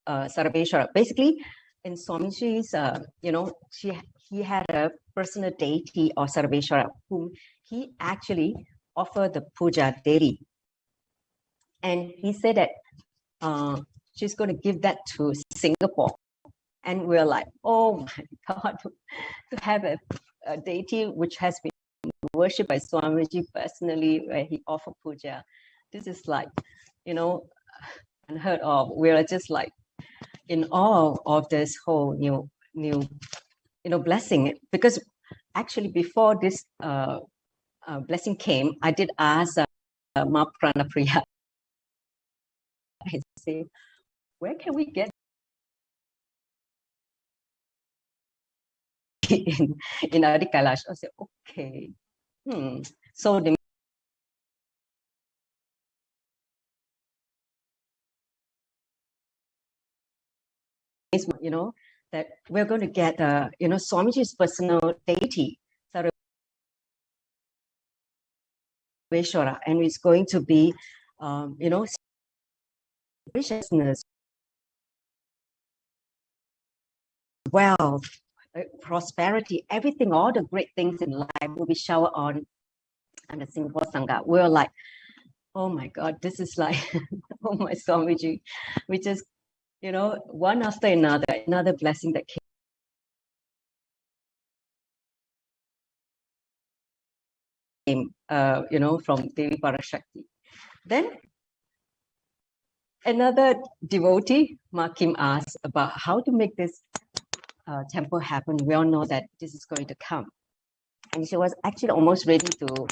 Sarveshwara. Basically, in Swamiji's, he had a personal deity or Sarveshwara whom he actually offered the puja daily. And he said that she's going to give that to Singapore. And we're like, oh my God, to have a deity which has been worshipped by Swamiji personally, where he offered puja. This is like, unheard of. We're just like in awe of this whole new blessing. Because actually before this blessing came, I did ask Ma Pranapriya, I say, where can we get in Adi Kailash? I said, okay. So the that we're going to get Swamiji's personal deity, Sarveshwara, and it's going to be graciousness, wealth, prosperity, everything, all the great things in life will be showered on the Singapore Sangha. We're like, oh my God, this is like, oh my Swamiji, we just, one after another blessing that came, from Devi Parashakti. Then another devotee, Ma Kim, asked about how to make this temple happen. We all know that this is going to come. And she was actually almost ready to,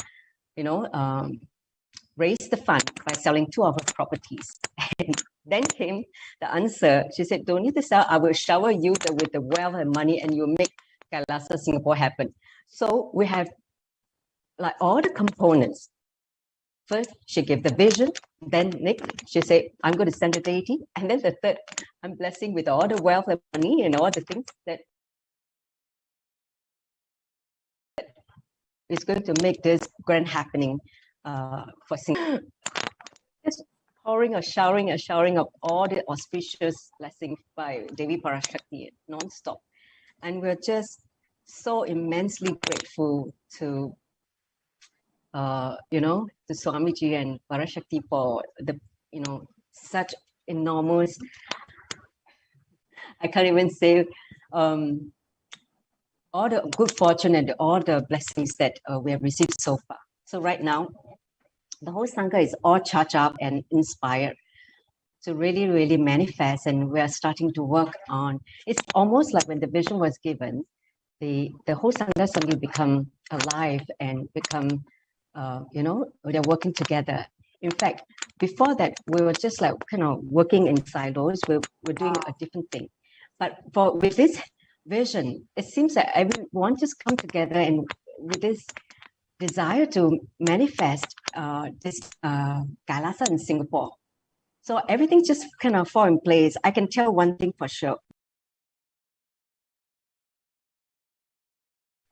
raise the fund by selling 2 of her properties. And then came the answer. She said, don't need to sell. I will shower you with the wealth and money, and you make KAILASA Singapore happen. So we have like all the components. First, she gave the vision. Then next, she said, I'm going to send the deity. And then the third, I'm blessing with all the wealth and money and all the things that is going to make this grand happening for Singapore. Just pouring a showering of all the auspicious blessings by Devi Parashakti non-stop. And we're just so immensely grateful to Swamiji and Parashakti for the, such enormous, I can't even say, all the good fortune and all the blessings that we have received so far. So right now, the whole Sangha is all charged up and inspired to really, really manifest, and we are starting to work on, it's almost like when the vision was given, the whole Sangha suddenly become alive and become, they're working together. In fact, before that, we were just like working in silos. We're doing a different thing. But with this vision, it seems that everyone just come together and with this desire to manifest this KAILASA in Singapore. So everything just fall in place. I can tell one thing for sure.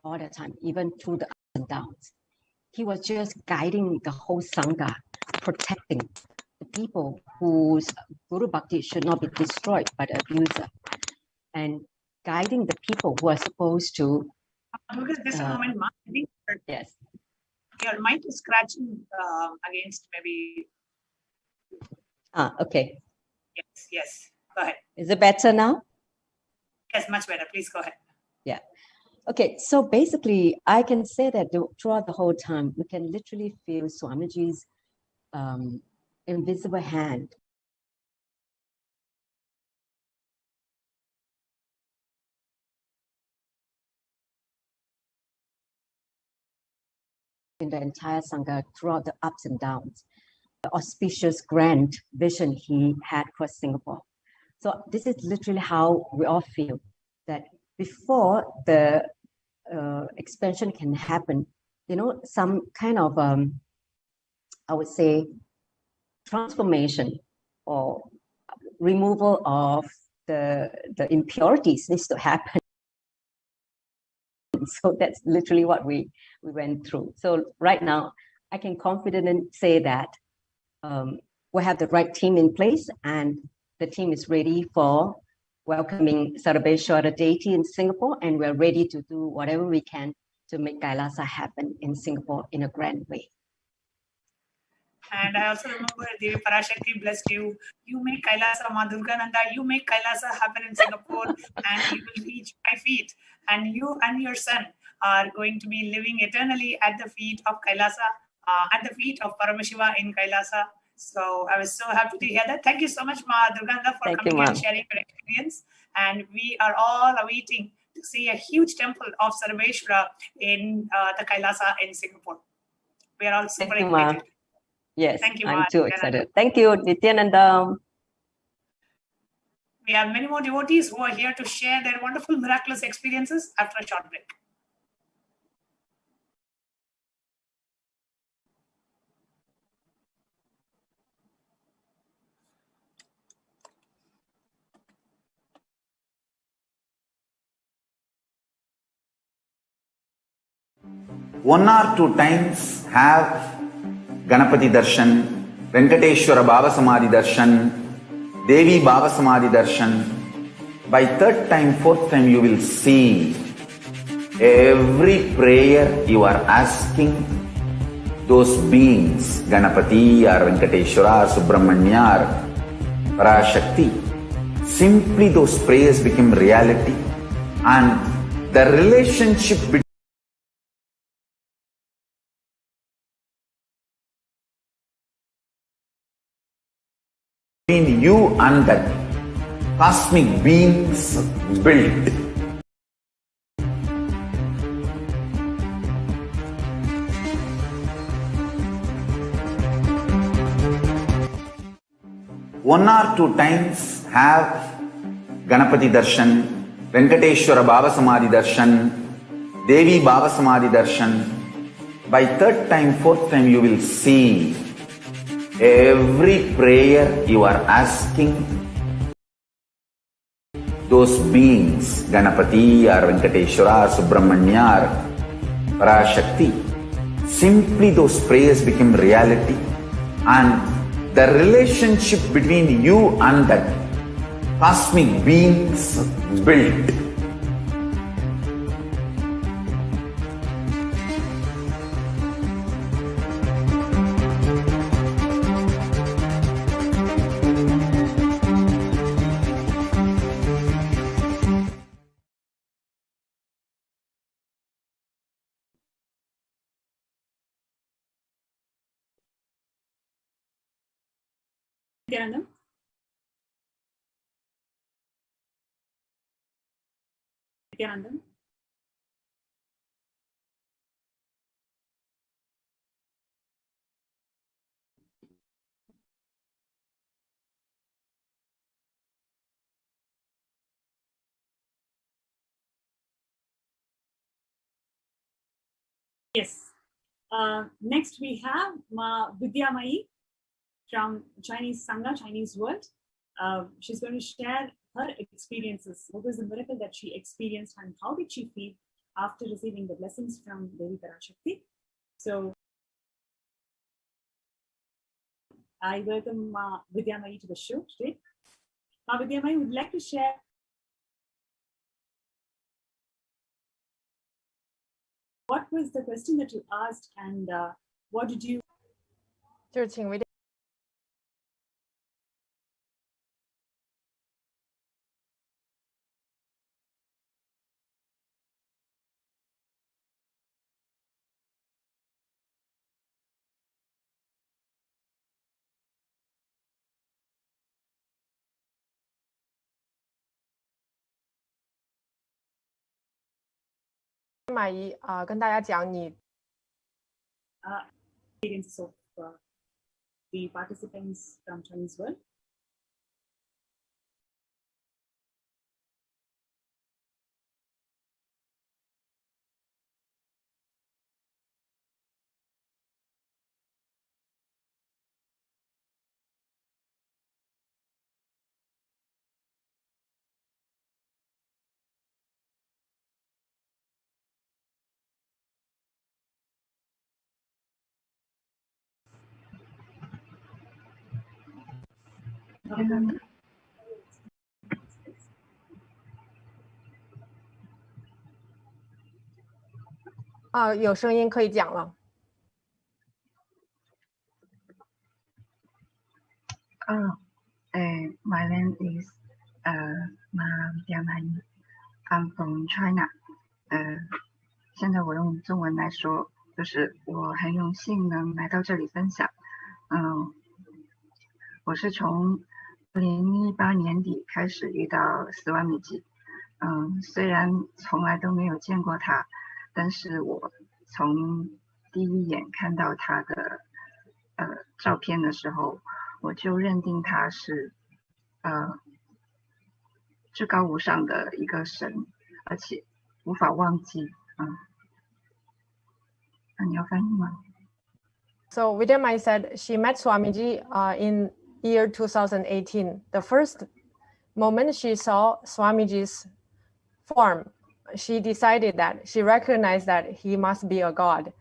All the time, even through the ups and downs. He was just guiding the whole Sangha, protecting the people whose Guru Bhakti should not be destroyed by the abuser, and guiding the people who are supposed to. Look at this moment, Ma. I think yes. Your mic is scratching against maybe. Okay. Yes. Go ahead. Is it better now? Yes, much better. Please go ahead. Yeah. Okay, so basically, I can say that throughout the whole time, we can literally feel Swamiji's invisible hand in the entire Sangha throughout the ups and downs, the auspicious grand vision he had for Singapore. So this is literally how we all feel, that before the expansion can happen, some kind of, I would say, transformation or removal of the impurities needs to happen. So that's literally what we went through. So right now, I can confidently say that we have the right team in place, and the team is ready for welcoming Sarabeshwara deity in Singapore, and we're ready to do whatever we can to make Kailasa happen in Singapore in a grand way. And I also remember Devi Parashakti blessed you. You make Kailasa, Ma Durgananda, you make Kailasa happen in Singapore, and you will reach my feet. And you and your son are going to be living eternally at the feet of Kailasa, at the feet of Paramashiva in Kailasa. So I was so happy to hear that. Thank you so much, Ma Durgananda, for coming and sharing your experience. And we are all awaiting to see a huge temple of Sarveshwara in the Kailasa in Singapore. We are all super excited. Yes, thank you, I'm too excited. Thank you, Nithyananda. We have many more devotees who are here to share their wonderful miraculous experiences after a short break. One or two times have Ganapati Darshan, Venkateshwara Baba Samadhi Darshan, Devi Baba Samadhi Darshan. By third time, fourth time, you will see every prayer you are asking those beings, Ganapati or Venkateshwara or Subramanya or Parashakti, simply those prayers become reality, and the relationship between you and that cosmic beings built. One or two times have Ganapati Darshan, Venkateshwara Baba Samadhi Darshan, Devi Baba Samadhi Darshan. By third time, fourth time, you will see every prayer you are asking those beings, Ganapati or Venkateshwara or Subramanya or Parashakti, simply those prayers become reality, and the relationship between you and that cosmic beings built. Nithyananda? Nithyananda? Yes. Next we have Ma Vidyamayi from Chinese Sangha, Chinese world. She's going to share her experiences. What was the miracle that she experienced and how did she feel after receiving the blessings from Devi Parashakti? So I welcome Ma Vidyamayi to the show today. Ma Vidyamayi would like to share what was the question that you asked and what did you... 就是请维马姨跟大家讲你 experiences of the participants from Chinese world. 有声音可以讲了。My name is Madhyamani. I'm from China. 现在我用中文来说，就是我很荣幸能来到这里分享。我是从2018年底开始遇到斯瓦米吉。虽然从来都没有见过他，但是我从第一眼看到他的照片的时候，我就认定他是至高无上的一个神，而且无法忘记。那你要翻译吗？ So Vidyamai said she met Swamiji in year 2018. The first moment she saw Swamiji's form, she decided that she recognized that he must be a god.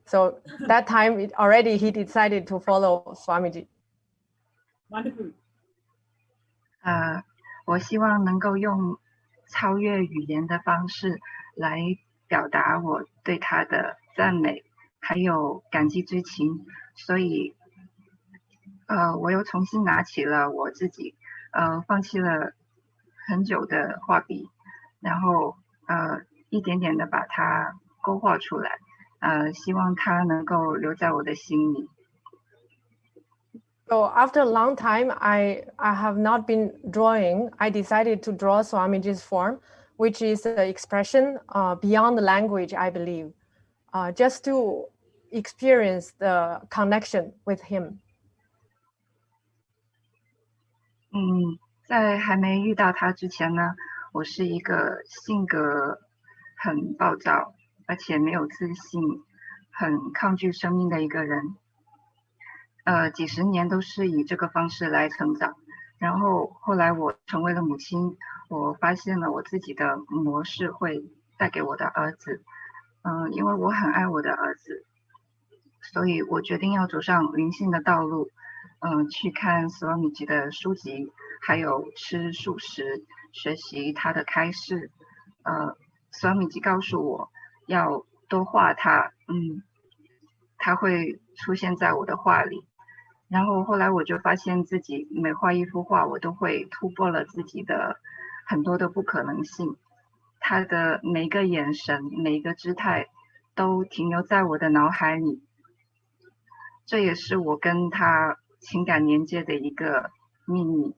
So that time already he decided to follow Swamiji. Wonderful. 我希望能够用超越语言的方式来表达我对他的赞美，还有感激之情。所以，我又重新拿起了我自己，放弃了很久的画笔，然后一点点的把它勾画出来，希望它能够留在我的心里。So after a long time, I have not been drawing. I decided to draw Swamiji's form, which is an expression beyond the language, I believe, just to experience the connection with him. 在还没遇到他之前呢，我是一个性格很暴躁，而且没有自信，很抗拒生命的一个人。几十年都是以这个方式来成长，然后后来我成为了母亲，我发现了我自己的模式会带给我的儿子，因为我很爱我的儿子，所以我决定要走上灵性的道路，去看斯瓦米吉的书籍，还有吃素食，学习他的开示。斯瓦米吉告诉我要多画他，他会出现在我的画里。然后后来我就发现自己每画一幅画，我都会突破了自己的很多的不可能性。他的每一个眼神，每一个姿态，都停留在我的脑海里。这也是我跟他情感连接的一个秘密。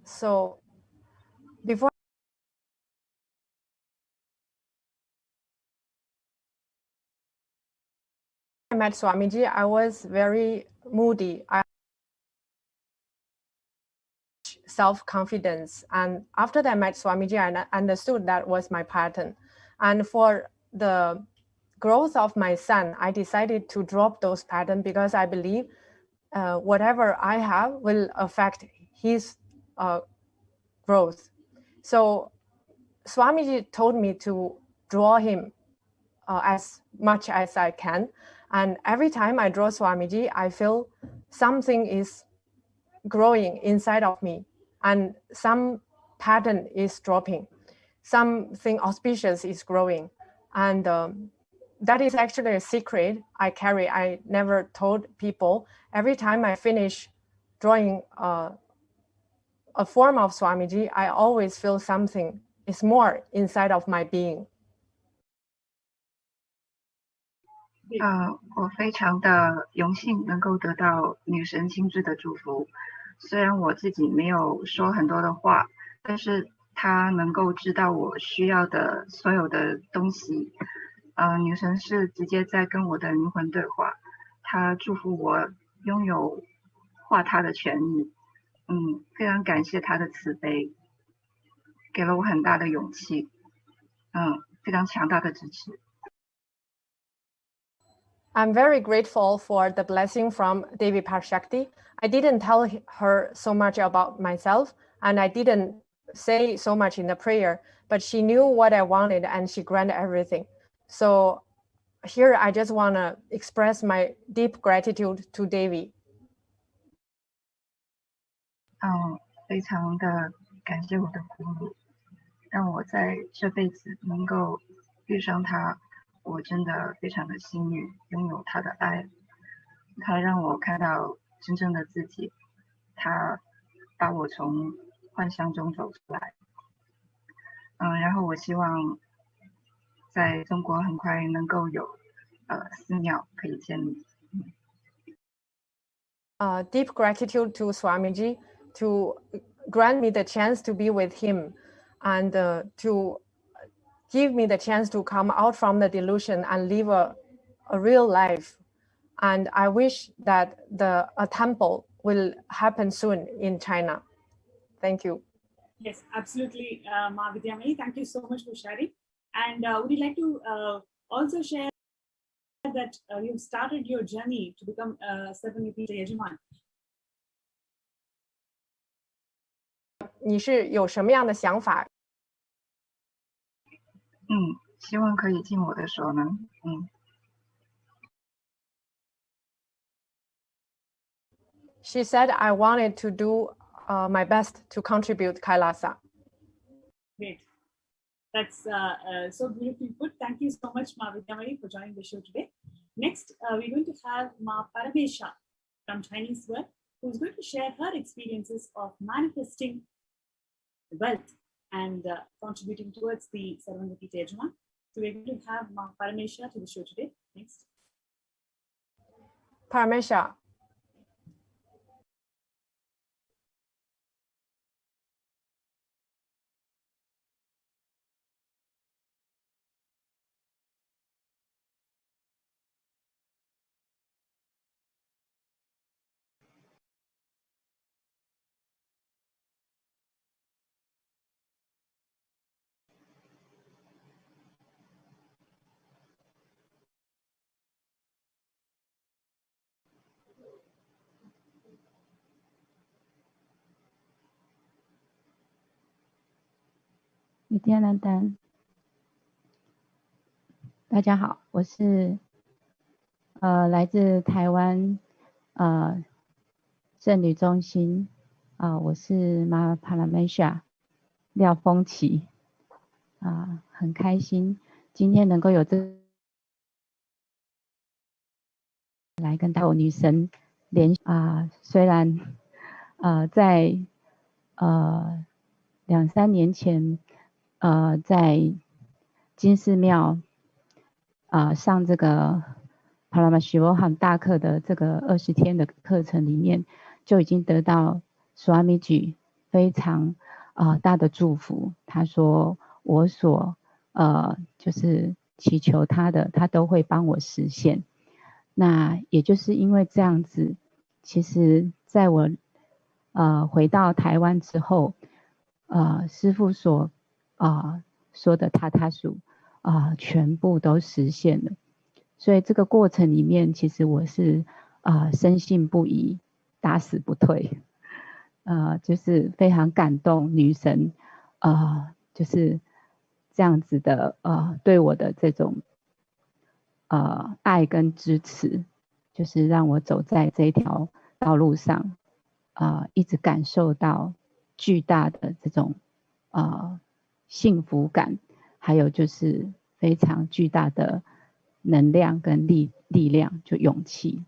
So before I met Swamiji, I was very moody. I self-confidence, and after that I met Swamiji, I understood that was my pattern. And for the growth of my son, I decided to drop those patterns because I believe whatever I have will affect his growth. So Swamiji told me to draw him as much as I can. And every time I draw Swamiji, I feel something is growing inside of me, and some pattern is dropping, something auspicious is growing. And that is actually a secret I carry. I never told people. Every time I finish drawing a form of Swamiji, I always feel something is more inside of my being. 我非常的荣幸能够得到女神亲自的祝福。虽然我自己没有说很多的话，但是她能够知道我需要的所有的东西。女神是直接在跟我的灵魂对话，她祝福我拥有画她的权利。非常感谢她的慈悲，给了我很大的勇气，非常强大的支持。I'm very grateful for the blessing from Devi Parashakti. I didn't tell her so much about myself, and I didn't say so much in the prayer, but she knew what I wanted and she granted everything. So here I just want to express my deep gratitude to Devi. 非常的感谢我的父母，让我在这辈子能够遇上他，我真的非常的幸运，拥有他的爱。他让我看到真正的自己，他把我从幻象中走出来。然后我希望在中国很快能够有寺庙可以建立。Deep gratitude to Swamiji to grant me the chance to be with him and to give me the chance to come out from the delusion and live a real life. And I wish that a temple will happen soon in China. Thank you. Yes, absolutely, Ma Vidyamani. Thank you so much for sharing. And would you like to also share that you've started your journey to become a 7-repeat Yajman? 你是有什么样的想法？希望可以尽我的所能。She said, I wanted to do my best to contribute KAILASA. Great. That's so beautifully put. Thank you so much, Ma Vidyamani, for joining the show today. Next, we're going to have Ma Paramesha from Chinese world, who's going to share her experiences of manifesting wealth and contributing towards the 7-repeat Yajman. So we're going to have Ma Paramesha to the show today. Next. Paramesha. Nithyananda，大家好，我是来自台湾圣女中心我是妈Paramashivoham廖风琪很开心今天能够有来跟大女神联虽然在2-3年前在金寺庙上这个Paramashivoham大课的这个20天的课程里面，就已经得到Swamiji非常大的祝福。他说我所就是祈求他的，他都会帮我实现。那也就是因为这样子，其实在我回到台湾之后，师父所说的他属全部都实现了。所以这个过程里面，其实我是深信不疑，打死不退，就是非常感动女神就是这样子的对我的这种爱跟支持，就是让我走在这条道路上一直感受到巨大的这种幸福感，还有就是非常巨大的能量跟力量，就勇气。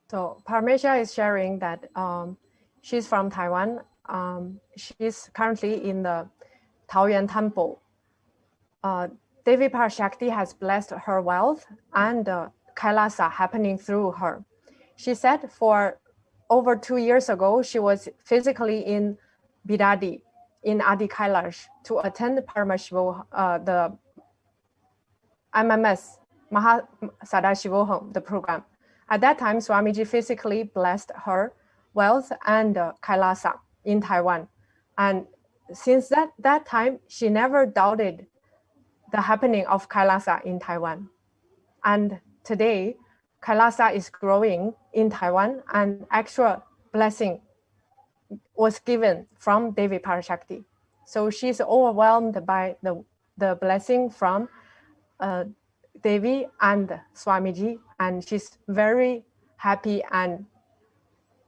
So Paramesha is sharing that she's from Taiwan. She's currently in the Taoyuan Temple. Devi Parashakti has blessed her wealth and KAILASA happening through her. She said for over 2 years ago, she was physically in Bidadi, in Adi Kailash, to attend Paramashivoham, the MMS, Mahasadashivoham, the program. At that time, Swamiji physically blessed her wealth and KAILASA in Taiwan. And since that time, she never doubted the happening of KAILASA in Taiwan. And today, KAILASA is growing in Taiwan, and extra blessing was given from Devi Parashakti. So she's overwhelmed by the blessing from Devi and Swamiji, and she's very happy and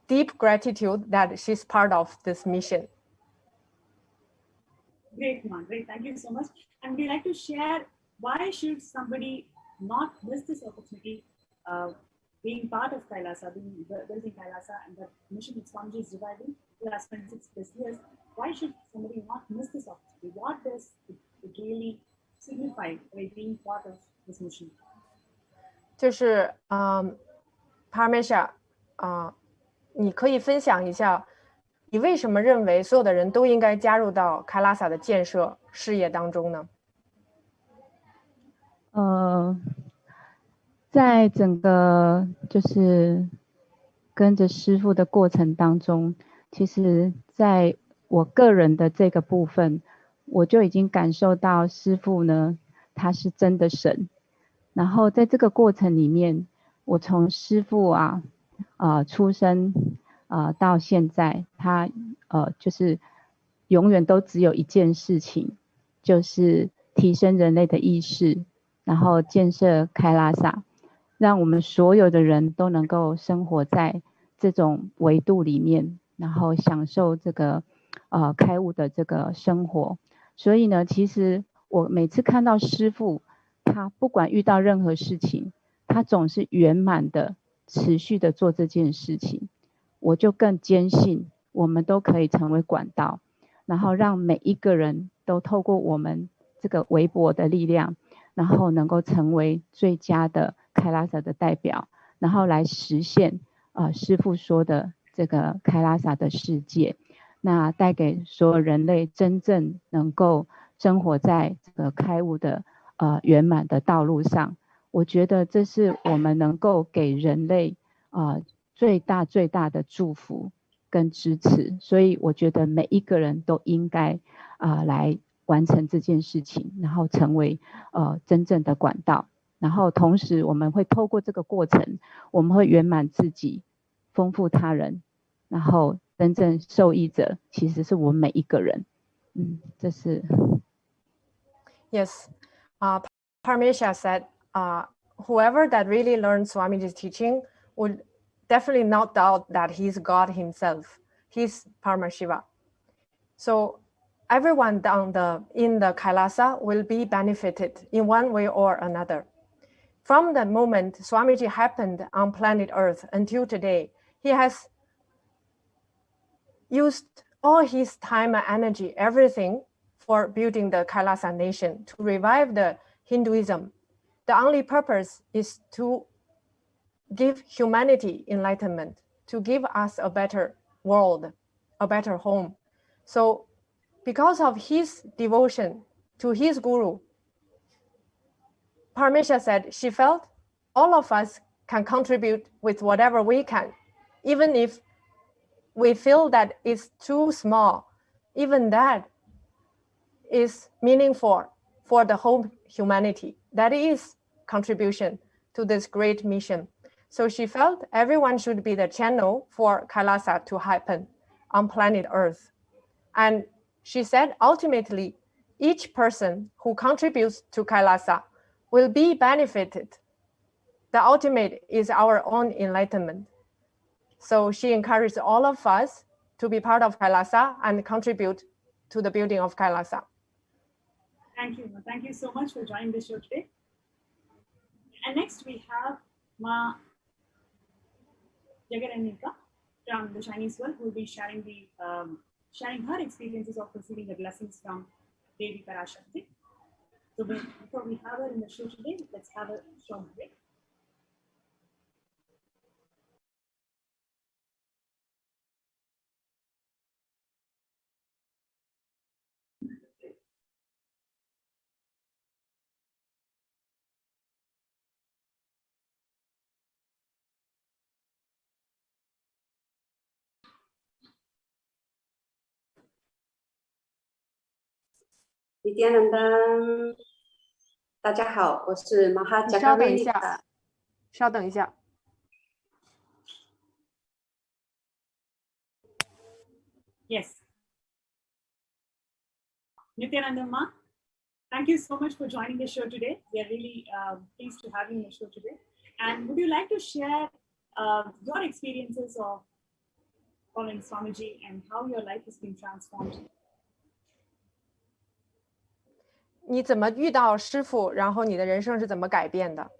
deep gratitude that she's part of this mission. Great, Ma. Great. Thank you so much. And we like to share why should somebody not miss this opportunity, being part of KAILASA, building KAILASA, and the mission that Swamiji is reviving the last 26 plus years. Why should somebody not miss this opportunity? What does it really signify by being part of this mission? 就是Parmasha 你可以分享一下，你为什么认为所有的人都应该加入到KAILASA的建设事业当中呢？在整个就是跟着师父的过程当中，其实在我个人的这个部分，我就已经感受到师父呢，他是真的神。然后在这个过程里面，我从师父出生到现在，他就是永远都只有一件事情，就是提升人类的意识，然后建设KAILASA，让我们所有的人都能够生活在这种维度里面，然后享受这个开悟的这个生活。所以呢，其实我每次看到师父，他不管遇到任何事情，他总是圆满的持续的做这件事情，我就更坚信我们都可以成为管道，然后让每一个人都透过我们这个微薄的力量，然后能够成为最佳的KAILASA的代表，然后来实现师父说的这个KAILASA的世界，那带给所有人类真正能够生活在这个开悟的圆满的道路上。我觉得这是我们能够给人类最大的祝福跟支持，所以我觉得每一个人都应该来完成这件事情，然后成为真正的管道，然后同时我们会透过这个过程，我们会圆满自己，丰富他人，然后真正受益者其实是我们每一个人。这是 Yes, Parmasha said, whoever that really learns Swamiji's teaching would definitely not doubt that he's God himself. He's Paramashiva. So everyone in the KAILASA will be benefited in one way or another. From the moment Swamiji happened on planet Earth until today, he has used all his time and energy, everything, for building the KAILASA nation, to revive the Hinduism. The only purpose is to give humanity enlightenment, to give us a better world, a better home. So because of his devotion to his guru, Parmasha said she felt all of us can contribute with whatever we can, even if we feel that it's too small. Even that is meaningful for the whole humanity. That is contribution to this great mission. So she felt everyone should be the channel for KAILASA to happen on planet Earth. And she said, ultimately, each person who contributes to KAILASA will be benefited. The ultimate is our own enlightenment. So she encouraged all of us to be part of KAILASA and contribute to the building of KAILASA. Thank you. Thank you so much for joining the show today. And next we have Ma Jagaranika from the Chinese world, who will be sharing sharing her experiences of receiving the blessings from Devi Parashakti. So before we have her in the show today, let's have a short break. Nithyananda，大家好，我是马哈加稍等格瑞尼一下，稍等一下。Yes. Nithyananda Ma, thank you so much for joining the show today. We are really pleased to have you in the show today. And would you like to share your experiences of following Swamiji and how your life has been transformed? 你怎么遇到师父，然后你的人生是怎么改变的？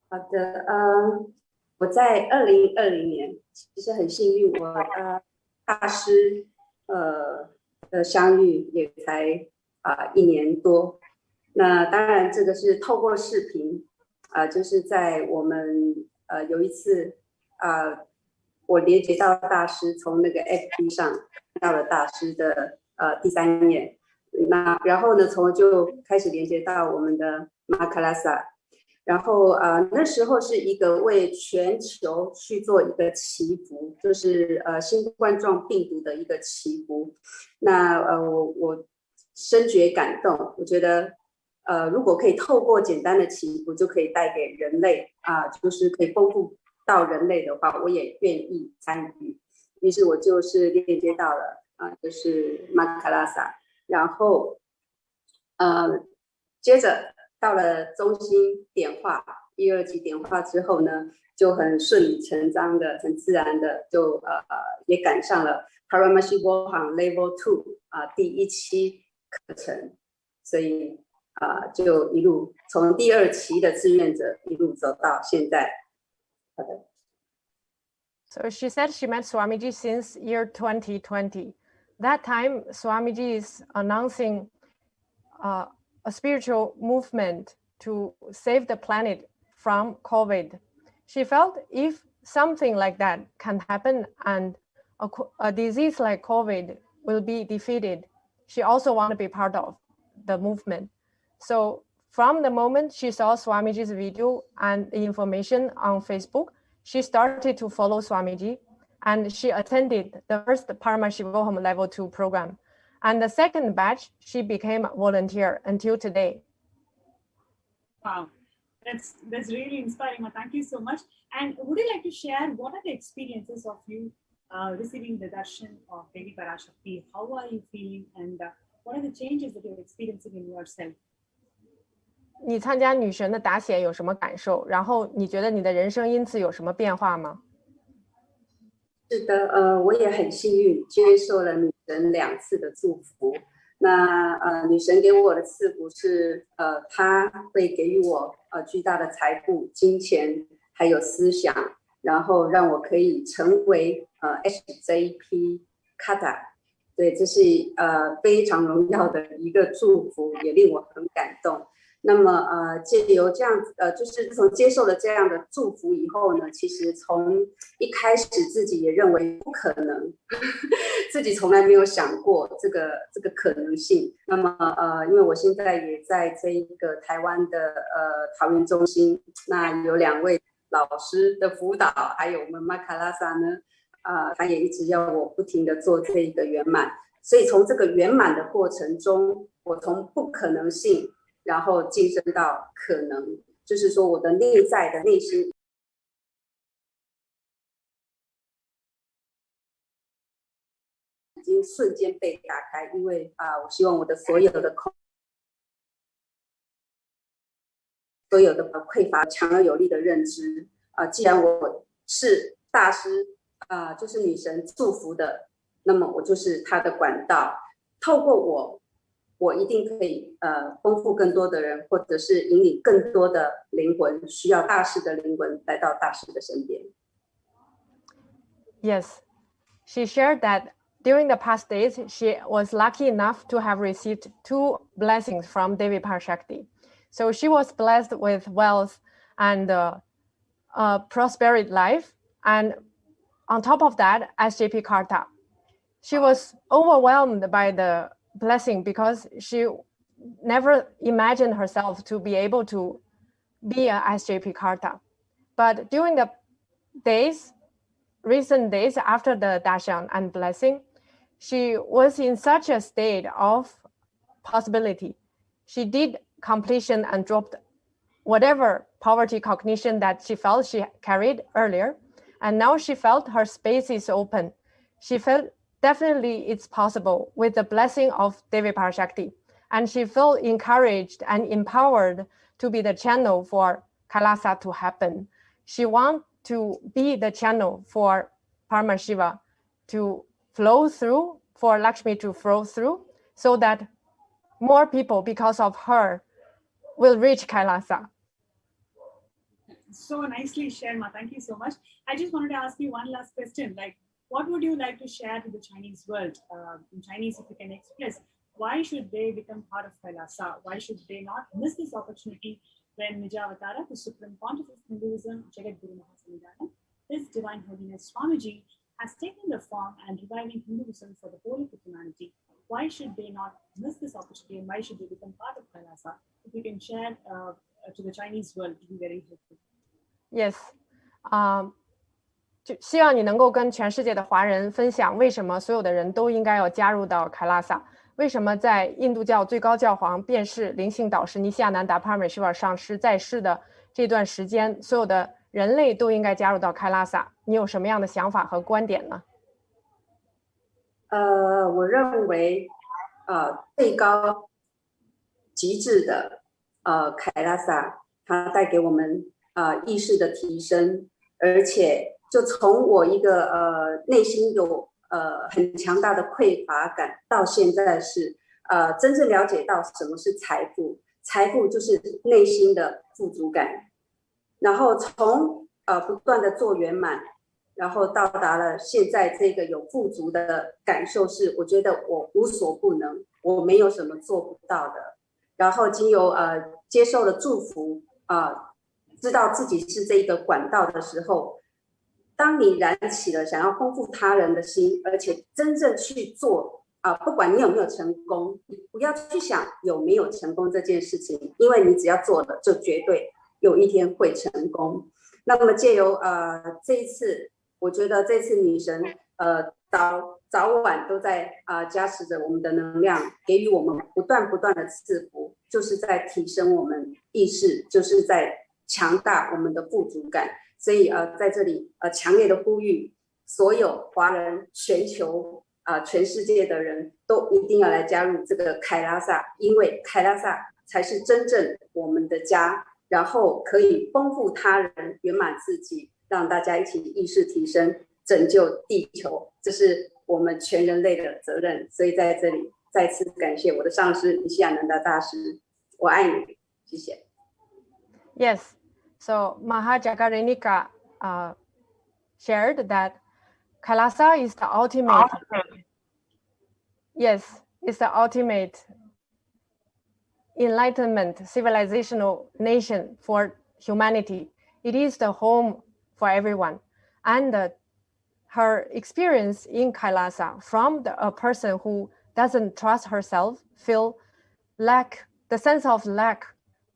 好的，我在2020年其实很幸运，我大师的相遇也才1年多。那当然这个是透过视频就是在我们有一次我连接到大师，从那个 FB 上看到了大师的第3页，那然后呢就开始连接到我们的马卡拉萨。然后那时候是一个为全球去做一个祈福，就是新冠状病毒的一个祈福。那我深觉感动，我觉得如果可以透过简单的祈福就可以带给人类就是可以丰富到人类的话，我也愿意参与。于是我就是链接到了就是马卡拉萨，然后接着到了中心点化1、2级点化之后呢，就很顺理成章的、很自然的就也赶上了 Paramashivoham Level 2第1期课程，所以就一路从第2期的志愿者一路走到现在。好的。So she said she met Swamiji since year 2020. That time, Swamiji is announcing a spiritual movement to save the planet from COVID. She felt if something like that can happen and a disease like COVID will be defeated, she also want to be part of the movement. So from the moment she saw Swamiji's video and the information on Facebook, she started to follow Swamiji, and she attended the first Paramashivoham Level 2 program. And the second batch, she became a volunteer until today. Wow, that's really inspiring. Thank you so much. And would you like to share what are the experiences of you receiving the darshan of Devi Parashakti? How are you feeling, and what are the changes that you're experiencing in yourself? 你参加女神的答写有什么感受？然后你觉得你的人生因此有什么变化吗？是的，我也很幸运接受了女神2次的祝福。那女神给我的赐福是她会给予我巨大的财富、金钱，还有思想，然后让我可以成为HDH Kata。对，这是非常荣耀的一个祝福，也令我很感动。那么借由这样子就是从接受了这样的祝福以后呢，其实从一开始自己也认为不可能自己从来没有想过这个可能性。那么因为我现在也在这一个台湾的桃园中心，那有2位老师的辅导，还有我们马卡拉萨呢他也一直要我不停的做这个圆满。所以从这个圆满的过程中，我从不可能性然后晋升到可能，就是说我的内在的内心已经瞬间被打开，因为我希望我的所有的匮乏强而有力的认知既然我是大师就是女神祝福的，那么我就是她的管道，透过我一定可以丰富更多的人，或者是引领更多的灵魂，需要大师的灵魂来到大师的身边。Yes, she shared that during the past days, she was lucky enough to have received 2 blessings from Devi Parashakti. So she was blessed with wealth and a prosperous life. And on top of that, SJP Karta. She was overwhelmed by the blessing because she never imagined herself to be able to be a SJP Karta. But during the recent days after the darshan and blessing, she was in such a state of possibility. She did completion and dropped whatever poverty cognition that she felt she carried earlier. And now she felt her space is open. She felt definitely it's possible with the blessing of Devi Parashakti. And she felt encouraged and empowered to be the channel for KAILASA to happen. She wants to be the channel for Paramashiva to flow through, for Lakshmi to flow through, so that more people, because of her, will reach Kailasa. So nicely shared, Ma. Thank you so much. I just wanted to ask you one last question. Like, what would you like to share to the Chinese world? In Chinese, if you can express, why should they become part of Kailasa? Why should they not miss this opportunity when Nijavatara, the Supreme Pontiff of Hinduism, Jagat Guru Mahasanidana, His Divine Holiness Swamiji, has taken the form and reviving Hinduism for the whole of humanity? Why should they not miss this opportunity, and why should they become part of Kailasa? If you can share to the Chinese world, to be very helpful. Yes, 就希望你能够跟全世界的华人分享，为什么所有的人都应该要加入到凯拉萨？为什么在印度教最高教皇便是灵性导师尼西亚南达帕尔美什瓦上师在世的这段时间，所有的人类都应该加入到凯拉萨？你有什么样的想法和观点呢？我认为，最高极致的凯拉萨，它带给我们意识的提升，而且就从我一个内心有很强大的匮乏感，到现在是真正了解到什么是财富，财富就是内心的富足感，然后从不断的做圆满，然后到达了现在这个有富足的感受，是我觉得我无所不能，我没有什么做不到的，然后经由接受了祝福知道自己是这个管道的时候，当你燃起了想要丰富他人的心，而且真正去做不管你有没有成功，你不要去想有没有成功这件事情，因为你只要做了，就绝对有一天会成功。那么借由这一次，我觉得这次女神早晚都在加持着我们的能量，给予我们不断的赐福，就是在提升我们意识，就是在强大我们的富足感。所以在这里强烈的呼吁所有华人、全球全世界的人都一定要来加入这个凯拉萨，因为凯拉萨才是真正我们的家，然后可以丰富他人，圆满自己，让大家一起意识提升，拯救地球，这是我们全人类的责任。所以在这里再次感谢我的上师尼西亚南达大师，我爱你，谢谢。Yes, so Mahajagarenika shared that Kailasa is the ultimate. Yes, it's the ultimate enlightenment civilizational nation for humanity. It is the home for everyone. And her experience in Kailasa from a person who doesn't trust herself, feel the sense of lack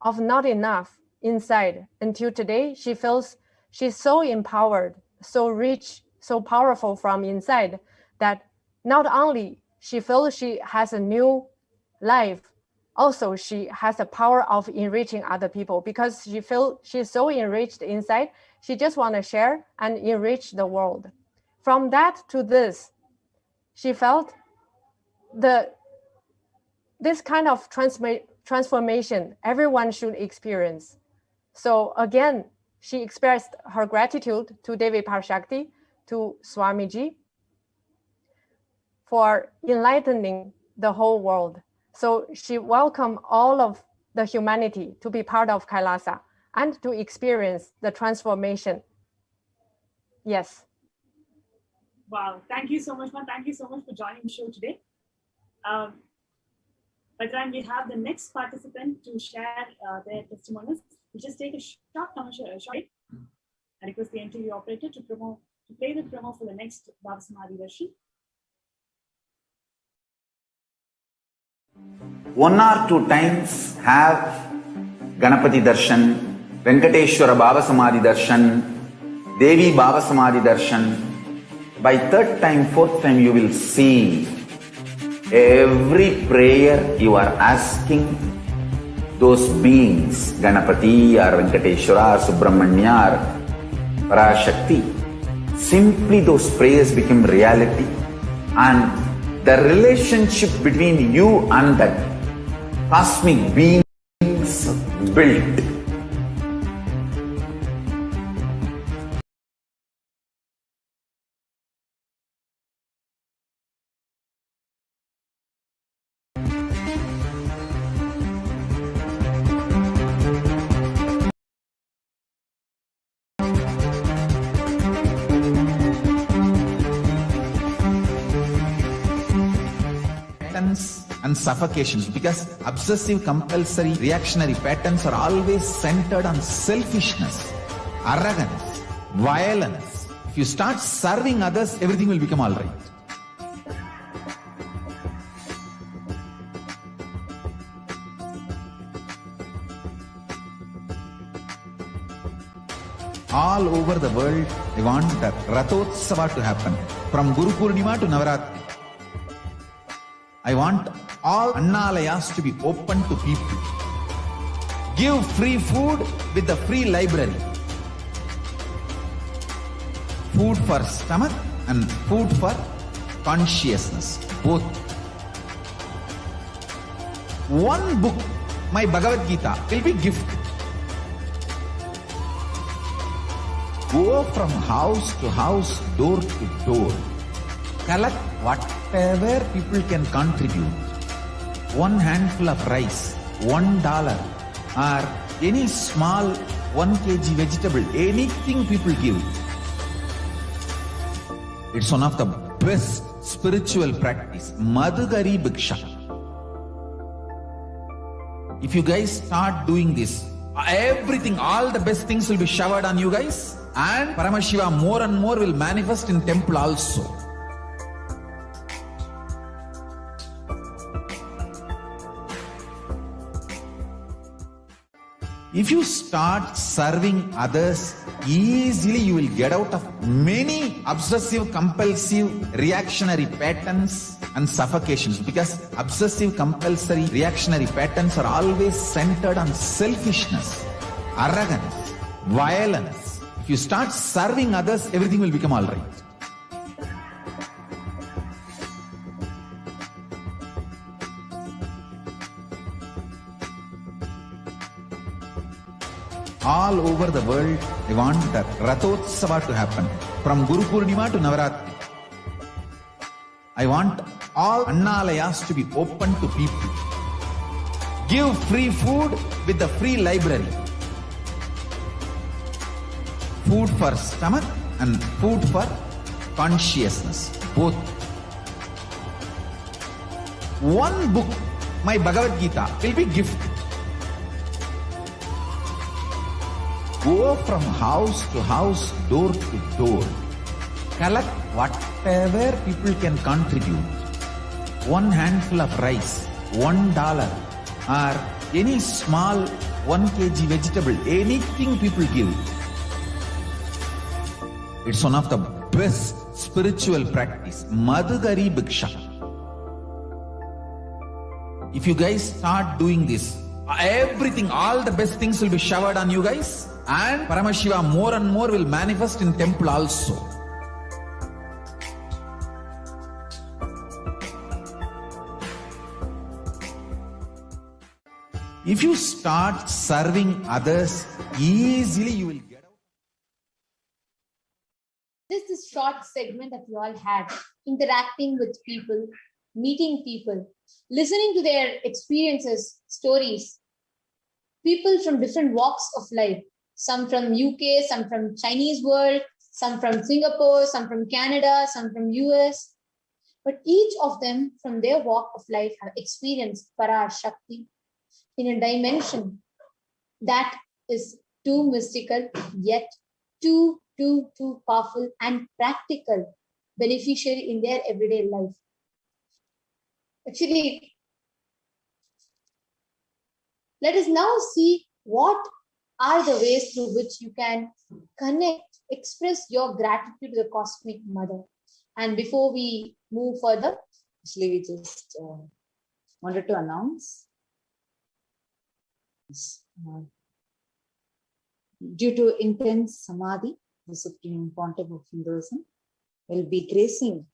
of not enough inside. Until today, she feels she's so empowered, so rich, so powerful from inside that not only she feels she has a new life, also she has the power of enriching other people, because she feels she's so enriched inside. She just want to share and enrich the world. From that to this, she felt this kind of transformation everyone should experience. So again, she expressed her gratitude to Devi Parashakti, to Swamiji, for enlightening the whole world. So she welcomed all of the humanity to be part of Kailasa and to experience the transformation. Yes. Wow, thank you so much, Ma. Thank you so much for joining the show today. By the time we have the next participant to share their testimonies, we'll just take a short commercial break. I request the interview operator to play the promo for the next Baba Samadhi Darshan. 1 or 2 times have Ganapati Darshan, Venkateshwara Baba Samadhi Darshan, Devi Baba Samadhi Darshan. By 3rd time, 4th time, you will see every prayer you are asking those beings, Ganapati or Venkateshwara or Subramanya or Parashakti, simply those prayers become reality, and the relationship between you and that cosmic beings built. and suffocations, because obsessive compulsory reactionary patterns are always centered on selfishness, arrogance, violence. If you start serving others, everything will become all right. All over the world, I want the Rathotsava to happen. From Guru Purnima to Navaratri. I want all Annalayas to be open to people. Give free food with the free library. Food for stomach and food for consciousness, both. One book, my Bhagavad Gita, will be gift. Go from house to house, door to door. Collect whatever people can contribute. One handful of rice, $1, or any small 1 kg vegetable, anything people give. It's one of the best spiritual practice. Madhugari Bhiksha. If you guys start doing this, everything, all the best things will be showered on you guys. And Paramashiva more and more will manifest in temple also. If you start serving others, easily you will get out of many obsessive, compulsive, reactionary patterns and suffocations, because obsessive, compulsory, reactionary patterns are always centered on selfishness, arrogance, violence. If you start serving others, everything will become all right. All over the world, I want the Rathotsava to happen. From Guru Purnima to Navaratri. I want all Annalayas to be open to people. Give free food with the free library. Food for stomach and food for consciousness, both. One book, my Bhagavad Gita, will be gift. Go from house to house, door to door. Collect whatever people can contribute. One handful of rice, $1, or any small 1 kg vegetable, anything people give. It's one of the best spiritual practice. Madhugari Bhiksha. If you guys start doing this, everything, all the best things will be showered on you guys. And Paramashiva more and more will manifest in temple also. If you start serving others, easily you will get out. This is short segment that we all had, interacting with people, meeting people, listening to their experiences, stories, people from different walks of life, some from UK, some from Chinese world, some from Singapore, some from Canada, some from US. But each of them from their walk of life have experienced Parashakti in a dimension that is too mystical, yet too powerful and practical, beneficiary in their everyday life. Actually, let us now see what are the ways through which you can connect, express your gratitude to the Cosmic Mother. And before we move further, actually we just wanted to announce due to intense Samadhi, the Supreme Pontiff of Hinduism will be gracing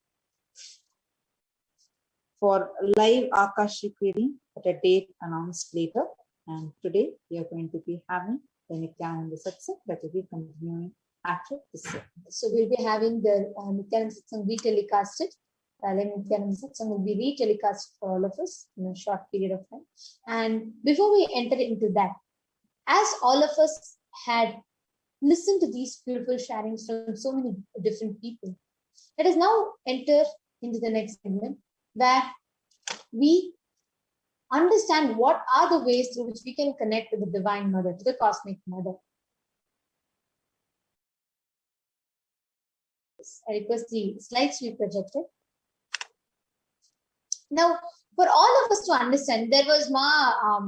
for live Akashic reading at a date announced later. And today we are going to be having the Nithyananda Satsang that will be continuing after this. So we'll be having the Nithyananda Satsang re-telecasted. Nithyananda Satsang will be re-telecasted for all of us in a short period of time. And before we enter into that, as all of us had listened to these beautiful sharings from so many different people, let us now enter into the next segment, where we understand what are the ways through which we can connect to the Divine Mother, to the Cosmic Mother. I request the slides to be projected. Now, for all of us to understand, there was Ma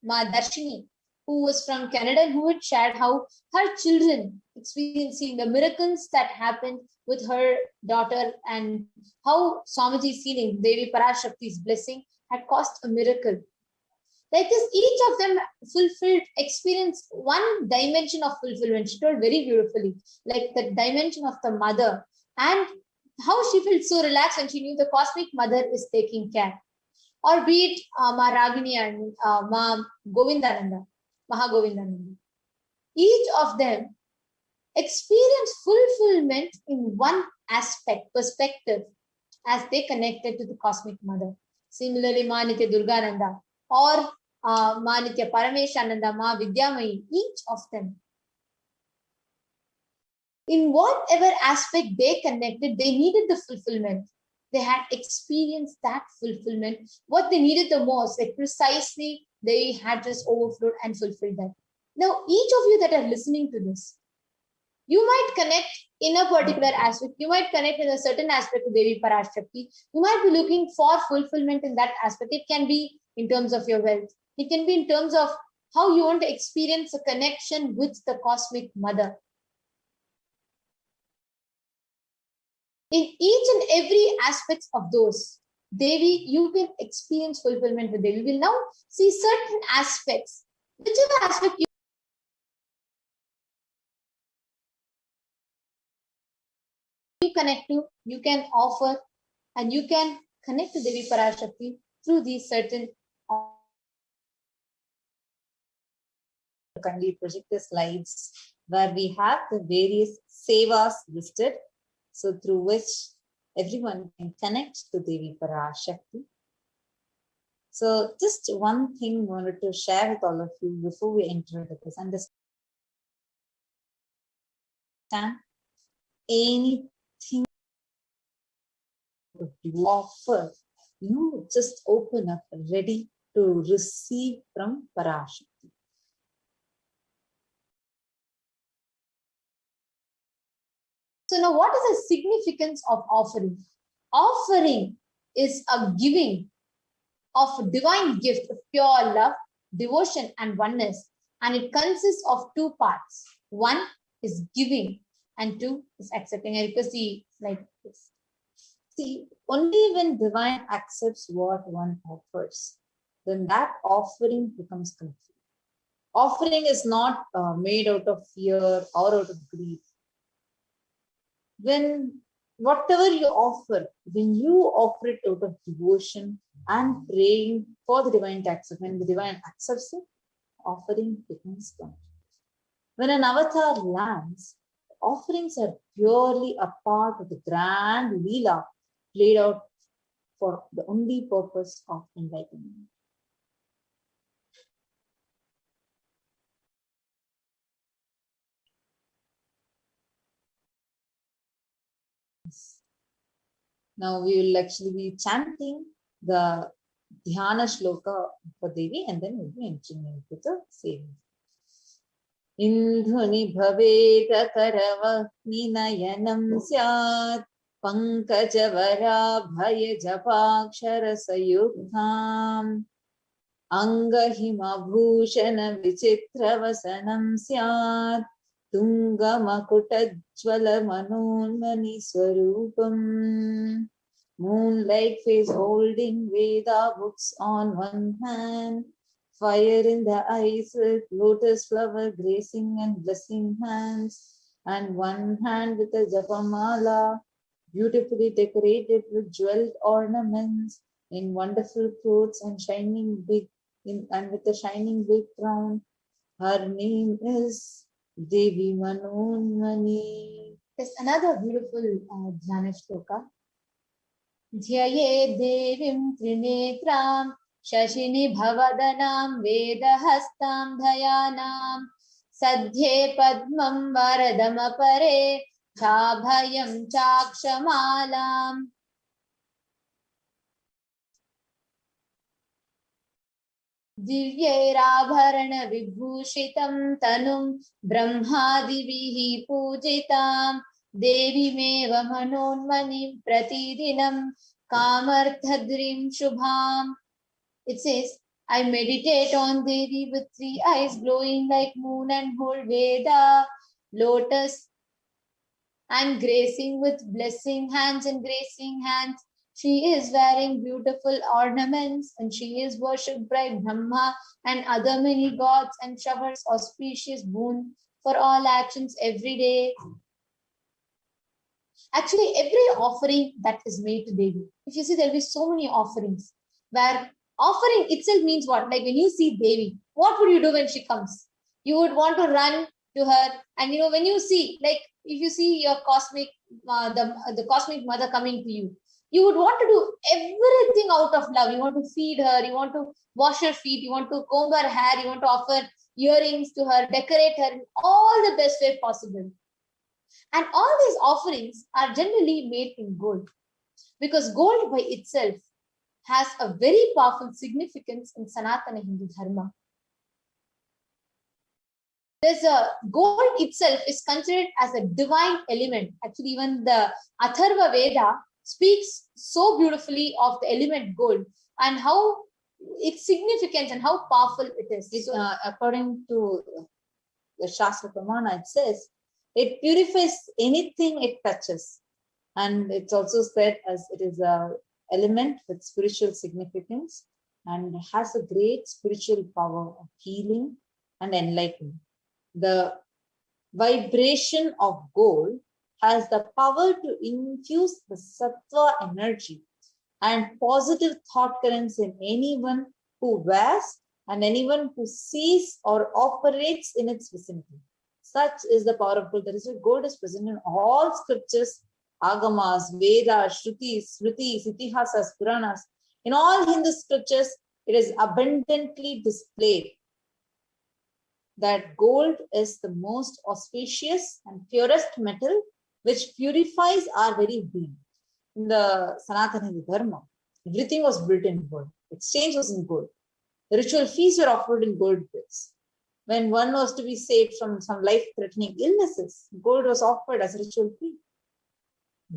Darshini, who was from Canada, and who had shared how her children experiencing the miracles that happened with her daughter, and how Swamiji's healing, Devi Parashakti's blessing, had caused a miracle. Like this, each of them experienced one dimension of fulfillment. She told very beautifully, like the dimension of the mother, and how she felt so relaxed when she knew the Cosmic Mother is taking care. Or be it Ma Ragini and Ma Mahagovindananda. Each of them experienced fulfillment in one aspect, perspective, as they connected to the Cosmic Mother. Similarly, Ma Nitya Durgananda or Ma Nitya Parameshananda, Ma Vidyamayi, each of them. In whatever aspect they connected, they needed the fulfillment. They had experienced that fulfillment. What they needed the most, like precisely, they had just overflowed and fulfilled that. Now, each of you that are listening to this, you might connect in a particular aspect. You might connect in a certain aspect of Devi Parashakti. You might be looking for fulfillment in that aspect. It can be in terms of your wealth. It can be in terms of how you want to experience a connection with the Cosmic Mother. In each and every aspect of those, Devi, you can experience fulfillment with Devi. We will now see certain aspects. Whichever aspect you connect to, you can offer, and you can connect to Devi Parashakti through these certain. Kindly project the slides where we have the various sevas listed, so through which everyone can connect to Devi Parashakti. So just one thing I wanted to share with all of you before we enter this. Understand anything you offer, you just open up ready to receive from Parashakti. So now, what is the significance of offering? Offering is a giving of divine gift of pure love, devotion, and oneness. And it consists of two parts. One is giving, and two is accepting. I request the like this. See, only when divine accepts what one offers, then that offering becomes complete. Offering is not made out of fear or out of greed. When whatever you offer, when you offer it out of devotion and praying for the divine to accept, when the divine accepts it, offering becomes complete. When an avatar lands, offerings are purely a part of the grand Leela played out for the only purpose of enlightenment. Now we will actually be chanting the Dhyana Shloka for Devi, and then we'll be entering into the same. Indhuni bhaveta karavahni nayanam syat pankajavara bhaya japakshara sayuktham angahima bhushana vichitra vasanam syat Tungamakutajvala manonmani swarupam. Moonlight face holding Veda books on one hand, fire in the eyes with lotus flower gracing and blessing hands, and one hand with a japamala, beautifully decorated with jeweled ornaments, in wonderful clothes and shining big, and with a shining big crown. Her name is Devi Manonmani. There's another beautiful Dhyana Shloka. Dhyaye Devim Trinetram Shashini Bhavadanam Vedahastam Dhayanam Sadhye Padmam Varadamapare Chabhayam Chakshamalam. दिव्यैराभरण विभूषितं तनुं ब्रह्मादिभिः पूजितां देवीमेव मनोन्मनिं प्रतिदिनं कामर्थद्रिं शुभाम्. It says, I meditate on Devi with 3 eyes glowing like moon and hold Veda, lotus and gracing with blessing hands and gracing hands. She is wearing beautiful ornaments and she is worshipped by Brahma and other many gods and showers auspicious boon for all actions every day. Actually, every offering that is made to Devi, if you see, there will be so many offerings where offering itself means what? Like when you see Devi, what would you do when she comes? You would want to run to her, and when you see, like if you see your cosmic, the cosmic mother coming to you, you would want to do everything out of love. You want to feed her, you want to wash her feet, you want to comb her hair, you want to offer earrings to her, decorate her in all the best way possible. And all these offerings are generally made in gold, because gold by itself has a very powerful significance in Sanatana Hindu Dharma. There's a gold itself is considered as a divine element. Actually, even the Atharva Veda speaks so beautifully of the element gold and how its significance and how powerful it is. According to the Shastra Pramana, it says it purifies anything it touches. And it's also said as it is a element with spiritual significance and has a great spiritual power of healing and enlightenment. The vibration of gold has the power to infuse the sattva energy and positive thought currents in anyone who wears and anyone who sees or operates in its vicinity. Such is the power of gold. That is why gold is present in all scriptures, Agamas, Vedas, Shrutis, Smritis, Itihasas, Puranas. In all Hindu scriptures, it is abundantly displayed that gold is the most auspicious and purest metal which purifies our very being. In the Sanatana Hindu Dharma, everything was built in gold. Exchange was in gold. The ritual feasts were offered in gold bits. When one was to be saved from some life-threatening illnesses, gold was offered as a ritual fee.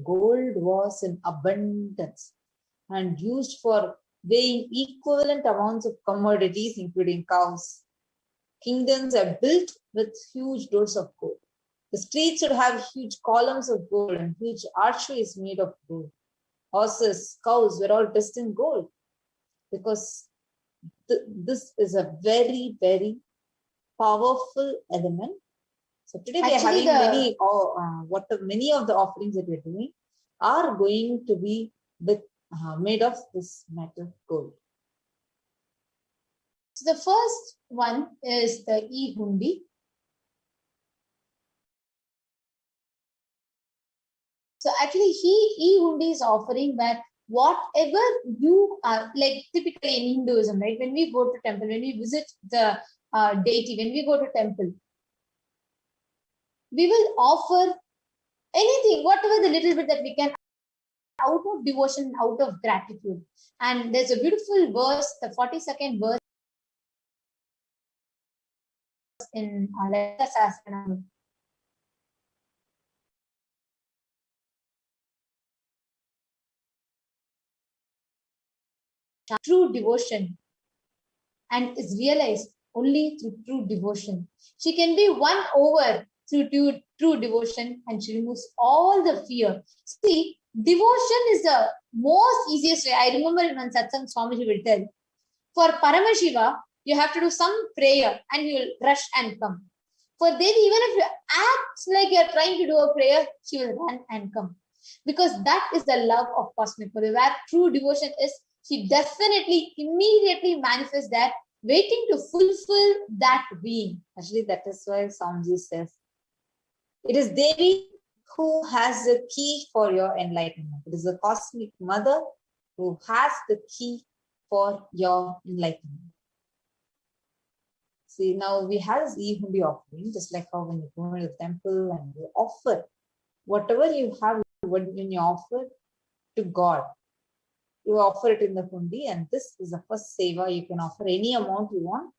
Gold was in abundance and used for weighing equivalent amounts of commodities, including cows. Kingdoms are built with huge doors of gold. The streets should have huge columns of gold and huge archways made of gold. Horses, cows were all dressed in gold because this is a very, very powerful element. So today we are having many of the offerings that we are doing are going to be made of this metal gold. So the first one is the e-hundi. So actually, e-hundi is offering that whatever you are, like typically in Hinduism, right? When we go to temple, when we visit the deity, when we go to temple, we will offer anything, whatever the little bit that we can, out of devotion, out of gratitude. And there's a beautiful verse, the 42nd verse in Lalitas Sahasranam. True devotion and is realized only through true devotion. She can be won over through true devotion and she removes all the fear. See, devotion is the most easiest way. I remember when Satsang Swamiji will tell, for Paramashiva, you have to do some prayer and you will rush and come. For Devi, even if you act like you're trying to do a prayer, she will run and come. Because that is the love of cosmic mother. Where true devotion is, she definitely, immediately manifests that, waiting to fulfill that being. Actually, that is why Swamiji says, it is Devi who has the key for your enlightenment. It is the cosmic mother who has the key for your enlightenment. See, now we have this e-hundi offering, just like how when you go to the temple and you offer whatever you have, when you offer to God, you offer it in the hundi, and this is the first seva. You can offer any amount you want.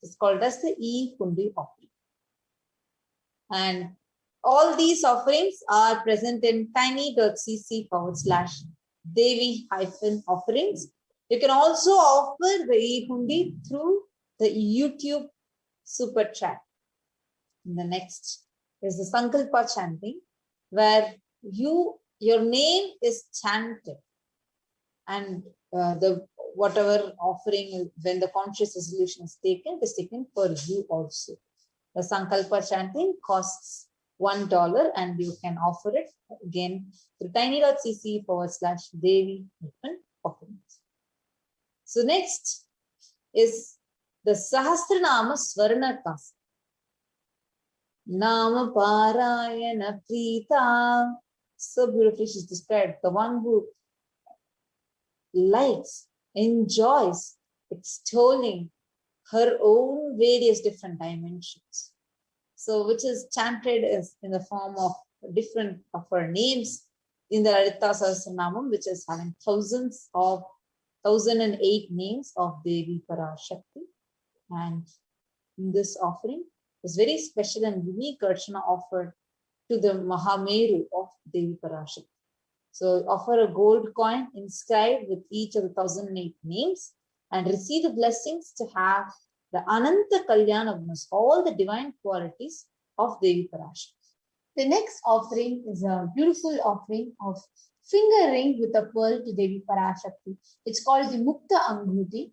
It's called as the e-hundi offering. And all these offerings are present in tiny.cc/Devi-offerings. You can also offer the e-hundi through the YouTube super chat. And the next is the Sankalpa chanting, where your name is chanted, and whatever offering, when the conscious resolution is taken, it is taken for you also. The Sankalpa chanting costs $1, and you can offer it again through tiny.cc/Devi-offerings. So next is the Sahasranama Swarna Kasa. Nama Parayana Prita. So beautifully she's described. The one who likes, enjoys extolling her own various different dimensions. So which is chanted as in the form of different of her names in the Lalita Sahasranamam, which is having 1008 names of Devi Parashakti. And in this offering is very special and unique Archana offered to the Mahameru of Devi Parashakti. So offer a gold coin inscribed with each of the 1008 names and receive the blessings to have the Ananta Kalyana, all the divine qualities of Devi Parashakti. The next offering is a beautiful offering of finger ring with a pearl to Devi Parashakti. It's called the Mukta Anghuti.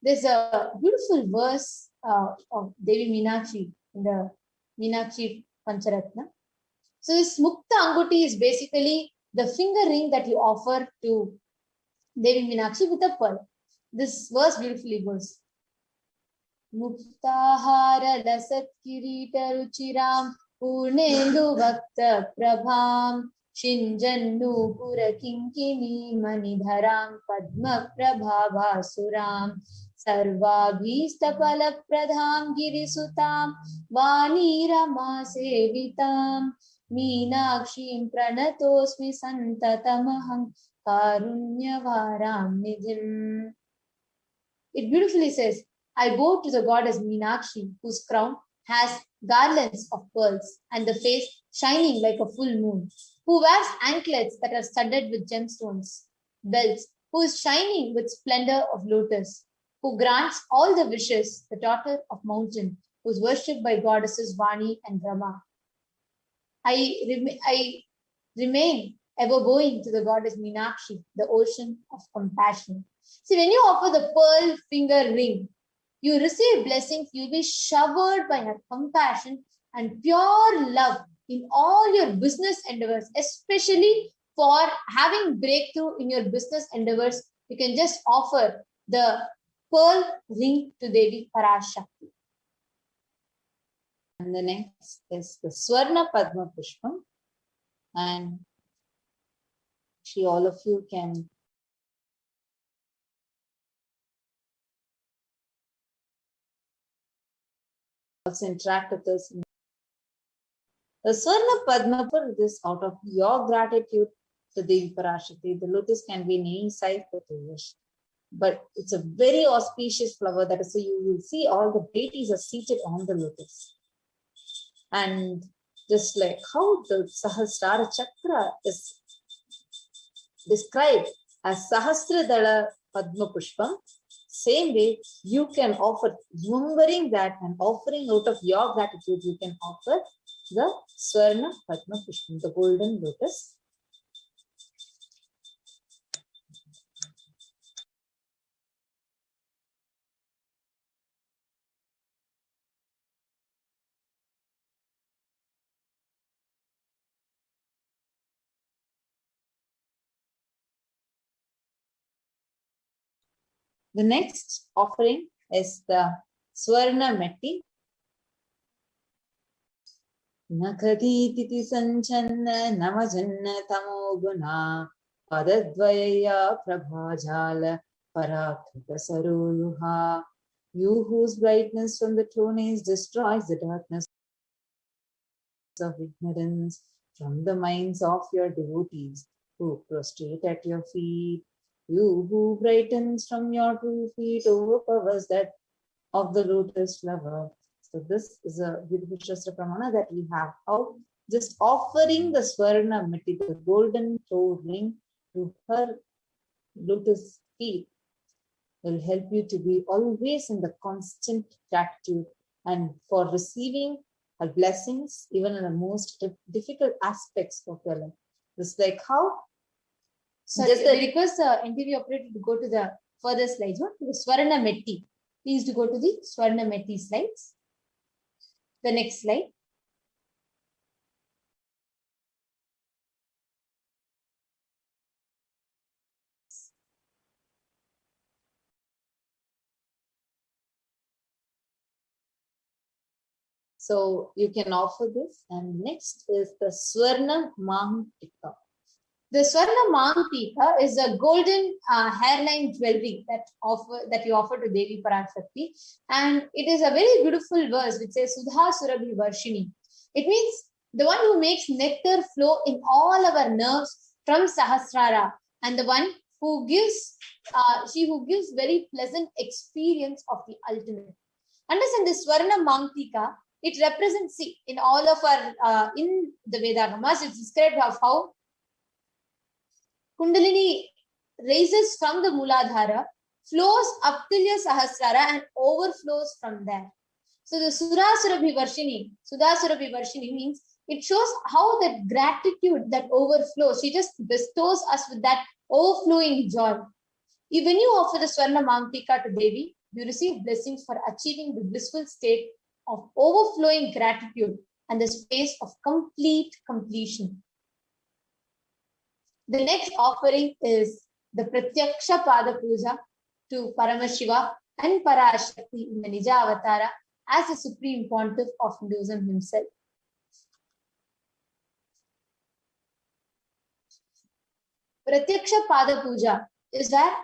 There's a beautiful verse of Devi Meenakshi in the Meenakshi Pancharatna. So this Mukta Anghuti is basically the finger ring that you offer to Devi Meenakshi with a pearl. This verse beautifully goes. Muktahara lasat kirita ruchiram purnendu vakta prabham shinjannu pura kinkini manidharam padma prabhavasuram sarvabhistapala pradham girisutam vanirama sevitam meenakshim pranatosmi santatamaham karunyavaram nidhim. It beautifully says, I bow to the goddess Meenakshi, whose crown has garlands of pearls and the face shining like a full moon, who wears anklets that are studded with gemstones, belts, who is shining with splendor of lotus, who grants all the wishes, the daughter of mountain, who is worshipped by goddesses Vani and Rama. I remain ever bowing to the goddess Meenakshi, the ocean of compassion. See, when you offer the pearl finger ring, you receive blessings. You'll be showered by her compassion and pure love in all your business endeavors, especially for having breakthrough in your business endeavors. You can just offer the pearl ring to Devi Parashakti. And the next is the Swarna Padma Pushpam. And all of you can also interact with us. The Swarna Padma Pushpam is out of your gratitude to Devi Parashakti. The lotus can be in any size that you wish. But it's a very auspicious flower. That is, so you will see all the deities are seated on the lotus. And just like how the Sahasrara Chakra is described as Sahasradala Padma Pushpam, same way you can offer, remembering that and offering out of your gratitude, you can offer the Swarna Padma Pushpam, the golden lotus. The next offering is the Swarna Metti. Nakaditi sanchanna namajanna tamoguna padadvaya prabhajala parakrita saruluha. You whose brightness from the throne destroys the darkness of ignorance from the minds of your devotees. who prostrate at your feet. You who brightens from your 2 feet, overpowers that of the lotus flower. So this is a beautiful Shastra Pramana that we have. How just offering the Swarna Miti, the golden toe ring, to her lotus feet will help you to be always in the constant gratitude and for receiving her blessings, even in the most difficult aspects of your life. Just like how? So I request the NTV operator to go to the further slides, to the Swarna Meti. Please to go to the Swarna Meti slides. The next slide. So you can offer this. And next is the Swarna Mantika. The Swarna Mantika is a golden hairline jewelry that you offer to Devi Parashakti. And it is a very beautiful verse which says Sudha Surabhi Varshini. It means the one who makes nectar flow in all our nerves from Sahasrara, and the one who gives, she who gives very pleasant experience of the ultimate. Understand this Swarna Mantika, it represents, see, in all of our, in the Vedagamas, it's described of how Kundalini raises from the Mooladhara, flows up till your Sahasrara and overflows from there. So the Surabhi Varshini means it shows how that gratitude that overflows. She just bestows us with that overflowing joy. When you offer the Swarna Mantika to Devi, you receive blessings for achieving the blissful state of overflowing gratitude and the space of complete completion. The next offering is the Pratyaksha Pada Puja to Paramashiva and Parashakti in the Nija Avatara as the Supreme Pontiff of Hinduism himself. Pratyaksha Pada Puja is where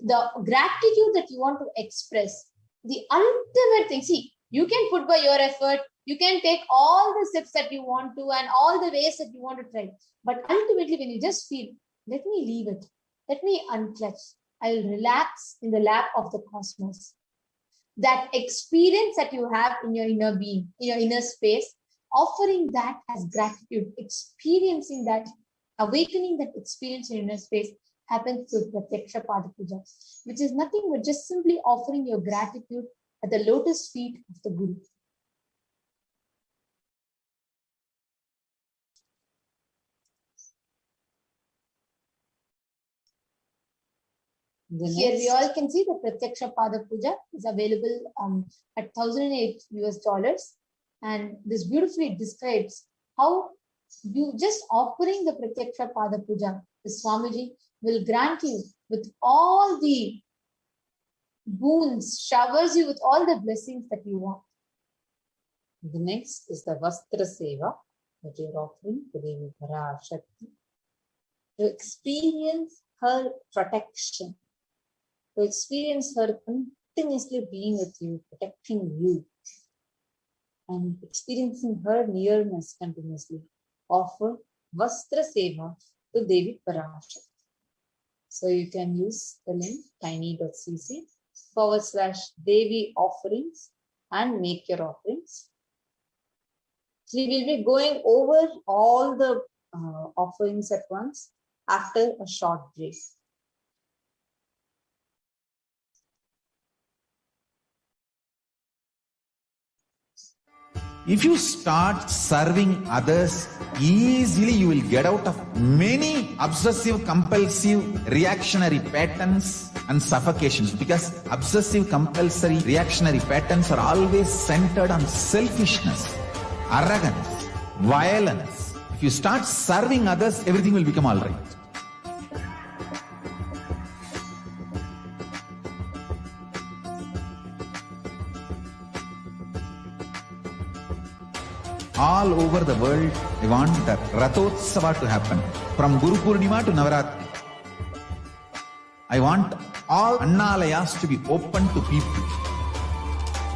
the gratitude that you want to express, the ultimate thing. See, you can put by your effort, you can take all the steps that you want to and all the ways that you want to try. But ultimately, when you just feel, let me leave it, let me unclutch, I will relax in the lap of the cosmos. That experience that you have in your inner being, in your inner space, offering that as gratitude, experiencing that, awakening that experience in your inner space happens through Pratyaksha Pada Puja, which is nothing but just simply offering your gratitude at the lotus feet of the Guru. Here we all can see the Pratyaksha Pada Puja is available at $1,008 and this beautifully describes how you just offering the Pratyaksha Pada Puja, the Swamiji will grant you with all the boons, showers you with all the blessings that you want. The next is the Vastra Seva that you're offering to Devi Parashakti to experience her protection, to experience her continuously being with you, protecting you, and experiencing her nearness continuously. Offer Vastra Seva to Devi Parashakti. So you can use the link tiny.cc/Devi offerings and make your offerings. We will be going over all the offerings at once after a short break. If you start serving others, easily you will get out of many obsessive, compulsive, reactionary patterns and suffocations, because obsessive, compulsory, reactionary patterns are always centered on selfishness, arrogance, violence. If you start serving others, everything will become all right. All over the world, they want the Rathotsava to happen. From Guru Purnima to Navaratri. I want all Annalayas to be open to people.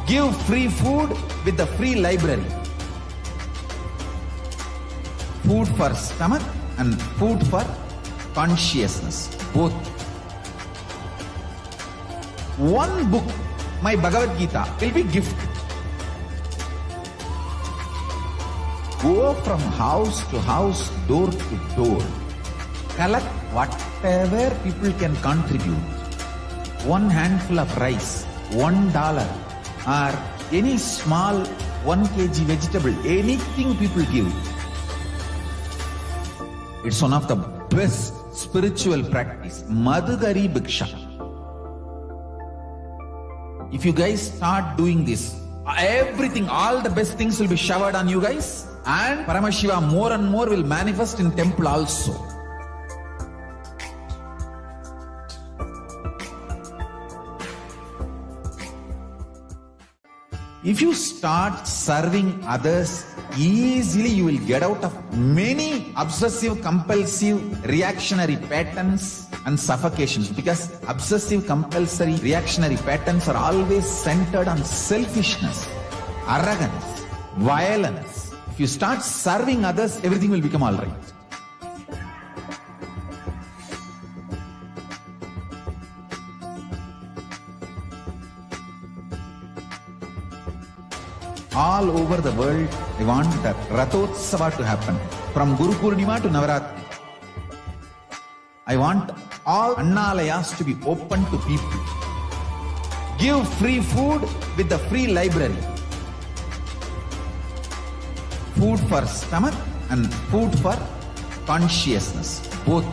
Give free food with the free library. Food for stomach, and food for consciousness, both. One book, my Bhagavad Gita, will be gift. Go from house to house, door to door. Collect whatever people can contribute. One handful of rice, $1, or any small 1 kg vegetable, anything people give. It's one of the best spiritual practice. Madhugari Bhiksha. If you guys start doing this, everything, all the best things will be showered on you guys. And Paramashiva more and more will manifest in temple also. If you start serving others, easily you will get out of many obsessive, compulsive, reactionary patterns and suffocations, because obsessive, compulsory, reactionary patterns are always centered on selfishness, arrogance, violence. If you start serving others, everything will become all right. All over the world, I want the Rathotsava to happen. From Guru Purnima to Navaratri. I want all Annalayas to be open to people. Give free food with the free library. Food for stomach and food for consciousness, both.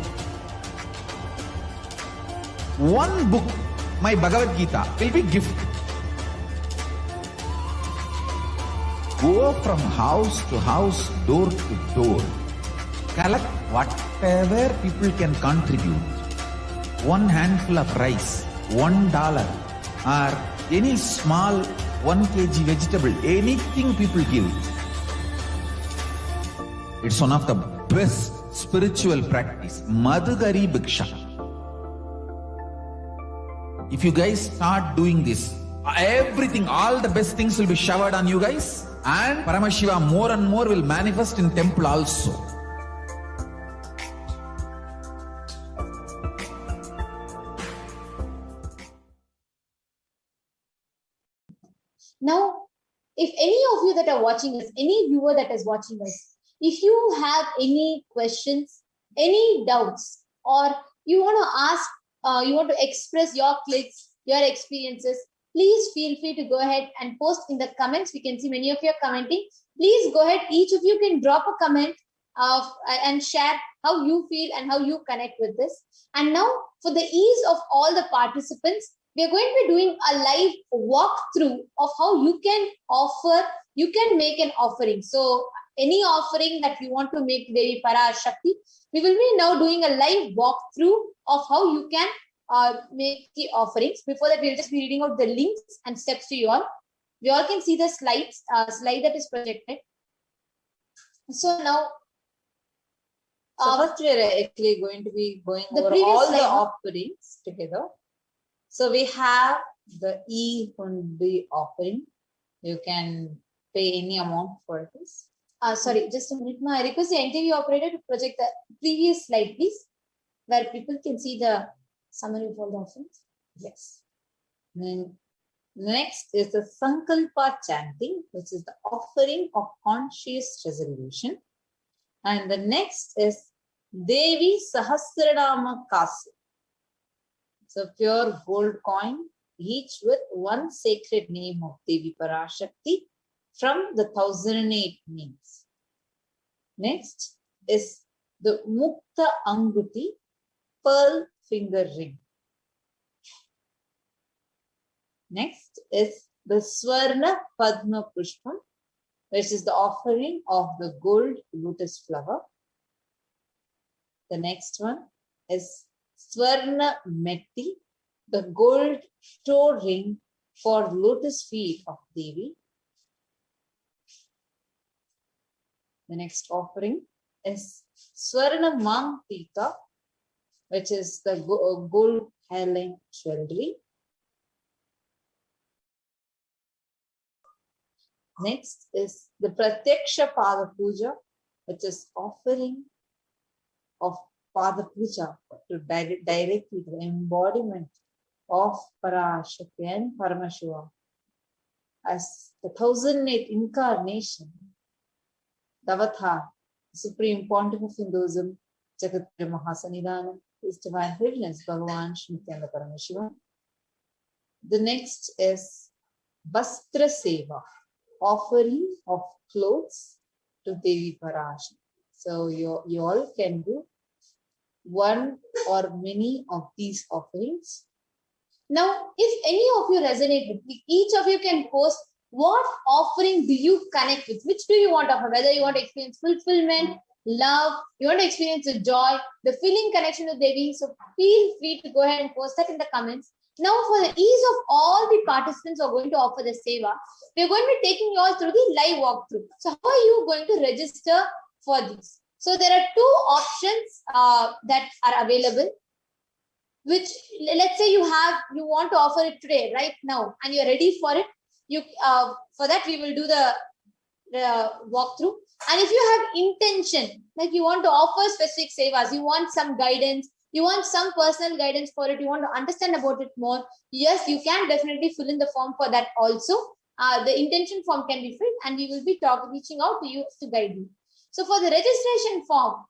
One book, my Bhagavad Gita, will be gift. Go from house to house, door to door. Collect whatever people can contribute. One handful of rice, $1, or any small 1 kg vegetable, anything people give. It's one of the best spiritual practice. Madhugari Bhiksha. If you guys start doing this, everything, all the best things will be showered on you guys. And Paramashiva more and more will manifest in temple also. Now, if any of you that are watching us, any viewer that is watching us, if you have any questions, any doubts, or you want to ask, you want to express your clicks, your experiences, please feel free to go ahead and post in the comments. We can see many of you are commenting. Please go ahead. Each of you can drop a comment and share how you feel and how you connect with this. And now, for the ease of all the participants, we are going to be doing a live walkthrough of how you can offer, you can make an offering. So any offering that you want to make to Devi Parashakti, we will be now doing a live walkthrough of how you can make the offerings. Before that, we'll just be reading out the links and steps to you all. We all can see the slides, slide that is projected. So now, so first we are actually going to be going over all the offerings together. So we have the E-Hundi offering. You can pay any amount for this. Sorry, just a minute. I request the NTV operator to project the previous slide, please, where people can see the summary of all the offerings. Yes. Then next is the Sankalpa chanting, which is the offering of conscious resolution. And the next is Devi Sahasranama Kasu. It's a pure gold coin, each with one sacred name of Devi Parashakti from the 1008 names. Next is the Mukta Anguti pearl finger ring. Next is the Swarna Padma Pushpam, which is the offering of the gold lotus flower. The next one is Swarna Metti, the gold toe ring for lotus feet of Devi. The next offering is Swarna Mangtika, which is the gold hairline jewelry. Next is the Pratyaksha Pada Puja, which is offering of Pada Puja to directly to the embodiment of Parashakti and Paramashivoham. As the 1008th incarnation, the Avatar, Supreme Pontiff of Hinduism, Jagat Mahasanidhanam, His Divine Holiness Bhagavan Shri Nithyananda Paramashivam. The next is Vastra Seva, offering of clothes to Devi Parashakti. So you all can do one or many of these offerings. Now, if any of you resonate with me, each of you can post what offering do you connect with? Which do you want to offer? Whether you want to experience fulfillment, love, you want to experience the joy, the feeling connection with Devi. So feel free to go ahead and post that in the comments. Now, for the ease of all the participants who are going to offer the seva, we are going to be taking you all through the live walkthrough. So how are you going to register for this? So there are two options that are available, which let's say you want to offer it today, right now, and you're ready for it. For that, we will do the walkthrough. And if you have intention, like you want to offer specific sevas, you want some guidance, you want some personal guidance for it, you want to understand about it more, yes, you can definitely fill in the form for that also. The intention form can be filled and we will be reaching out to you to guide you. So for the registration form,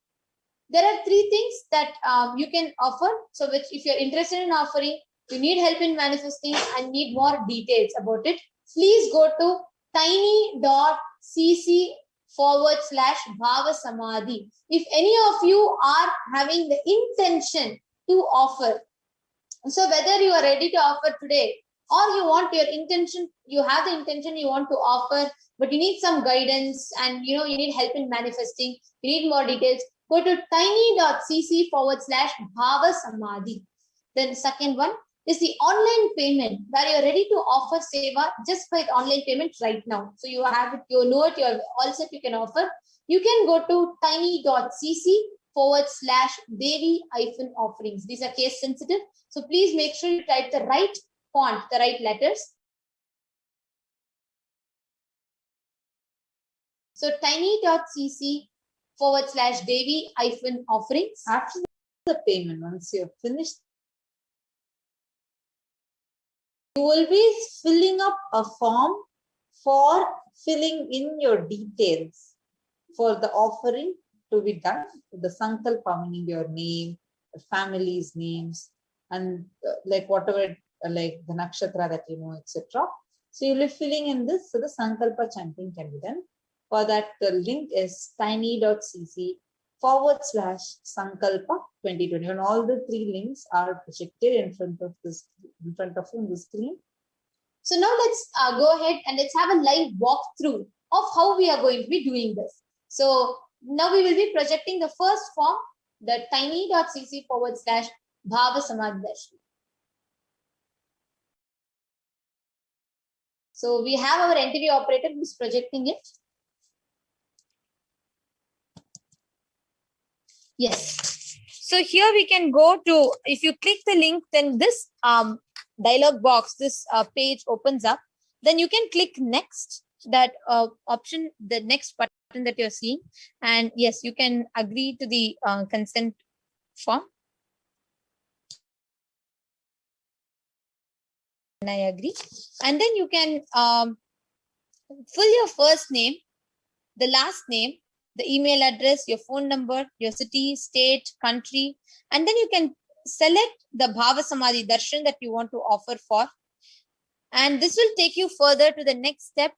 there are three things that you can offer. So which, if you're interested in offering, you need help in manifesting and need more details about it, please go to tiny.cc/Bhava Samadhi. If any of you are having the intention to offer, so whether you are ready to offer today or you want your intention, you have the intention you want to offer, but you need some guidance and you need help in manifesting, you need more details, go to tiny.cc/Bhava Samadhi. Then second one is the online payment, where you're ready to offer seva just by online payment right now. So you have it, you know it, you're all set, you can offer. You can go to tiny.cc/Devi-offerings. These are case sensitive. So please make sure you type the right font, the right letters. So tiny.cc/Devi-offerings. After the payment, once you have finished, you will be filling up a form for filling in your details for the offering to be done. The sankalpa, meaning your name, the family's names, and like whatever, like the nakshatra that you know, etc. So you'll be filling in this, so the sankalpa chanting can be done. For that, the link is tiny.cc/sankalpa 2020. And all the three links are projected in front of you on the screen. So now let's go ahead and let's have a live walkthrough of how we are going to be doing this. So now we will be projecting the first form, the tiny.cc/Bhava Samadhi Darshan. So we have our NTV operator who is projecting it. Yes. So here we can go to, if you click the link, then this dialog box, this page opens up. Then you can click next, that option, the next button that you're seeing. And yes, you can agree to the consent form. And I agree. And then you can fill your first name, the last name, the email address, your phone number, your city, state, country, and then you can select the Bhava Samadhi Darshan that you want to offer for. And this will take you further to the next step,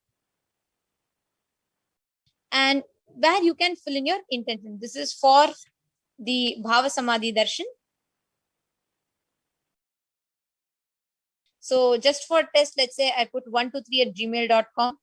and where you can fill in your intention. This is for the Bhava Samadhi Darshan. So just for test, let's say I put 123@gmail.com.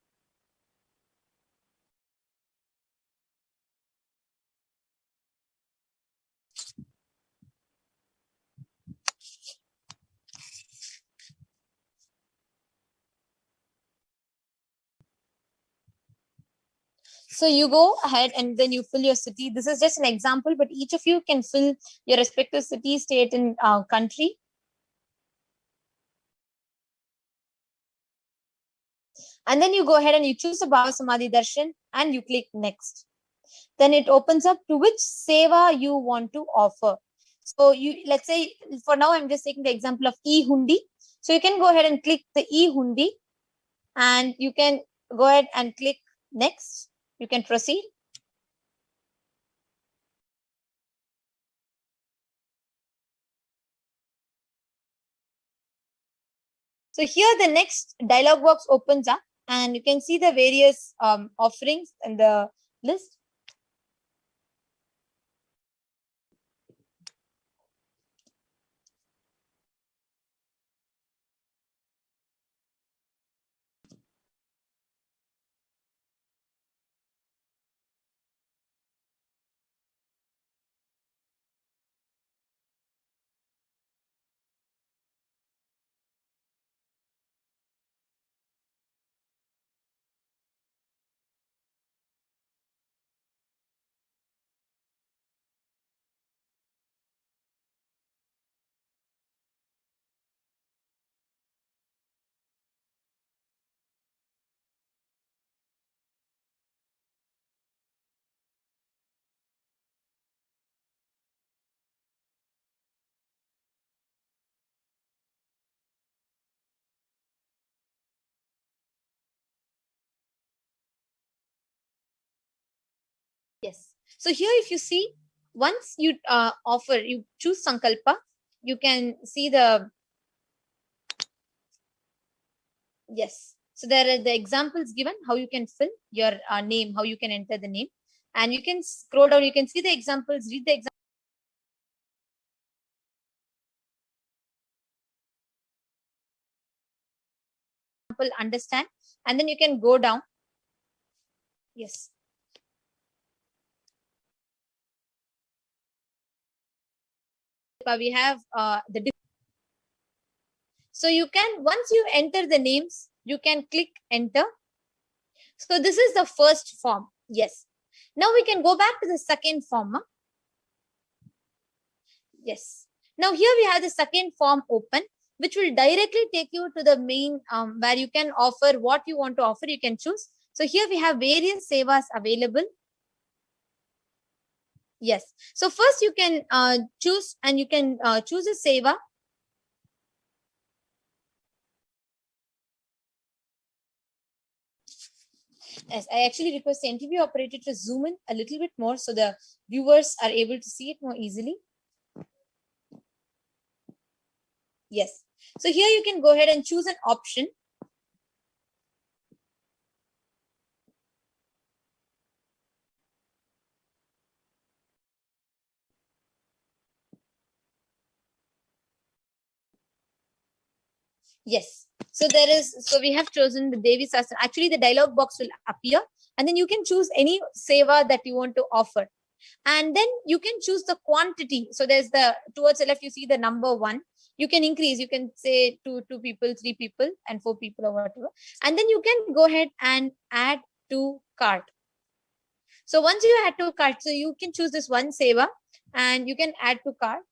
So you go ahead and then you fill your city. This is just an example, but each of you can fill your respective city, state, and country. And then you go ahead and you choose the Bhava Samadhi Darshan and you click next. Then it opens up to which seva you want to offer. So let's say for now, I'm just taking the example of e-hundi. So you can go ahead and click the e-hundi, and you can go ahead and click next. You can proceed. So here the next dialog box opens up, and you can see the various offerings and the list. Yes. So here, if you see, once you you choose Sankalpa, you can see the, yes. So there are the examples given, how you can fill your name, how you can enter the name. And you can scroll down, you can see the examples, read the example. Understand, and then you can go down. Yes. We have the, so you can, once you enter the names, you can click enter. So this is the first form. Yes. Now we can go back to the second form. Yes. Now here we have the second form open, which will directly take you to the main where you can offer what you want to offer. You can choose. So here we have various sevas available. Yes. So first you can choose, and you can choose a seva. Yes, I actually request the interview operator to zoom in a little bit more so the viewers are able to see it more easily. Yes. So here you can go ahead and choose an option. Yes. So we have chosen the Devi Sastra. Actually, the dialog box will appear, and then you can choose any seva that you want to offer. And then you can choose the quantity. So there's the, towards the left, you see the number 1. You can increase, you can say 2 people, 3 people, and 4 people, or whatever. And then you can go ahead and add to cart. So once you add to cart, so you can choose this one seva and you can add to cart.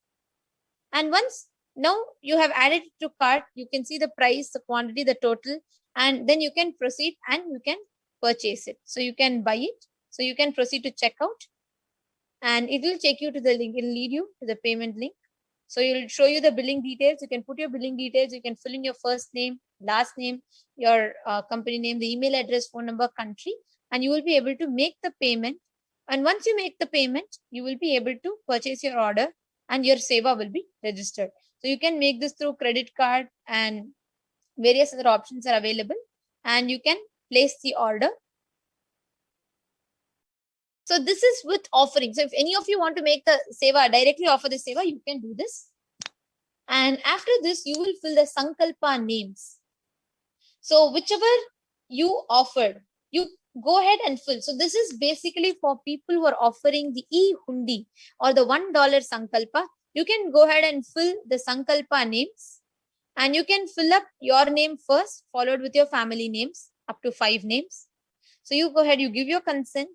And once now you have added to cart, you can see the price, the quantity, the total, and then you can proceed and you can purchase it. So you can buy it. So you can proceed to checkout, and it will take you to the link. It will lead you to the payment link. So it will show you the billing details. You can put your billing details. You can fill in your first name, last name, your company name, the email address, phone number, country, and you will be able to make the payment. And once you make the payment, you will be able to purchase your order and your seva will be registered. So you can make this through credit card, and various other options are available, and you can place the order. So this is with offering. So if any of you want to make the seva, directly offer the seva, you can do this. And after this, you will fill the Sankalpa names. So whichever you offered, you go ahead and fill. So this is basically for people who are offering the e-hundi or the $1 Sankalpa. You can go ahead and fill the Sankalpa names, and you can fill up your name first, followed with your family names, up to 5 names. So you go ahead, you give your consent,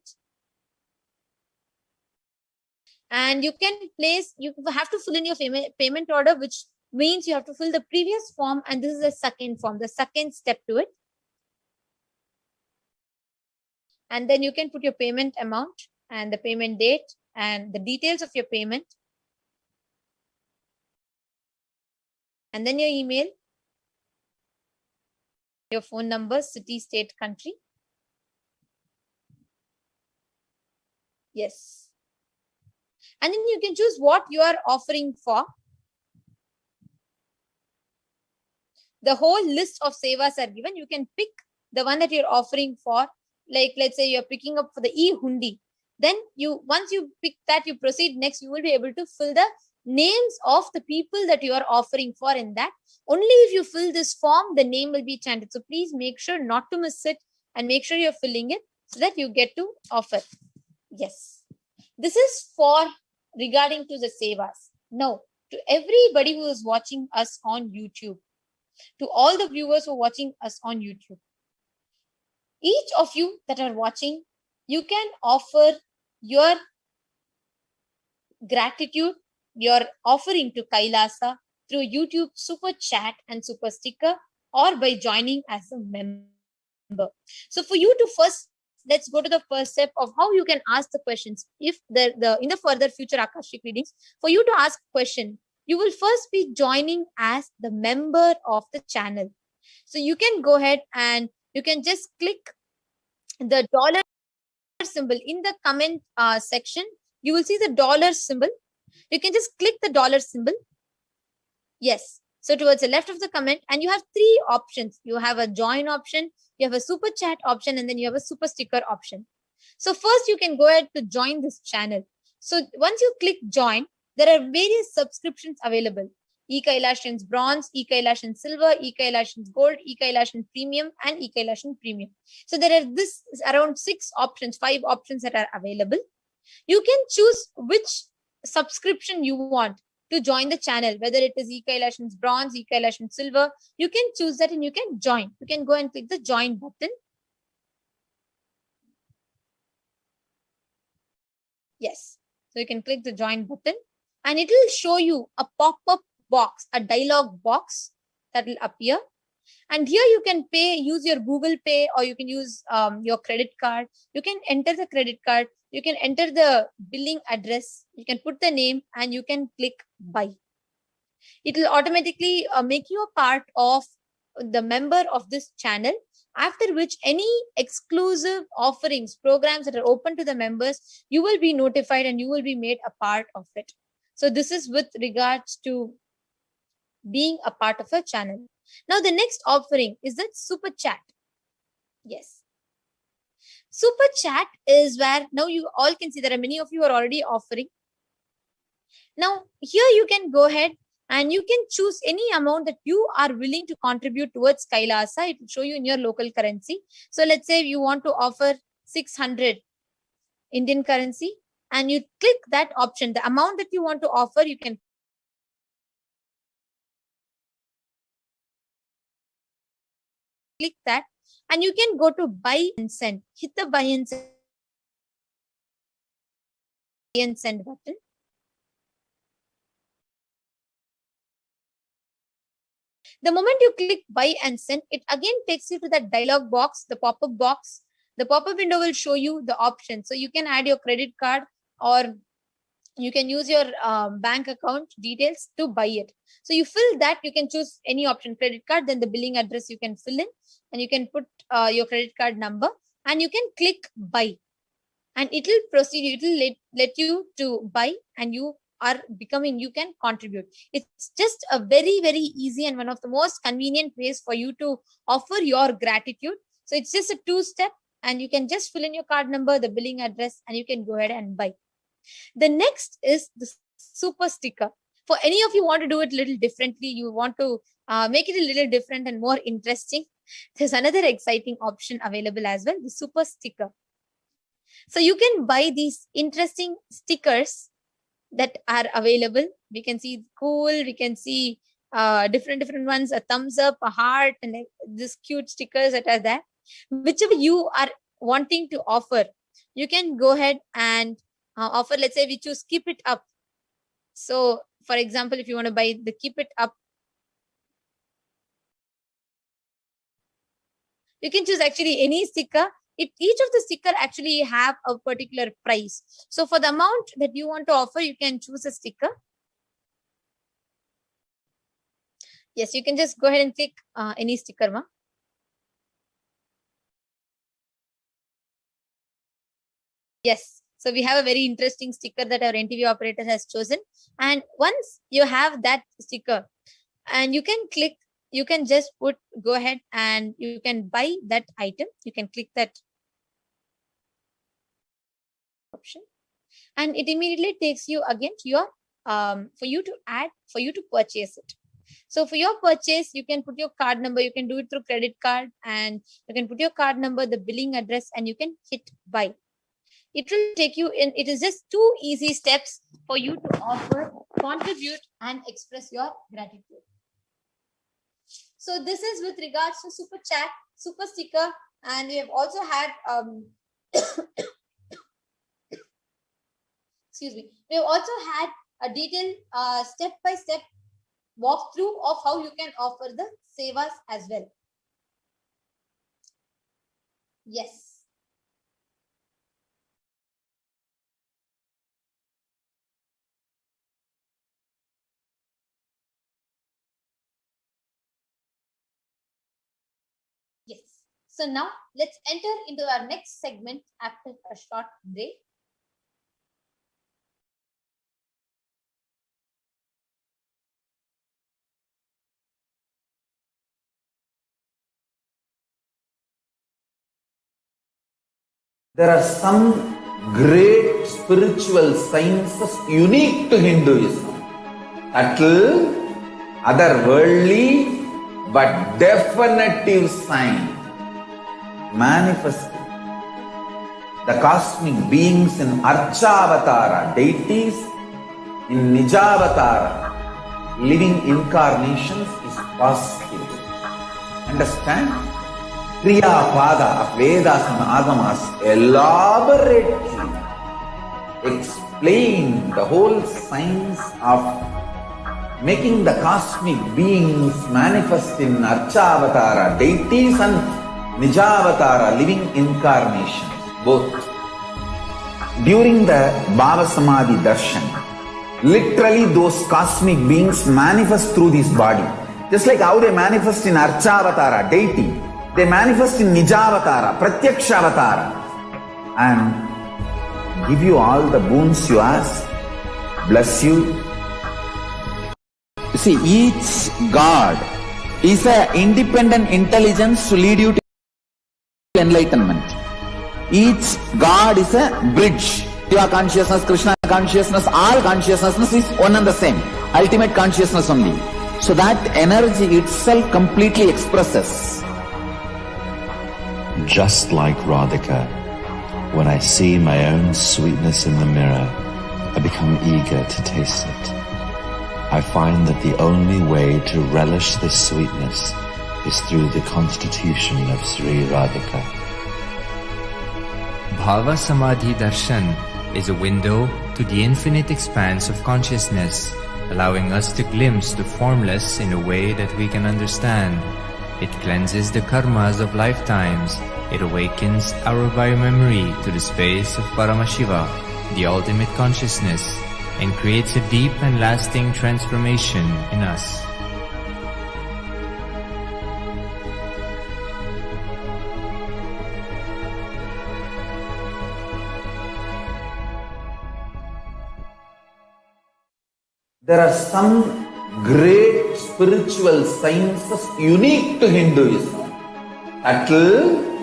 and you can place, you have to fill in your payment order, which means you have to fill the previous form, and this is the second form, the second step to it. And then you can put your payment amount, and the payment date and the details of your payment. And then your email, your phone number, city, state, country. Yes. And then you can choose what you are offering for. The whole list of sevas are given. You can pick the one that you're offering for. Like, let's say you're picking up for the e-hundi. Then once you pick that, you proceed next, you will be able to fill the names of the people that you are offering for in that. Only if you fill this form, the name will be chanted. So please make sure not to miss it and make sure you're filling it so that you get to offer. Yes. This is for regarding to the sevas. Now, to everybody who is watching us on YouTube, to all the viewers who are watching us on YouTube, each of you that are watching, you can offer your gratitude, your offering to Kailasa through YouTube super chat and super sticker, or by joining as a member. So for you to first, let's go to the first step of how you can ask the questions. If in the further future Akashic readings, for you to ask a question, you will first be joining as the member of the channel. So you can go ahead and you can just click the dollar symbol in the comment section. You will see the dollar symbol. You can just click the dollar symbol. Yes. So towards the left of the comment, and you have three options. You have a join option, you have a super chat option, and then you have a super sticker option. So first you can go ahead to join this channel. So once you click join, there are various subscriptions available. E-Kailashan's Bronze, E-Kailashan Silver, E-Kailashan's Gold, E-Kailashan Premium, and E-Kailashan Premium. So there are around 5 options that are available. You can choose which subscription you want to join the channel, whether it is E-Kailashan's Bronze, E-Kailashan Silver. You can choose that and you can join. You can go and click the join button. Yes. So you can click the join button and it will show you a pop-up box, a dialog box that will appear. And here you can pay, use your Google Pay, or you can use your credit card. You can enter the credit card. You can enter the billing address. You can put the name and you can click buy. It will automatically make you a part of the member of this channel, after which any exclusive offerings, programs that are open to the members, you will be notified and you will be made a part of it. So this is with regards to being a part of a channel. Now the next offering is that super chat. Yes. Super chat is where now you all can see there are many of you are already offering. Now here you can go ahead and you can choose any amount that you are willing to contribute towards Kailasa. It will show you in your local currency. So let's say you want to offer 600 Indian currency and you click that option. The amount that you want to offer, you can click that and you can go to buy and send. Hit the buy and send button. The moment you click buy and send, it again takes you to that dialog box, the pop-up box. The pop-up window will show you the options. So you can add your credit card or you can use your bank account details to buy it. So you fill that, you can choose any option, credit card, then the billing address you can fill in and you can put your credit card number and you can click buy. And it will proceed, it will let you to buy and you can contribute. It's just a very, very easy and one of the most convenient ways for you to offer your gratitude. So it's just a 2-step and you can just fill in your card number, the billing address, and you can go ahead and buy. The next is the super sticker. For any of you want to do it a little differently, you want to make it a little different and more interesting, there's another exciting option available as well, the super sticker. So you can buy these interesting stickers that are available. We can see cool, we can see different ones, a thumbs up, a heart, and these cute stickers that are there. Whichever you are wanting to offer, you can go ahead and offer. Let's say we choose keep it up. So for example, if you want to buy the keep it up, you can choose actually any sticker Each of the sticker actually have a particular price. So for the amount that you want to offer, you can choose a sticker. Yes, you can just go ahead and click any sticker, ma. Yes. So we have a very interesting sticker that our NTV operator has chosen. And once you have that sticker, and you can just go ahead and you can buy that item. You can click that option, and it immediately takes you again to your for you to purchase it. So for your purchase, you can put your card number. You can do it through credit card, and you can put your card number, the billing address, and you can hit buy. It will take you in. It is just 2 easy steps for you to offer, contribute, and express your gratitude. So this is with regards to super chat, super sticker, and we have also had excuse me. We have also had a detailed step-by-step walkthrough of how you can offer the sevas as well. Yes. Yes. So now let's enter into our next segment after a short break. There are some great spiritual sciences unique to Hinduism. Subtle, otherworldly, but definitive sign. Manifesting the cosmic beings in Archavatara, deities in Nijavatara, living incarnations is possible. Understand? Kriya Pada of Vedas and Agamas elaborately explain the whole science of making the cosmic beings manifest in Archavatara, deities and Nijavatara, living incarnations, both. During the Bhava Samadhi Darshan, literally those cosmic beings manifest through this body. Just like how they manifest in Archavatara, deity, they manifest in Nijavatara, Pratyakshavatara, and give you all the boons you ask, bless you. You see, each God is an independent intelligence to lead you to enlightenment. Each God is a bridge. Shiva consciousness, Krishna consciousness, all consciousness is one and the same. Ultimate consciousness only. So that energy itself completely expresses. Just like Radhika, when I see my own sweetness in the mirror, I become eager to taste it. I find that the only way to relish this sweetness is through the constitution of Sri Radhika. Bhava Samadhi Darshan is a window to the infinite expanse of consciousness, allowing us to glimpse the formless in a way that we can understand. It cleanses the karmas of lifetimes. It awakens our biomemory to the space of Paramashiva, the ultimate consciousness, and creates a deep and lasting transformation in us. There are some great spiritual sciences unique to Hinduism. Subtle,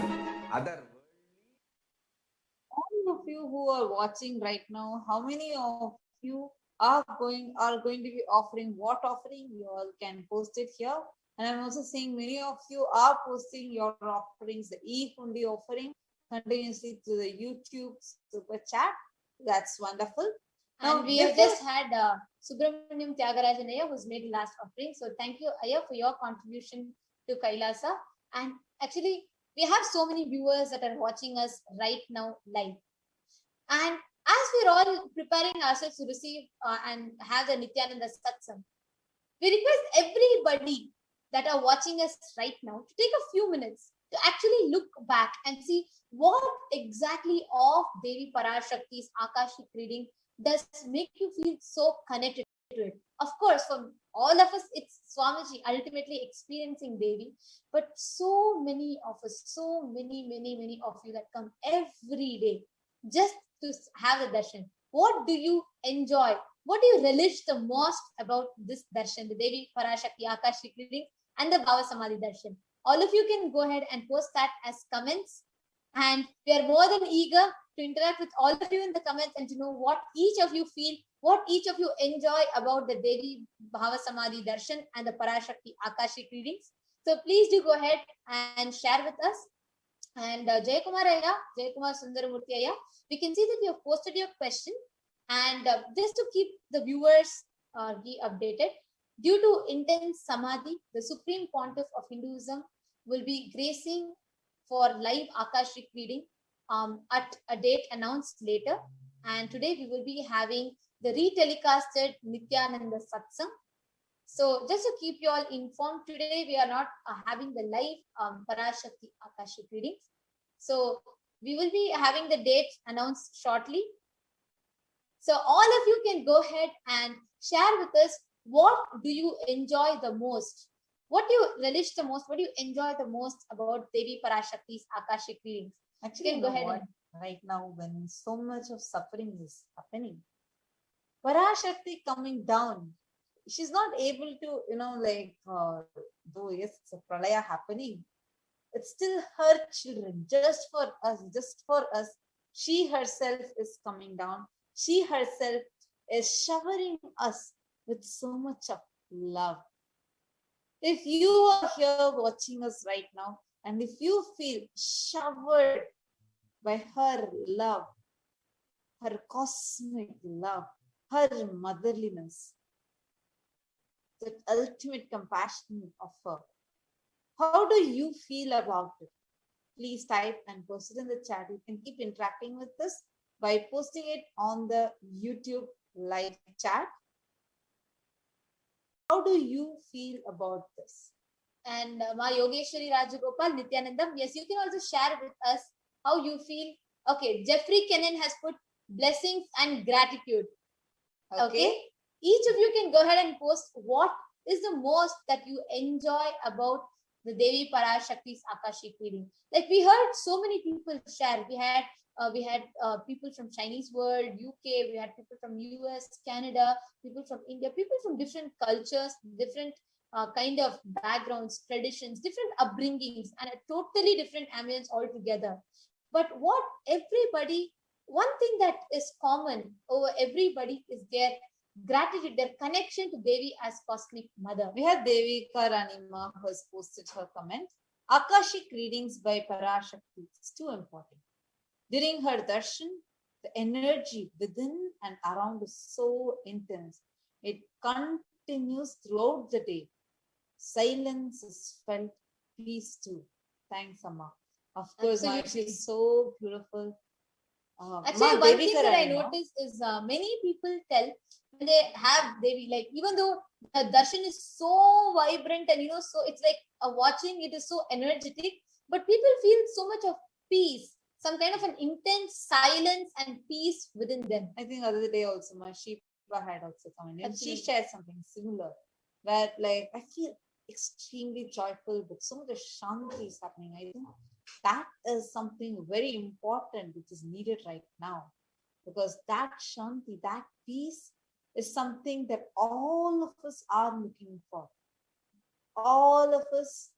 all of you who are watching right now, how many of you are going to be offering what offering? You all can post it here. And I'm also seeing many of you are posting your offerings, the e-hundi offering continuously to the YouTube super chat. That's wonderful. And we have just had Subramaniam Tyagarajan Ayya, who's made last offering. So thank you, Ayya, for your contribution to Kailasa. And actually, we have so many viewers that are watching us right now live. And as we're all preparing ourselves to receive and have the Nithyananda Satsang, we request everybody that are watching us right now to take a few minutes to actually look back and see what exactly of Devi Parashakti's Akashic reading does make you feel so connected to it. Of course, for all of us, it's Swamiji ultimately experiencing Devi, but so many of us, so many of you that come every day just to have the darshan. What do you enjoy? What do you relish the most about this darshan, the Devi Parashakti Akashic reading and the Bhava Samadhi darshan? All of you can go ahead and post that as comments. And we are more than eager to interact with all of you in the comments and to know what each of you feel, what each of you enjoy about the Devi Bhava Samadhi darshan and the Parashakti Akashic readings. So please do go ahead and share with us. And Jayakumar Sundaramurthy Aya, we can see that you have posted your question. And just to keep the viewers updated, due to intense samadhi, the Supreme Pontiff of Hinduism will be gracing for live Akashic reading at a date announced later. And today we will be having the retelecasted Nithyananda Satsang. So just to keep you all informed, today we are not having the live Parashakti Akashic readings. So we will be having the date announced shortly. So all of you can go ahead and share with us, what do you enjoy the most? What do you relish the most? What do you enjoy the most about Devi Parashakti's Akashic readings? Actually, you can go ahead and... right now, when so much of suffering is happening, Parashakti coming down, she's not able to, though yes, it's a pralaya happening, it's still her children, just for us, she herself is coming down. She herself is showering us with so much of love. If you are here watching us right now, and if you feel showered by her love, her cosmic love, her motherliness, that ultimate compassion of her, how do you feel about it? Please type and post it in the chat. You can keep interacting with us by posting it on the YouTube live chat. How do you feel about this? And Ma Yogeshwari Rajagopal, Nithyanandam, yes, you can also share with us how you feel. Okay, Jeffrey Kennan has put blessings and gratitude. Okay. Each of you can go ahead and post what is the most that you enjoy about the Devi Parashakti's Akashic reading. Like we heard so many people share. We had people from Chinese world, UK, we had people from US, Canada, people from India, people from different cultures, different kind of backgrounds, traditions, different upbringings, and a totally different ambience altogether. But what everybody, one thing that is common over everybody is their gratitude, their connection to Devi as Cosmic Mother. We have Devi Karanima who has posted her comment. Akashic readings by Parashakti is too important. During her darshan, the energy within and around is so intense. It continues throughout the day. Silence is felt, peace too. Thanks, Amma. Of course, Ma, she's so beautiful. Actually, one thing that I noticed is many people tell when they have Devi, like even though the darshan is so vibrant and so it's like watching it is so energetic, but people feel so much of peace, some kind of an intense silence and peace within them. I think other day also, my Shiva had also commented, and she shared something similar, where like I feel extremely joyful, but so much shanti is happening. I think that is something very important which is needed right now, because that shanti, that peace is something that all of us are looking for. All of us,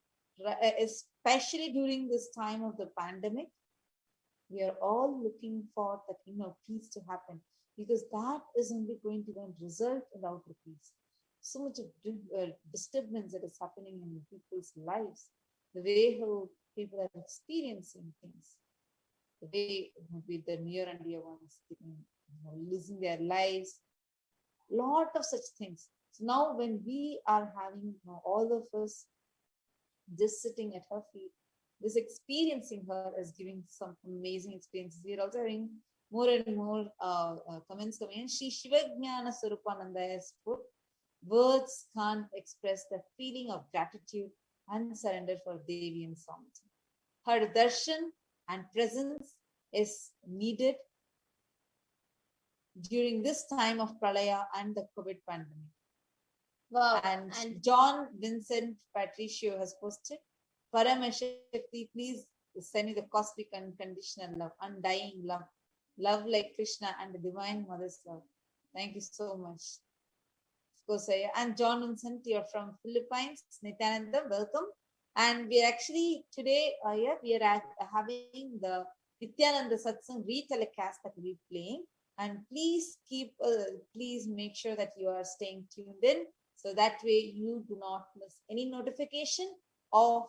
especially during this time of the pandemic, we are all looking for that inner peace to happen, because that is only going to result in outer peace. So much of disturbance that is happening in people's lives, the way how people are experiencing things, the way maybe the near and dear ones losing their lives, lot of such things. So now when we are having all of us just sitting at her feet, this experiencing her as giving some amazing experiences. We are also having more and more comments coming in. Shivajnana Swarupananda has put, words can't express the feeling of gratitude and surrender for Devi and Swamiji. her darshan and presence is needed during this time of Pralaya and the COVID pandemic. Wow. And John Vincent Patricio has posted, Paramashakti, please send me the cosmic unconditional love, undying love, love like Krishna and the Divine Mother's love. Thank you so much. Of course, and John Vincent, you're from Philippines. Nithyananda, welcome. And we are actually today, we are having the Nithyananda Satsang re-telecast that we'll be playing. And please please make sure that you are staying tuned in, so that way you do not miss any notification of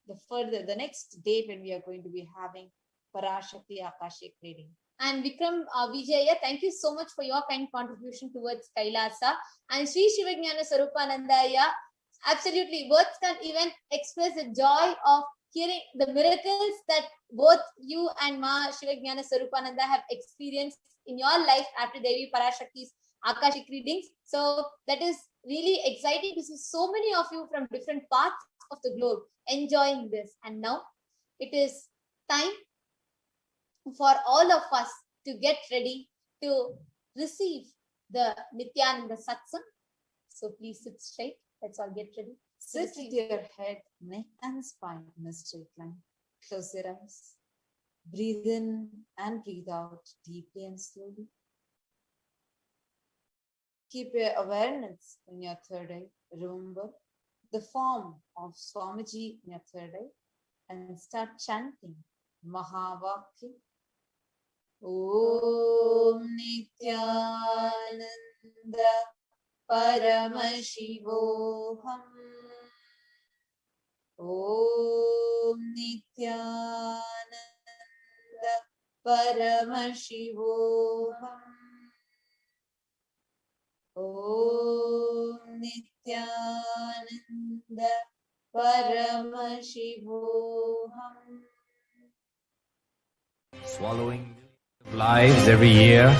the next date when we are going to be having Parashakti Akashic reading. And Vikram Vijaya, thank you so much for your kind contribution towards Kailasa. And Sri Shivajnana Sarupanandaya, absolutely, words can't even express the joy of hearing the miracles that both you and Ma Shivajnana Sarupananda have experienced in your life after Devi Parashakti's Akashic readings. So that is really exciting to see so many of you from different parts of the globe enjoying this. And now it is time for all of us to get ready to receive the Nithyananda Satsang. So please sit straight. Let's all get ready. Sit with your head, neck and spine in a straight line. Close your eyes. Breathe in and breathe out deeply and slowly. Keep your awareness in your third eye. Remember the form of Swamiji in your third eye and start chanting Mahavakya. Om Nithyananda Paramashivoham. Om Nithyananda Paramashivoham. Om Nithyananda Paramashivoham. Swallowing lives every year.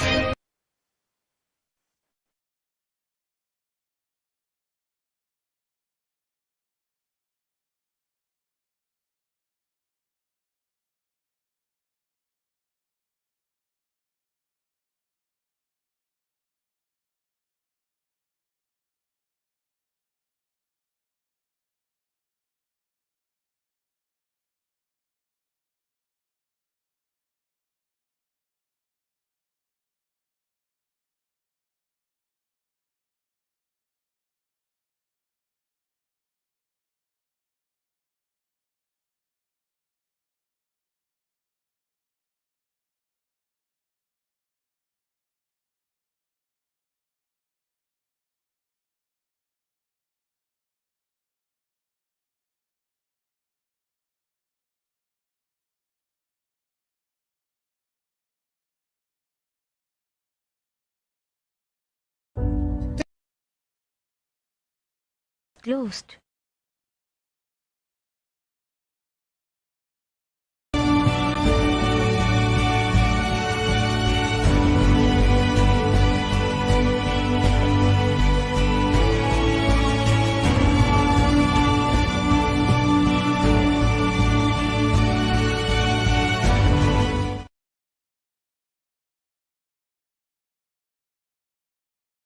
Closed.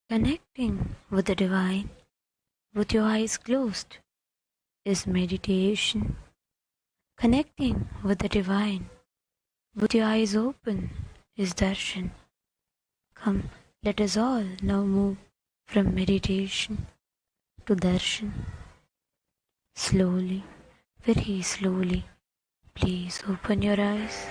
Connecting with the divine with your eyes closed is meditation. Connecting with the divine with your eyes open is darshan. Come, let us all now move from meditation to darshan. Slowly, very slowly, please open your eyes.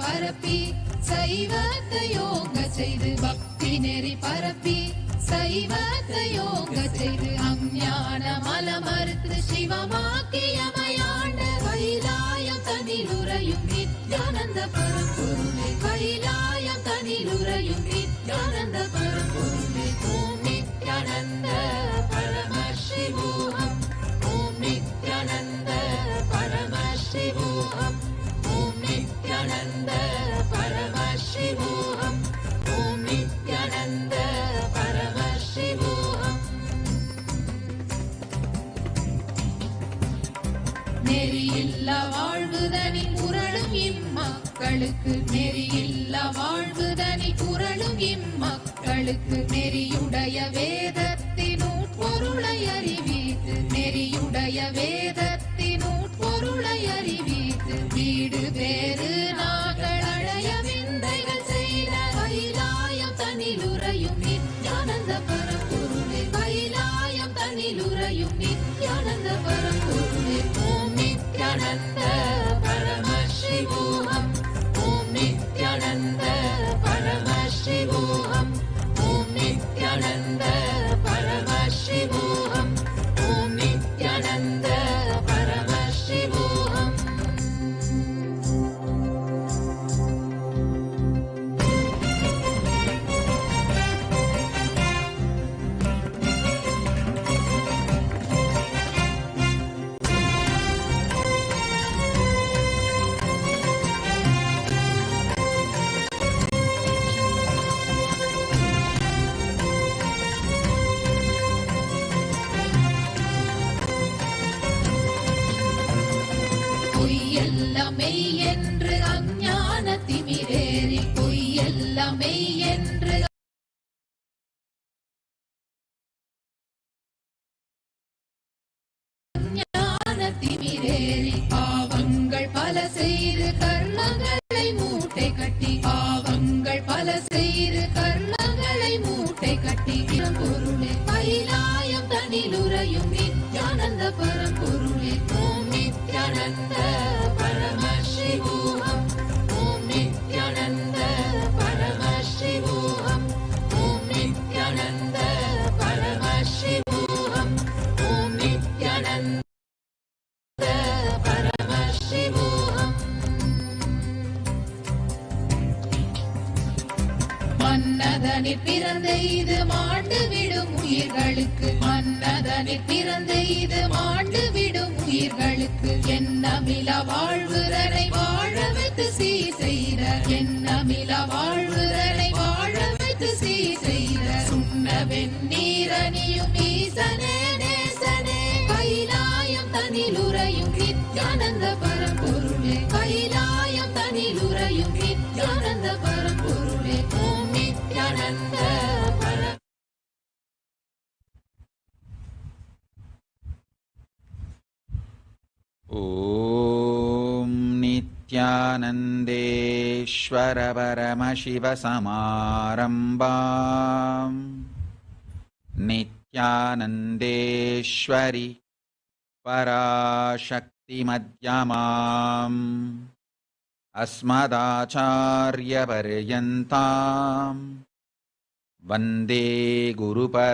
பரப்பி சைவத்தை யோக செய்து பக்தி நெறி பரப்பி சைவத்தை யோக செய்து அஞ்ஞான மலமறுத்து சிவமாக்கியமையாண்ட கைலாயம் தனிலுறையும் நித்ய நித்யானந்த பரம்பொருளே கைலாயம் தனிலுறையும் நித்யானந்த பரம்பொருளே ஓம் நித்யானந்த பரமசிவோகம் ஓம் நித்யானந்த பரமசிவோகம் ஓம் நித்யானந்த பரமசிவோகம் ஓம் நித்யானந்த பரமசிவோகம் நெறியில்லா வாழ்வுதனில் புரளும் இம்மக்களுக்கு நெறியில்லா வாழ்வுதனில் புரளும் இம்மக்களுக்கு நெறியுடைய வேதத்தின் உட்பொருளை அறிவித்து நெறியுடைய வேதத்தின் உட்பொருளை அறிவித்து வீடு பேறு நாங்கள் அடைய விந்தைகள் செய்த கைலாயம் தனிலுறையும் நித்யானந்த பரம்பொருளே கைலாயம் தனிலுறையும் நித்யானந்த பரம்பொருளே ஓம் நித்யானந்த பரமசிவோகம் ஓம் நித்யானந்த பரமசிவோகம் ஓம் நித்யானந்த பரமசிவோகம் ஓம் நித்யானந்த பரமசிவோகம் பொய்யெல்லாம் மெய் என்று அஞ்ஞான திமிரேறி பொய்யெல்லாம் மெய் என்று அஞ்ஞான திமிரேறி பாவங்கள் பல செய்து கர்மங்களை மூட்டை கட்டி பாவங்கள் பல செய்து கர்மங்களை மூட்டை கட்டி பொருளே கைலாயம் தனிலுறையும் நித்யானந்த பரம்பொருளே ஓம் நித்யானந்த பரமசிவோகம் ஓம் நித்யானந்த பரமசிவோகம் ஓம் நித்யானந்த பரமசிவோகம் ஓம் நித்யானந்த பரமசிவோகம் மன்னதனில் பிறந்த இது மாண்டு விடும் உயிர்களுக்கு மன்னதனில் பிறந்த இது மாண்டு விடும் உயிர்களுக்கு எண்ணமிலா வாழ்வுரனை வாழ வைத்து சீ செய்த எண்ணமிலா வாழ்வுரனை வாழ வைத்து சீ செய்த சுண்ண வெண்ணீரணியும் ஈசனே நேசனே கைலாயம் தனிலுறையும் நித்யானந்த பரம்பொருளே கைலாயம் தனிலுறையும் நித்யானந்த பரம்பொருளே ஓம் நித்யானந்த பர ॐ नित्यानन्देश्वर परमशिवसमारम्भाम् नित्यानन्देश्वरि पराशक्तिमध्यमाम् अस्मदाचार्यपर्यन्ताम् वन्दे गुरुपरम्पराम्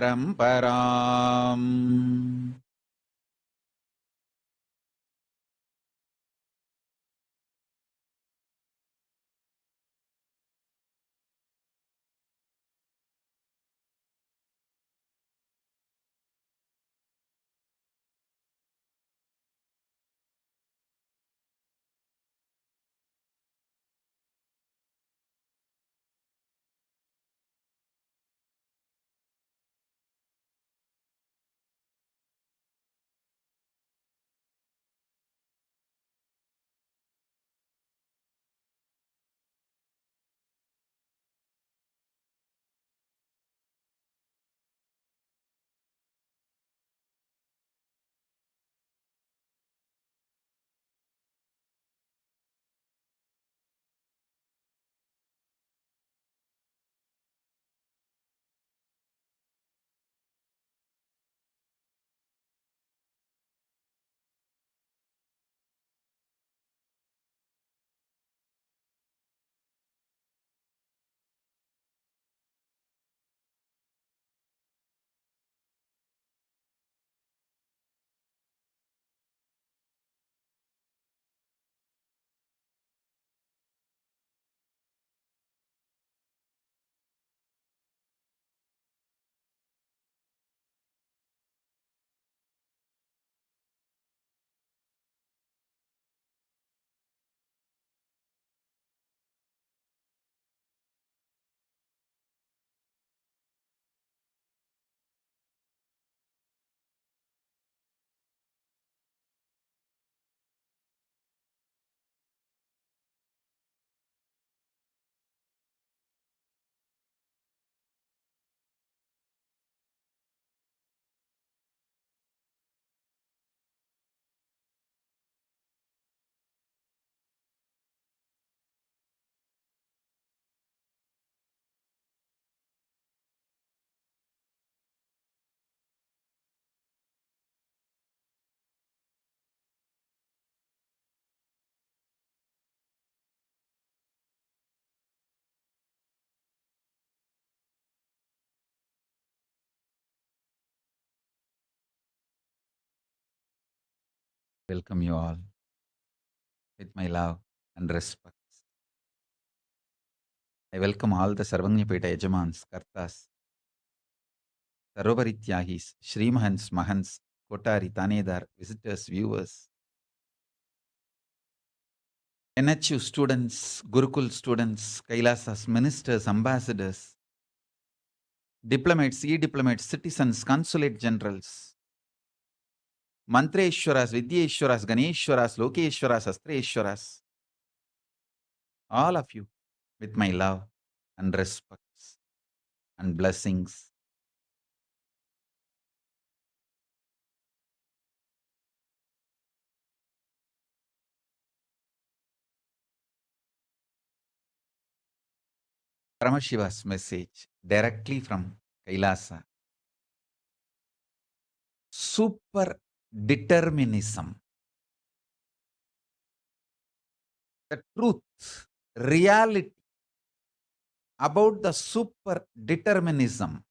Welcome you all with my love and respect. I welcome all the Sarvanyapeta Yajamans, Kartas, Sarovari-Tyagis, Shrimahans, Mahans, Kotari, Tanedar, visitors, viewers, NHU students, Gurukul students, Kailasas, ministers, ambassadors, diplomats, e-diplomats, citizens, consulate generals, Mantreshwaras, Vidyeshwaras, Ganeshwaras, Lokeshwaras, Astreshwaras, all of you with my love and respects and blessings. Paramashiva's message directly from Kailasa. Super determinism. The truth, reality about the super determinism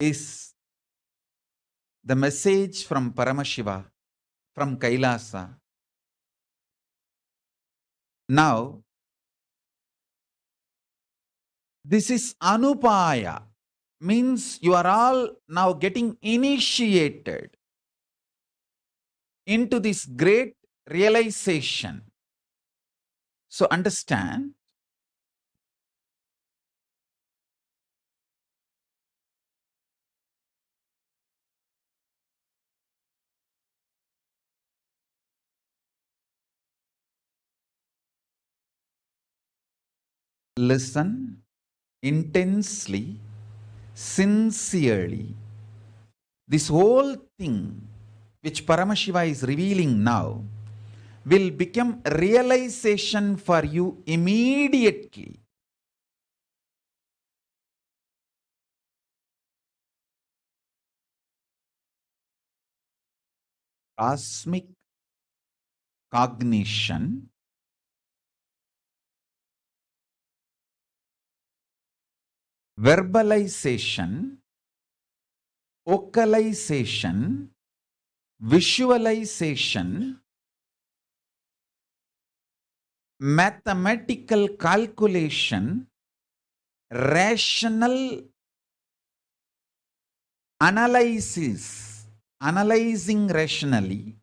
is the message from Paramashiva, from Kailasa. Now, this is Anupaya, means you are all now getting initiated into this great realization. So understand, listen intensely, sincerely. This whole thing which Paramashiva is revealing now will become realization for you immediately. Cosmic cognition, verbalization, vocalization, visualization, mathematical calculation, rational analysis, analyzing rationally,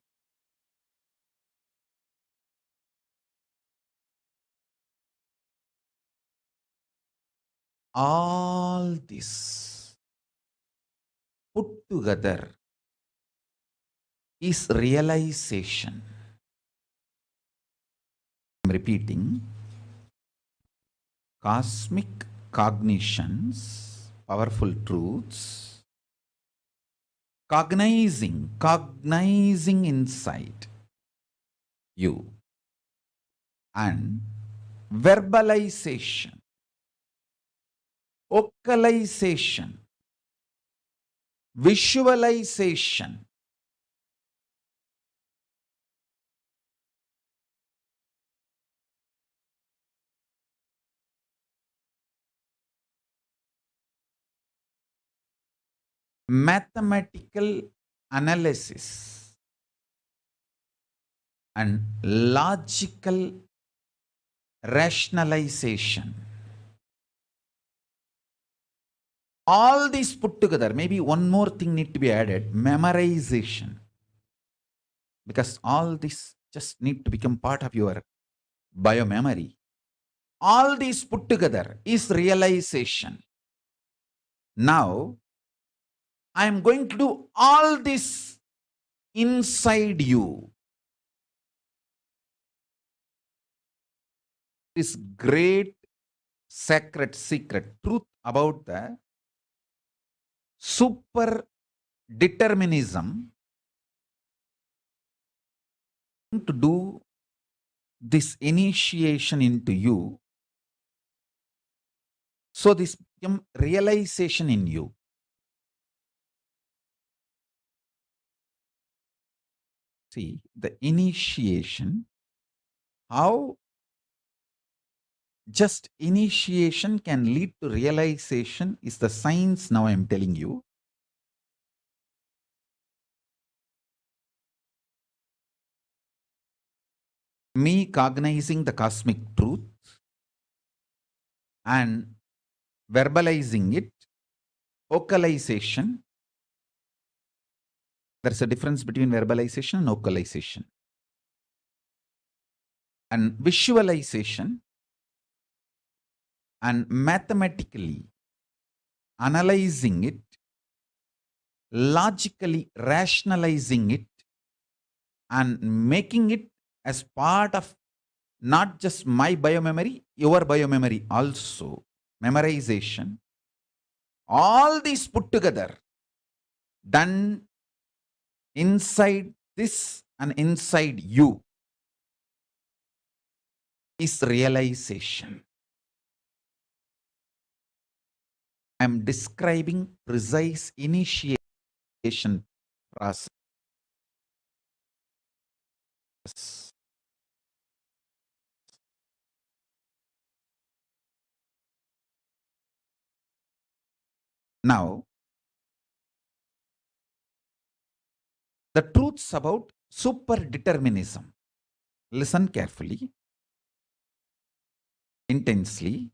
all this put together is realization. I'm repeating, cosmic cognitions, powerful truths, cognizing inside you, and verbalization, vocalization, visualization, mathematical analysis, and logical rationalization. All these put together, maybe one more thing need to be added, memorization. Because all this just need to become part of your biomemory. All these put together is realization. Now, I am going to do all this inside you. This great sacred secret truth about the super determinism to do this initiation into you. So this become realization in you. See, the initiation, how just initiation can lead to realization is the science now I am telling you. me cognizing the cosmic truth and verbalizing it, vocalization. There's a difference between verbalization and vocalization. And visualization and mathematically analyzing it, logically rationalizing it, and making it as part of not just my biomemory, your biomemory also, memorization, all these put together, done inside this and inside you, is realization. I am describing precise initiation process. Now, the truths about superdeterminism. Listen carefully, intensely.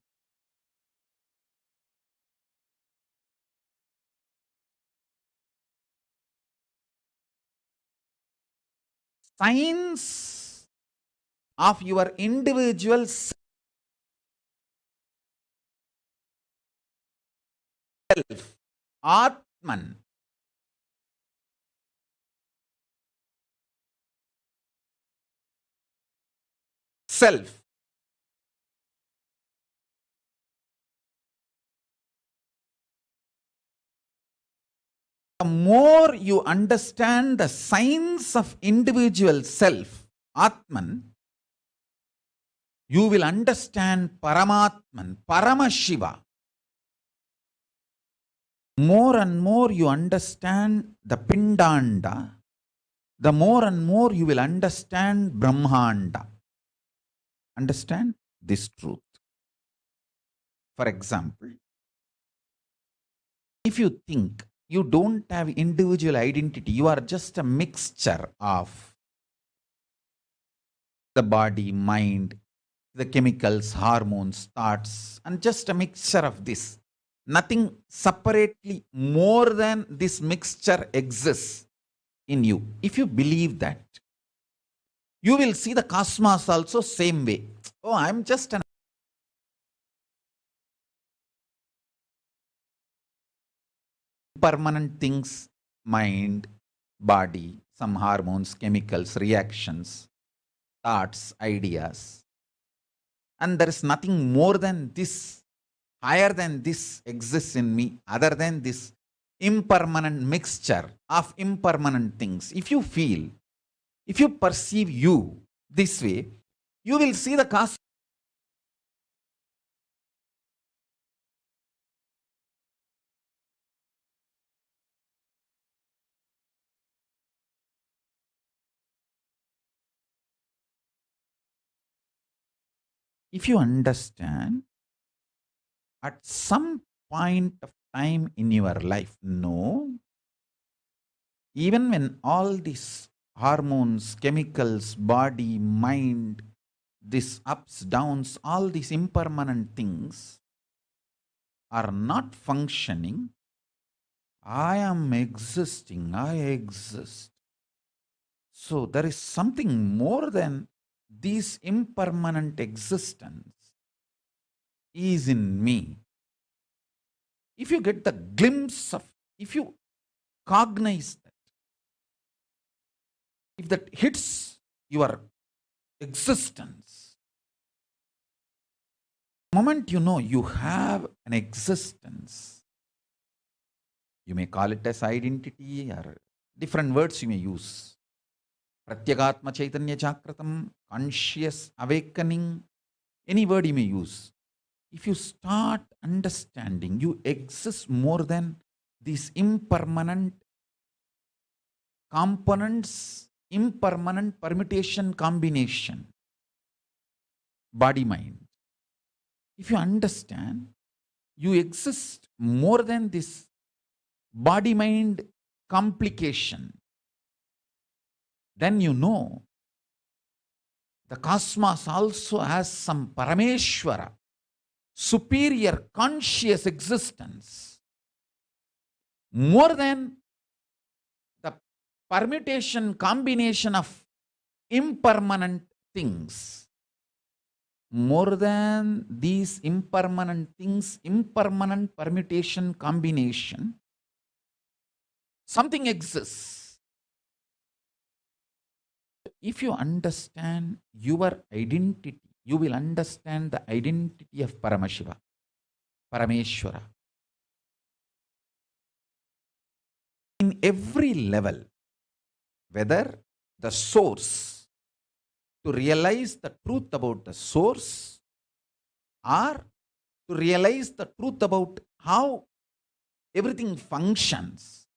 Science of your individual self, Atman, self. The more you understand the science of individual self, Atman, you will understand Paramatman, Paramashiva. More and more you understand the Pindanda, the more and more you will understand Brahmanda. Understand this truth. For example, if you think you don't have individual identity, you are just a mixture of the body, mind, the chemicals, hormones, thoughts, and just a mixture of this. Nothing separately more than this mixture exists in you. If you believe that, you will see the cosmos also same way. Oh, I'm just an permanent things, mind, body, some hormones, chemicals, reactions, thoughts, ideas. And there is nothing more than this, higher than this exists in me, other than this impermanent mixture of impermanent things. If you feel, if you perceive you this way, you will see the cosmos. If you understand, at some point of time in your life, no, even when all these hormones, chemicals, body, mind, these ups, downs, all these impermanent things are not functioning, I am existing, I exist. So there is something more than this impermanent existence is in me. If you get the glimpse of, if you cognize that, if that hits your existence, the moment you know you have an existence, you may call it as identity or different words you may use. Pratyagatma Chaitanya Chakratam, conscious awakening, any word you may use. If you start understanding, you exist more than these impermanent components, impermanent permutation combination, body mind. If you understand, you exist more than this body mind complication, then you know the cosmos also has some Parameshwara, superior conscious existence, more than the permutation combination of impermanent things. More than these impermanent things, impermanent permutation combination, something exists. If you understand your identity, you will understand the identity of Paramashiva, Parameshwara. In every level, whether the source, to realize the truth about the source, or to realize the truth about how everything functions.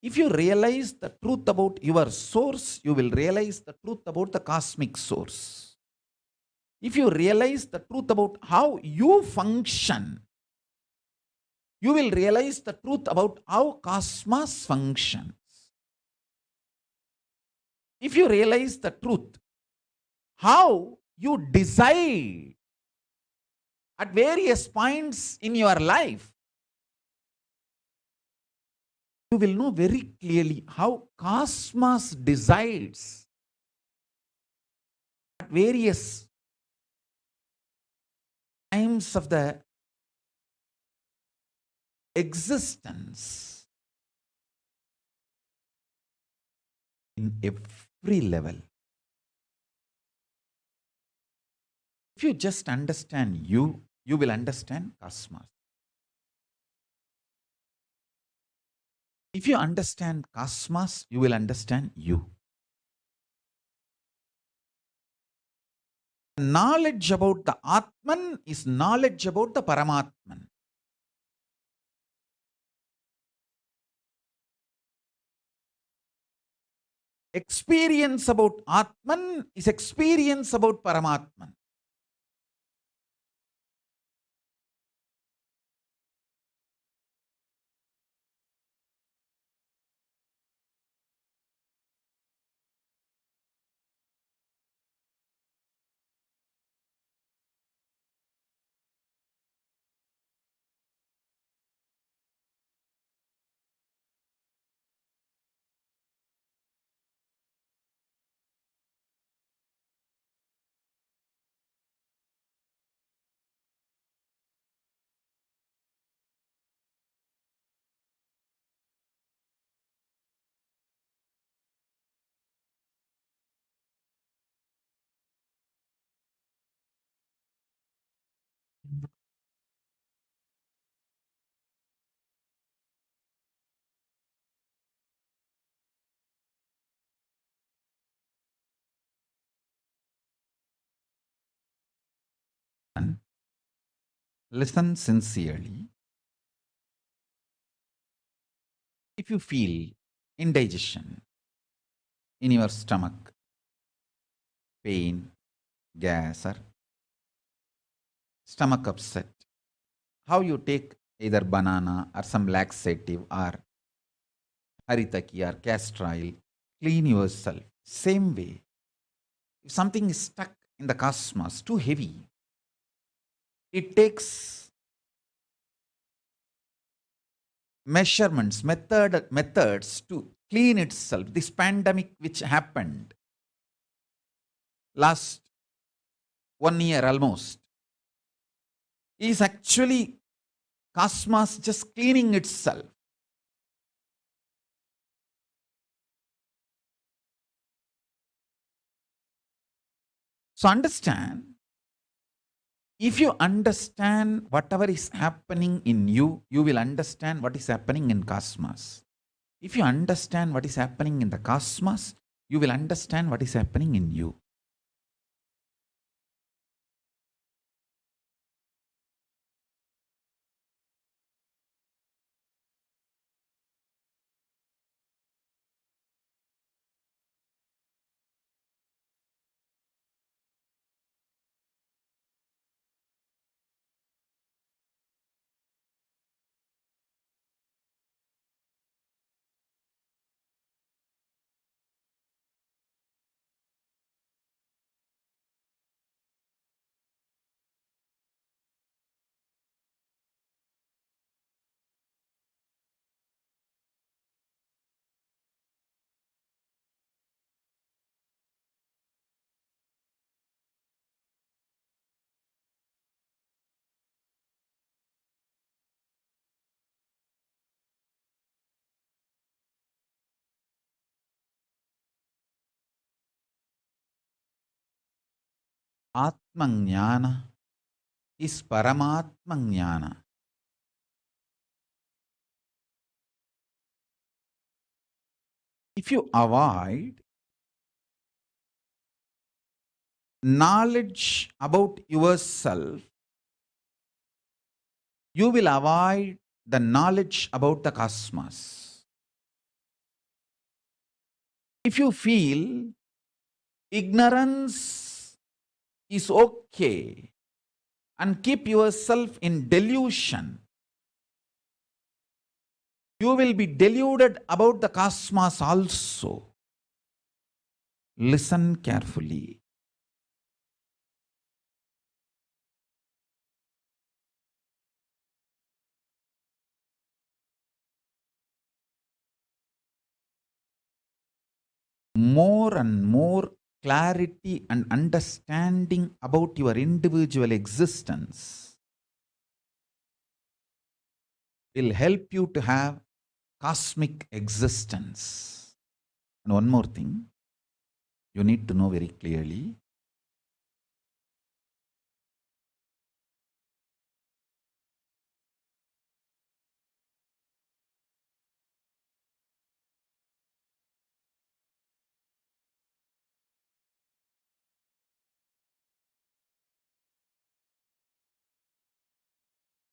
If you realize the truth about your source, you will realize the truth about the cosmic source. If you realize the truth about how you function, you will realize the truth about how cosmos functions. If you realize the truth, how you decide at various points in your life, you will know very clearly how cosmos decides at various times of the existence in every level. If you just understand you, you will understand cosmos. If you understand cosmos, you will understand you. Knowledge about the Atman is knowledge about the Paramatman. Experience about Atman is experience about Paramatman. Listen sincerely. If you feel indigestion in your stomach, pain, gas, or stomach upset, how you take either banana or some laxative or haritaki or castor oil, clean yourself. Same way, if something is stuck in the cosmos, too heavy, it takes measurements, methods to clean itself. This pandemic which happened last 1 year almost is actually cosmos just cleaning itself. So understand, if you understand whatever is happening in you, you will understand what is happening in cosmos. If you understand what is happening in the cosmos, you will understand what is happening in you. Atmajnana is Paramatmajnana. If you avoid knowledge about yourself, you will avoid the knowledge about the cosmos. If you feel ignorance is okay and keep yourself in delusion, you will be deluded about the cosmos also. Listen carefully. More and more clarity and understanding about your individual existence will help you to have cosmic existence. And one more thing, you need to know very clearly.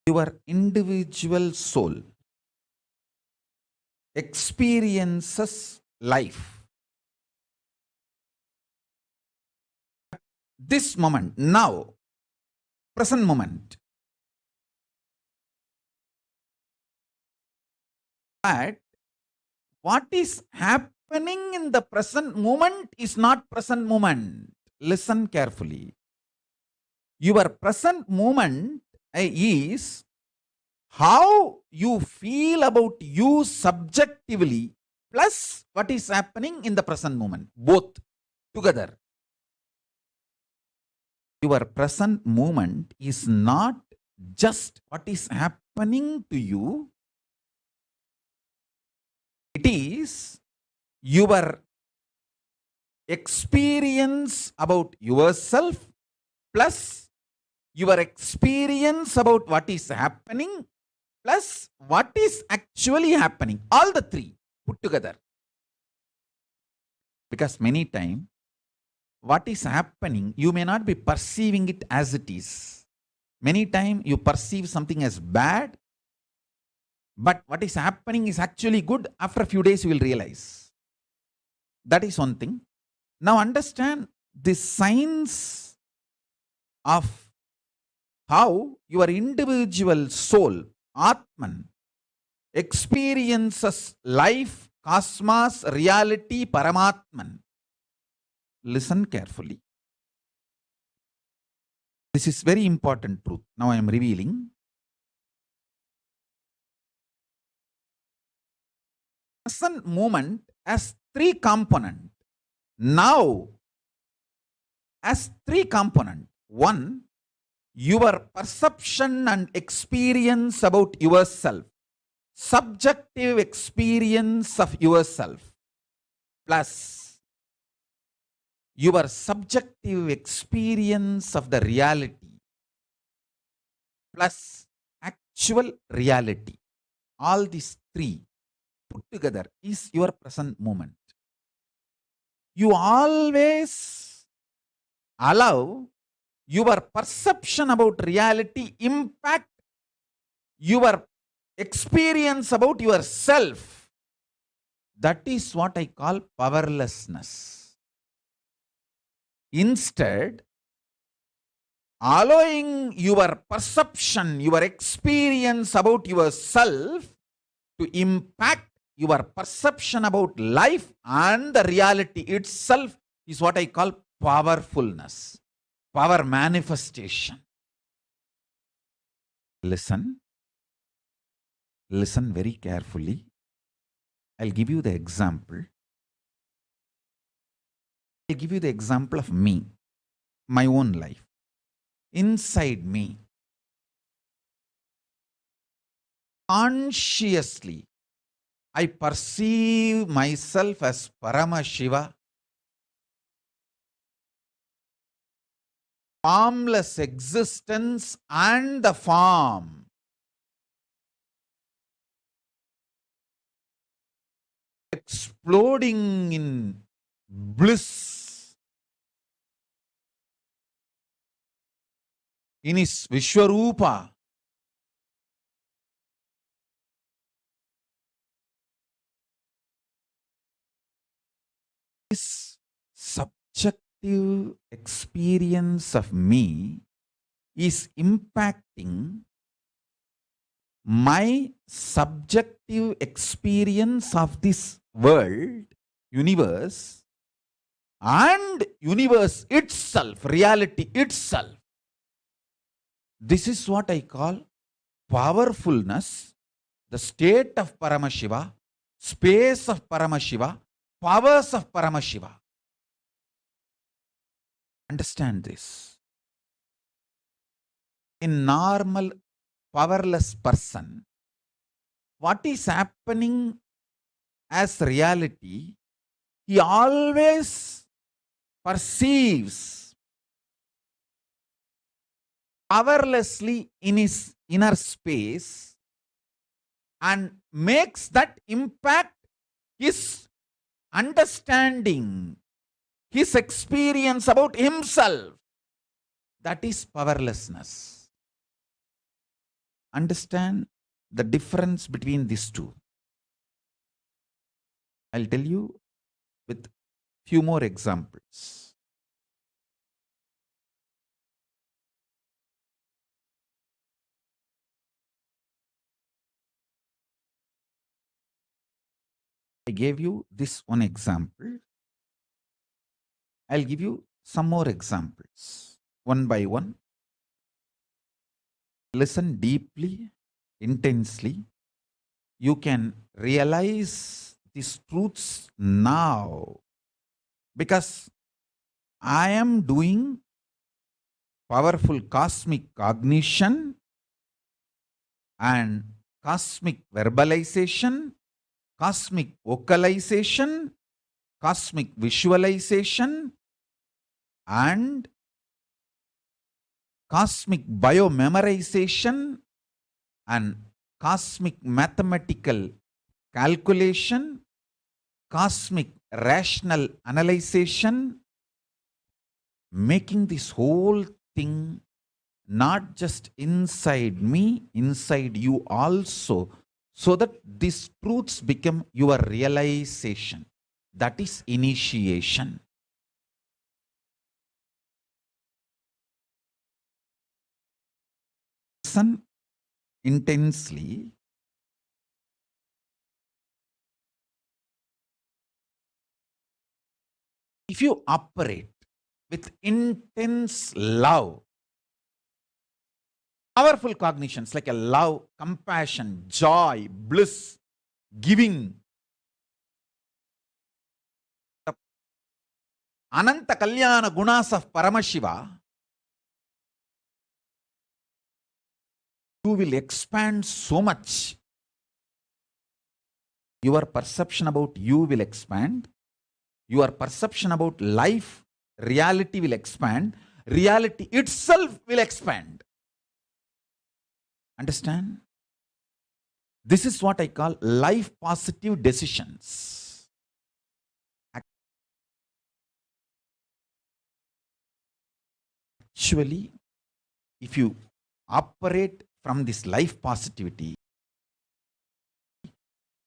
Your individual soul experiences life. This moment, now, present moment. But what is happening in the present moment is not present moment. Listen carefully. Your present moment is how you feel about you subjectively plus what is happening in the present moment. Both together. Your present moment is not just what is happening to you. It is your experience about yourself plus your experience about what is happening plus what is actually happening. All the three put together. Because many times, what is happening, you may not be perceiving it as it is. Many times, you perceive something as bad, but what is happening is actually good. After a few days, you will realize. That is one thing. Now understand the science of how your individual soul, Atman, experiences life, cosmos, reality, Paramatman. Listen carefully. This is very important truth. Now I am revealing. Present moment has three components. Now, as three components. One, your perception and experience about yourself. Subjective experience of yourself plus your subjective experience of the reality plus actual reality. All these three put together is your present moment. You always allow your perception about reality impact your experience about yourself. That is what I call powerlessness. Instead, allowing your perception, your experience about yourself to impact your perception about life and the reality itself is what I call powerfulness, power manifestation. Listen very carefully. I'll give you the example. I'll give you the example of me, my own life. Inside me, consciously, I perceive myself as Paramashiva. formless existence and the form. Exploding in bliss in his Vishwarupa. This subjective experience of me is impacting my subjective experience of this world, universe, and universe itself, reality itself. This is what I call powerfulness, the state of Paramashiva, space of Paramashiva, powers of Paramashiva. Understand this. In normal powerless person, what is happening as reality, he always perceives powerlessly in his inner space and makes that impact his understanding, his experience about himself. That is powerlessness. Understand the difference between these two. I'll tell you with few more examples. I gave you this one example. I'll give you some more examples, one by one. Listen deeply, intensely. You can realize these truths now, because I am doing powerful cosmic cognition and cosmic verbalization, cosmic vocalization, cosmic visualization, and cosmic biomemorization and cosmic mathematical calculation, cosmic rational analyzation, making this whole thing not just inside me, inside you also, so that these truths become your realization. That is initiation. Listen intensely. If you operate with intense love, powerful cognitions like a love, compassion, joy, bliss, giving, the Ananta Kalyana gunas of Paramashiva, you will expand so much. Your perception about you will expand. Your perception about life, reality will expand. Reality itself will expand. Understand? This is what I call life positive decisions. Actually, if you operate from this life positivity,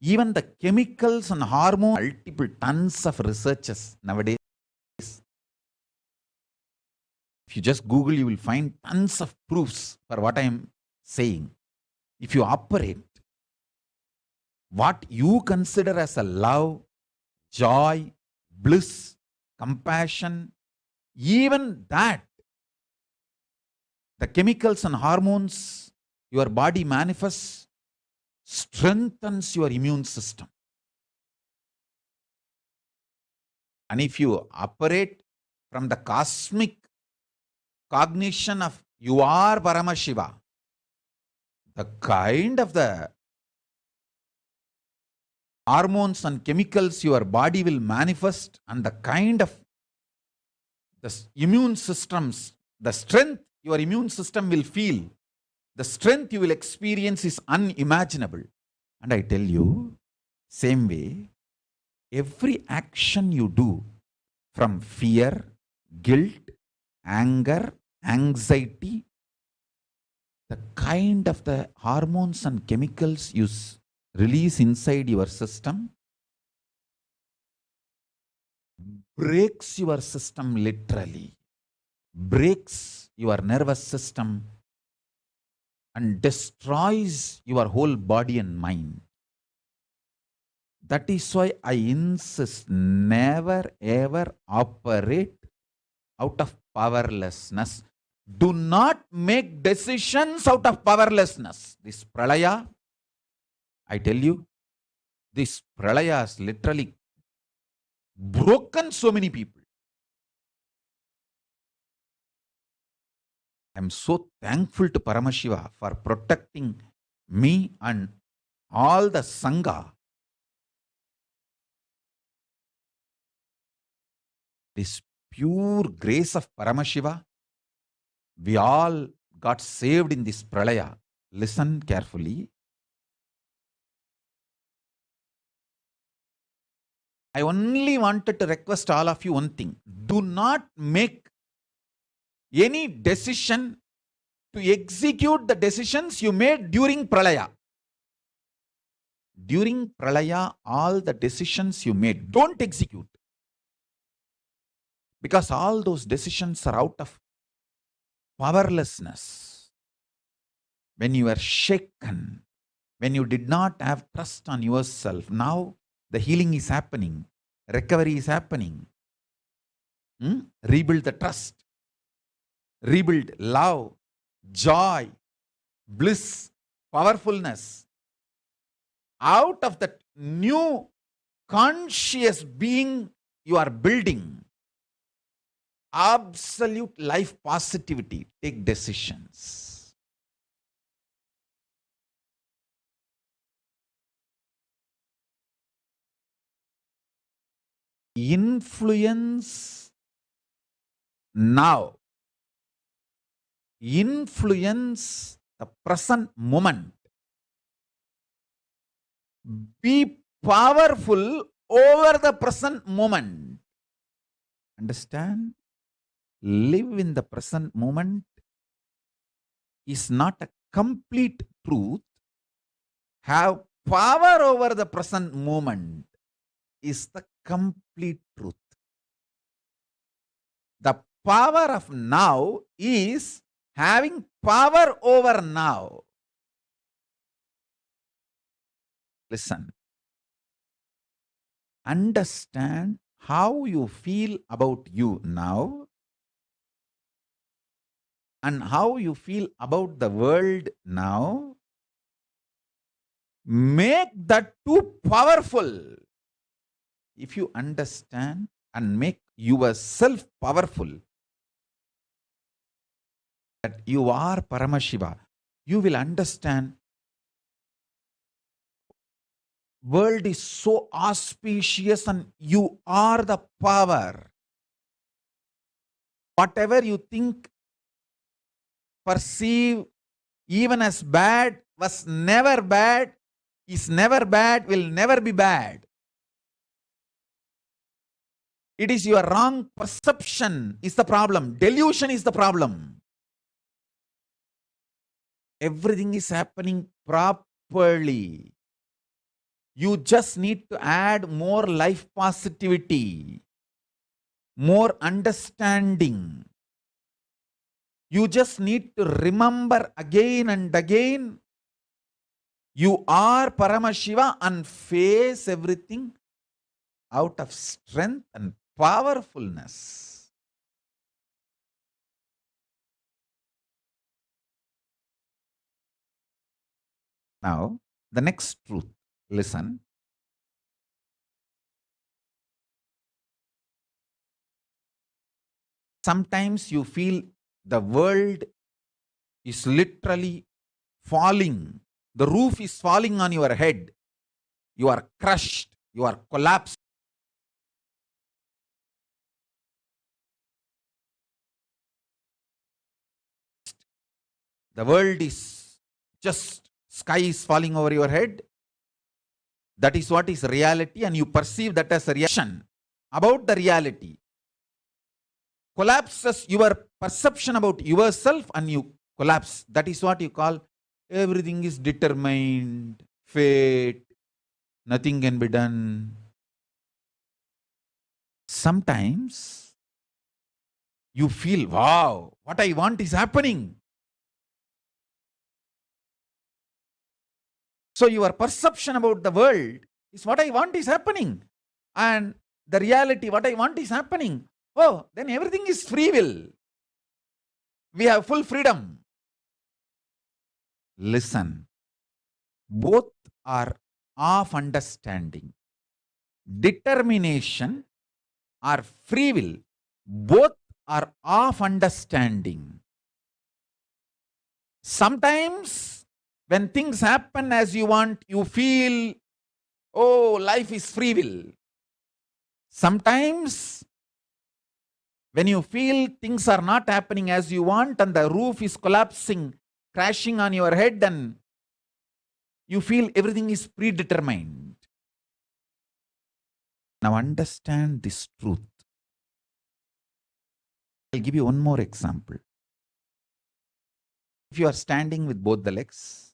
even the chemicals and hormones, multiple tons of researches nowadays. If you just Google, you will find tons of proofs for what I am saying. If you operate what you consider as a love, joy, bliss, compassion, even that, the chemicals and hormones your body manifests, strengthens your immune system. And if you operate from the cosmic cognition of you are Paramashiva, the kind of the hormones and chemicals your body will manifest and the kind of the immune systems the strength your immune system will feel, the strength you will experience is unimaginable. And I tell you, same way, every action you do, from fear, guilt, anger, anxiety, the kind of the hormones and chemicals you release inside your system breaks your system literally, breaks your nervous system and destroys your whole body and mind. That is why I insist, never ever operate out of powerlessness. Do not make decisions out of powerlessness. This pralaya, I tell you, this pralaya has literally broken so many people. I am so thankful to Paramashiva for protecting me and all the Sangha. This pure grace of Paramashiva, we all got saved in this pralaya. Listen carefully. I only wanted to request all of you one thing. Do not make any decision to execute the decisions you made during pralaya. During pralaya, all the decisions you made, don't execute. Because all those decisions are out of powerlessness. When you were shaken, when you did not have trust on yourself, now the healing is happening, recovery is happening. Rebuild the trust, rebuild love, joy, bliss, powerfulness. Out of that new conscious being you are building, absolute life positivity, take decisions. Influence now. Influence the present moment. Be powerful over the present moment. Understand? Live in the present moment is not a complete truth. Have power over the present moment is the complete truth. The power of now is having power over now. Listen. Understand how you feel about you now and how you feel about the world now. Make that too powerful. If you understand and make yourself powerful, that you are Paramashiva, you will understand world is so auspicious and you are the power. Whatever you think, perceive, even as bad, was never bad, is never bad, will never be bad. It is your wrong perception is the problem. Delusion is the problem. Everything is happening properly. You just need to add more life positivity, more understanding. You just need to remember again and again, you are Paramashiva, and face everything out of strength and powerfulness. Now, the next truth, listen. Sometimes you feel the world is literally falling. The roof is falling on your head. You are crushed. You are collapsed. the world is just sky is falling over your head. That is what is reality, and you perceive that as a reaction about the reality. Collapses your perception about yourself and you collapse. That is what you call everything is determined, fate, nothing can be done. Sometimes you feel, wow, what I want is happening. So your perception about the world is what I want is happening. And the reality, what I want is happening. Oh, then everything is free will. We have full freedom. Listen, both are of understanding. Determination or free will, both are of understanding. Sometimes when things happen as you want, you feel, oh, life is free will. Sometimes when you feel things are not happening as you want and the roof is collapsing, crashing on your head, and you feel everything is predetermined. Now understand this truth. I'll give you one more example. If you are standing with both the legs,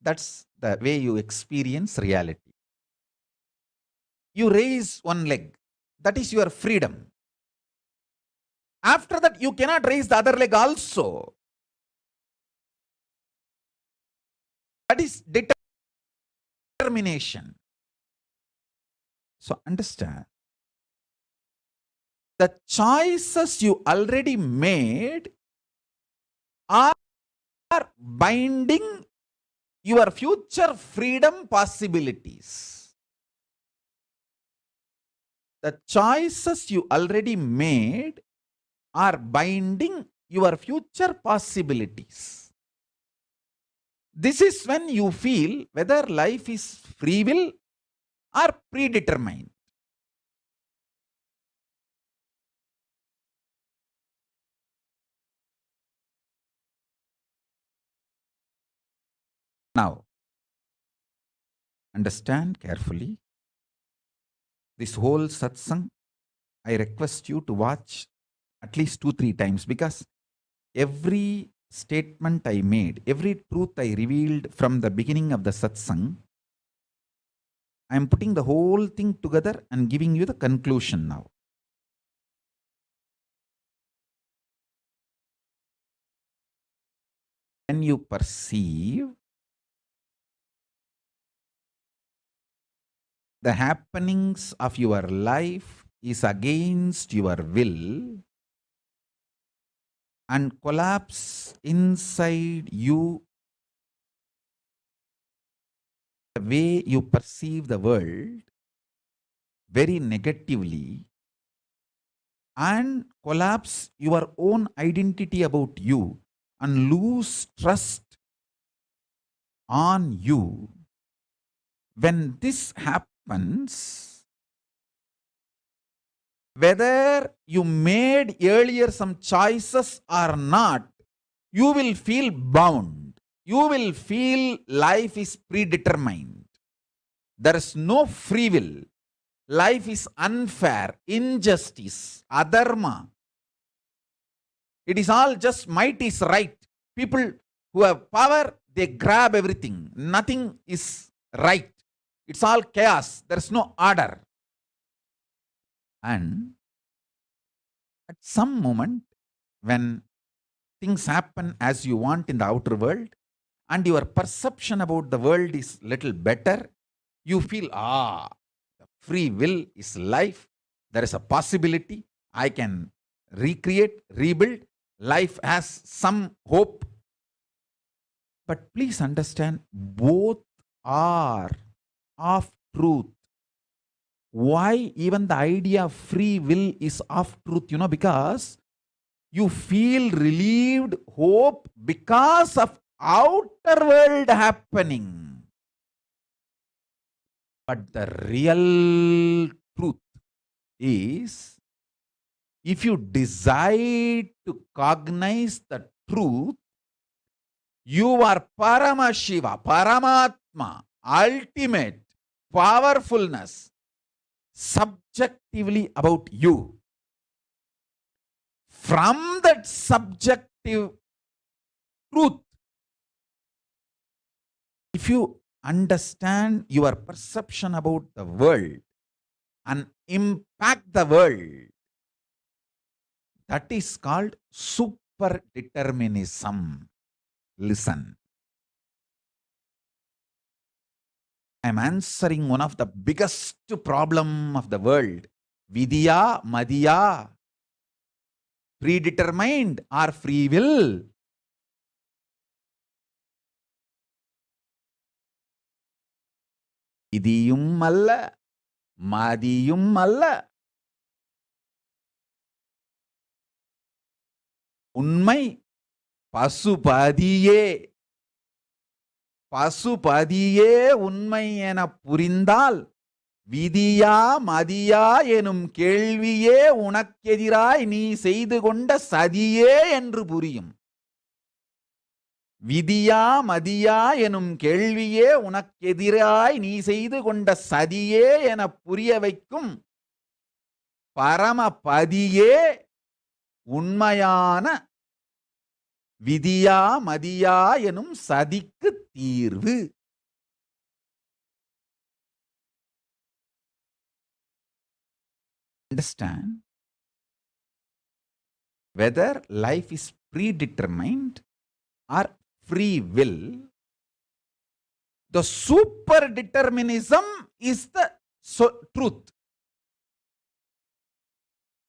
that's the way you experience reality. You raise one leg, that is your freedom. After that, you cannot raise the other leg also. That is determination. So understand, the choices you already made are binding your future freedom possibilities. The choices you already made are binding your future possibilities. This is when you feel whether life is free will or predetermined. Now, understand carefully. This whole satsang, I request you to watch at least 2-3 times, because every statement I made, every truth I revealed from the beginning of the satsang, I am putting the whole thing together and giving you the conclusion now. When you perceive the happenings of your life is against your will and collapse inside you, the way you perceive the world very negatively, and collapse your own identity about you and lose trust on you, when this happens, whether you made earlier some choices or not, you will feel bound. You will feel life is predetermined. There is no free will. Life is unfair, injustice, adharma. It is all just might is right. People who have power, they grab everything. Nothing is right. It's all chaos. There is no order. And at some moment, when things happen as you want in the outer world, and your perception about the world is little better, you feel, the free will is life. There is a possibility. I can recreate, rebuild. Life has some hope. But please understand, both are of truth. Why even the idea of free will is of truth? Because you feel relieved, hope, because of outer world happening. But the real truth is, if you decide to cognize the truth, You are Paramashiva, Paramatma, ultimate powerfulness, subjectively about you. From that subjective truth, if you understand your perception about the world and impact the world, that is called superdeterminism. Listen. I am answering one of the biggest problem of the world. Vidya, Madhya. Predetermined or free will. Vidiyum alla, Madhiyum alla. Unmai Pasupadiye. Pasupadiye unmai ena purindal. Vidya, Madhya enum kelviye unakkedirai nee seidu konda sadiye endru puriyum. Vidya, Madhya enum kelviye unakkedirai nee seidu konda sadiye ena puriya vaikkum Paramapadiye unmayana Vidya, Madhya enum sadikku தீர்வு. Understand? Whether life is predetermined or free will, the superdeterminism is the truth.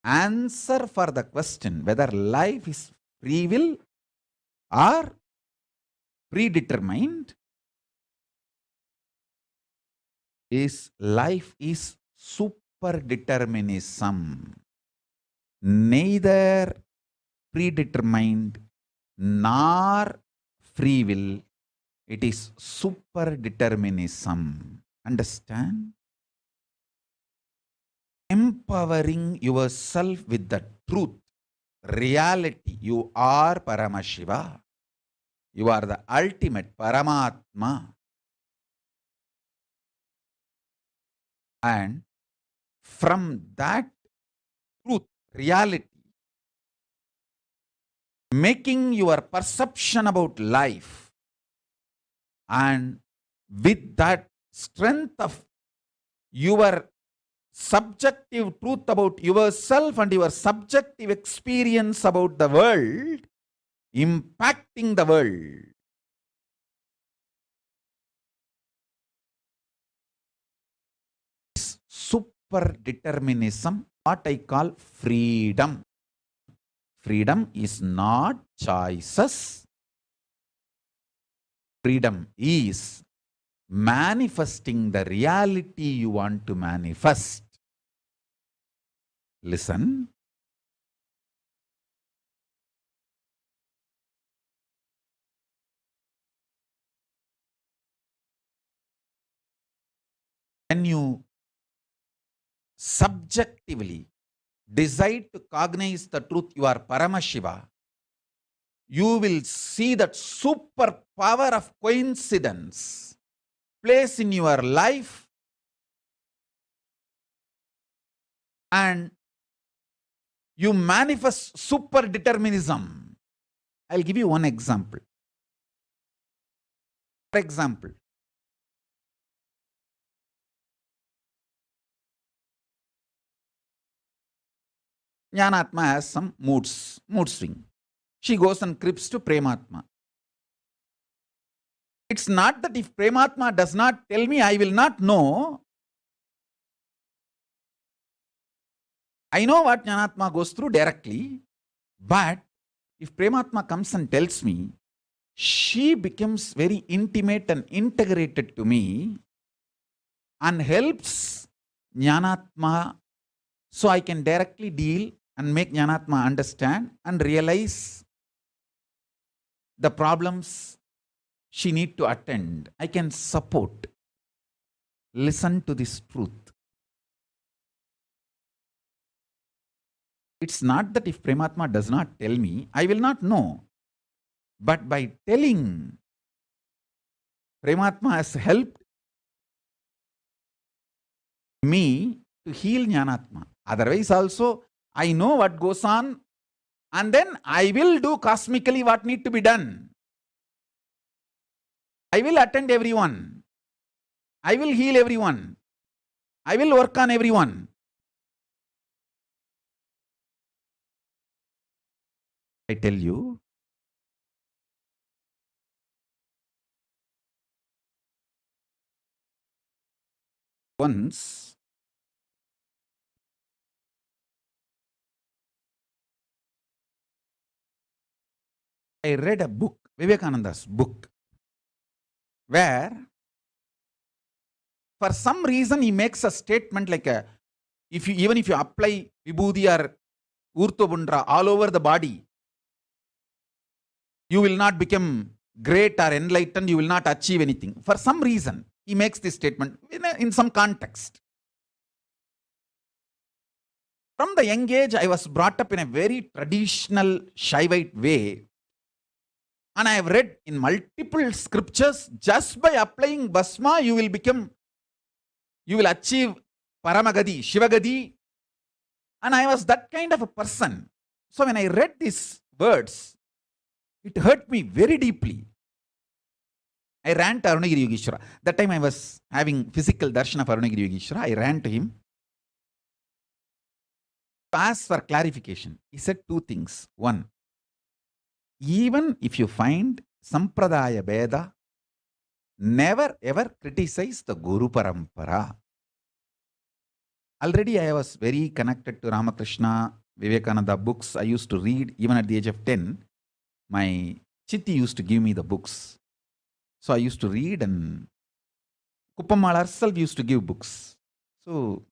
Answer for the question whether life is free will or predetermined is life is superdeterminism. Neither predetermined nor free will. It is superdeterminism. Understand? Empowering yourself with the truth, reality. You are Paramashiva. You are the ultimate Paramatma. And from that truth, reality, making your perception about life, and with that strength of your subjective truth about yourself and your subjective experience about the world, impacting the world. Superdeterminism, what I call freedom. Freedom is not choices. Freedom is manifesting the reality you want to manifest. Listen. When you subjectively decide to cognize the truth, you are Paramashiva, you will see that super power of coincidence place in your life, and you manifest super determinism. I'll give you one example. For example, Jnanatma has some mood swing. She goes and creeps to Prematma. It's not that if Prematma does not tell me, I will not know. I know what Jnanatma goes through directly, but if Prematma comes and tells me, she becomes very intimate and integrated to me and helps Jnanatma, so I can directly deal and make Jnanatma understand and realize the problems she need to attend. I can support. Listen to this truth. It's not that if Prematma does not tell me, I will not know. But by telling, Paramatma has helped me to heal Jnanatma. Otherwise also, I know what goes on and then I will do cosmically what need to be done. I will attend everyone. I will heal everyone. I will work on everyone. I tell you, once I read a book, Vivekananda's book, where for some reason he makes a statement like even if you apply Vibhuti or Urtobundra all over the body, you will not become great or enlightened, you will not achieve anything. For some reason, he makes this statement in some context. From the young age, I was brought up in a very traditional Shaivite way. And I have read in multiple scriptures, just by applying Bhasma, you will achieve Paramagadi, Shivagadi. And I was that kind of a person. So when I read these words, it hurt me very deeply. I ran to Arunagiri Yogeshwara. That time I was having physical darshan of Arunagiri Yogeshwara. I ran to him to ask for clarification. He said two things. One, even if you find Sampradaya Veda, never ever criticize the Guru Parampara. Already I was very connected to Ramakrishna, Vivekananda books. I used to read even at the age of 10. My Chitti used to give me the books. So I used to read, and Kuppamal herself used to give books. So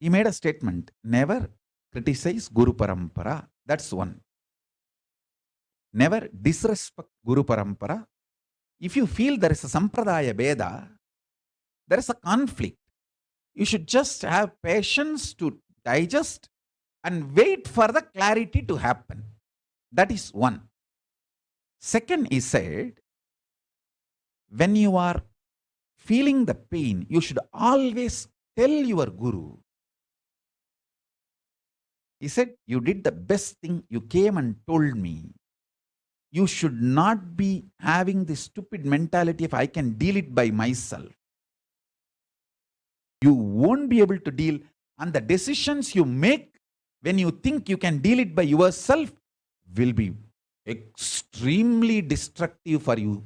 he made a statement, never criticize Guru Parampara. That's one. Never disrespect Guru Parampara. If you feel there is a Sampradaya Veda, there is a conflict. You should just have patience to digest and wait for the clarity to happen. That is one. Second, he said, when you are feeling the pain, you should always tell your Guru. He said, you did the best thing. You came and told me. You should not be having this stupid mentality if I can deal it by myself. You won't be able to deal, and the decisions you make when you think you can deal it by yourself will be extremely destructive for you.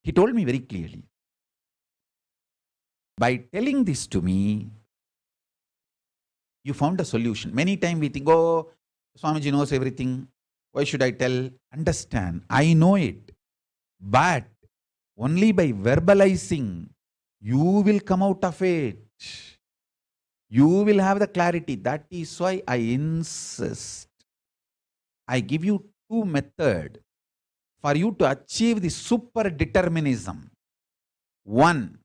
He told me very clearly. By telling this to me, you found a solution. Many times we think, oh, Swamiji knows everything. Why should I tell? Understand, I know it. But only by verbalizing, you will come out of it. You will have the clarity. That is why I insist. I give you two methods for you to achieve the super determinism. One,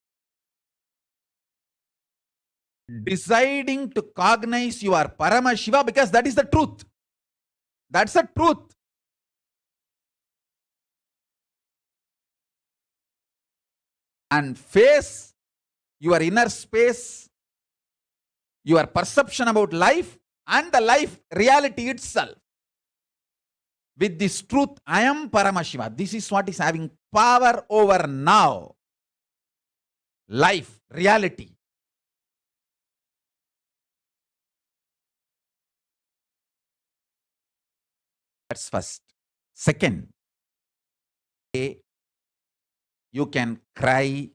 deciding to cognize your Paramashiva, because that is the truth. That's the truth. And face your inner space, your perception about life and the life reality itself. With this truth, I am Paramashiva. This is what is having power over now. Life, reality. That's first. Second, you can cry,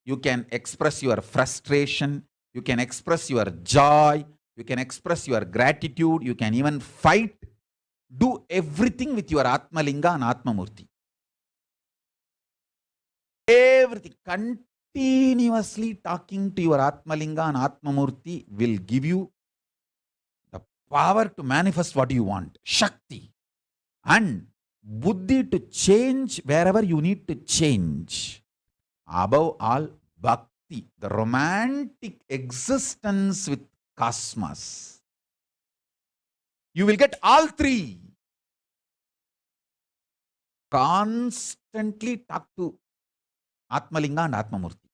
you can express your frustration, you can express your joy, you can express your gratitude, you can even fight. Do everything with your Atmalinga and Atmamurti. Everything. Continuously talking to your Atmalinga and Atmamurti will give you the power to manifest what you want. Shakti. And Buddhi to change wherever you need to change. Above all, Bhakti, the romantic existence with cosmos. You will get all three. constantly talk to Atmalinga and Atmamurti.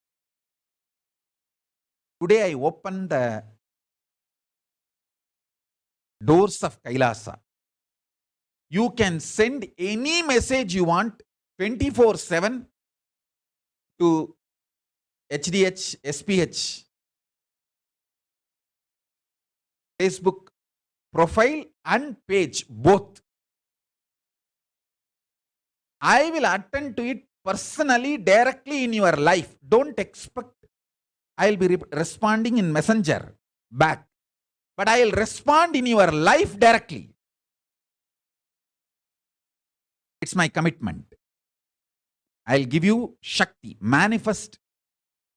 Today I open the doors of Kailasa. You can send any message you want 24/7 to HDH, SPH, Facebook profile and page, both. I will attend to it personally, directly in your life. Don't expect I will be responding in messenger back. But I will respond in your life directly. It's my commitment. I'll give you Shakti, manifest.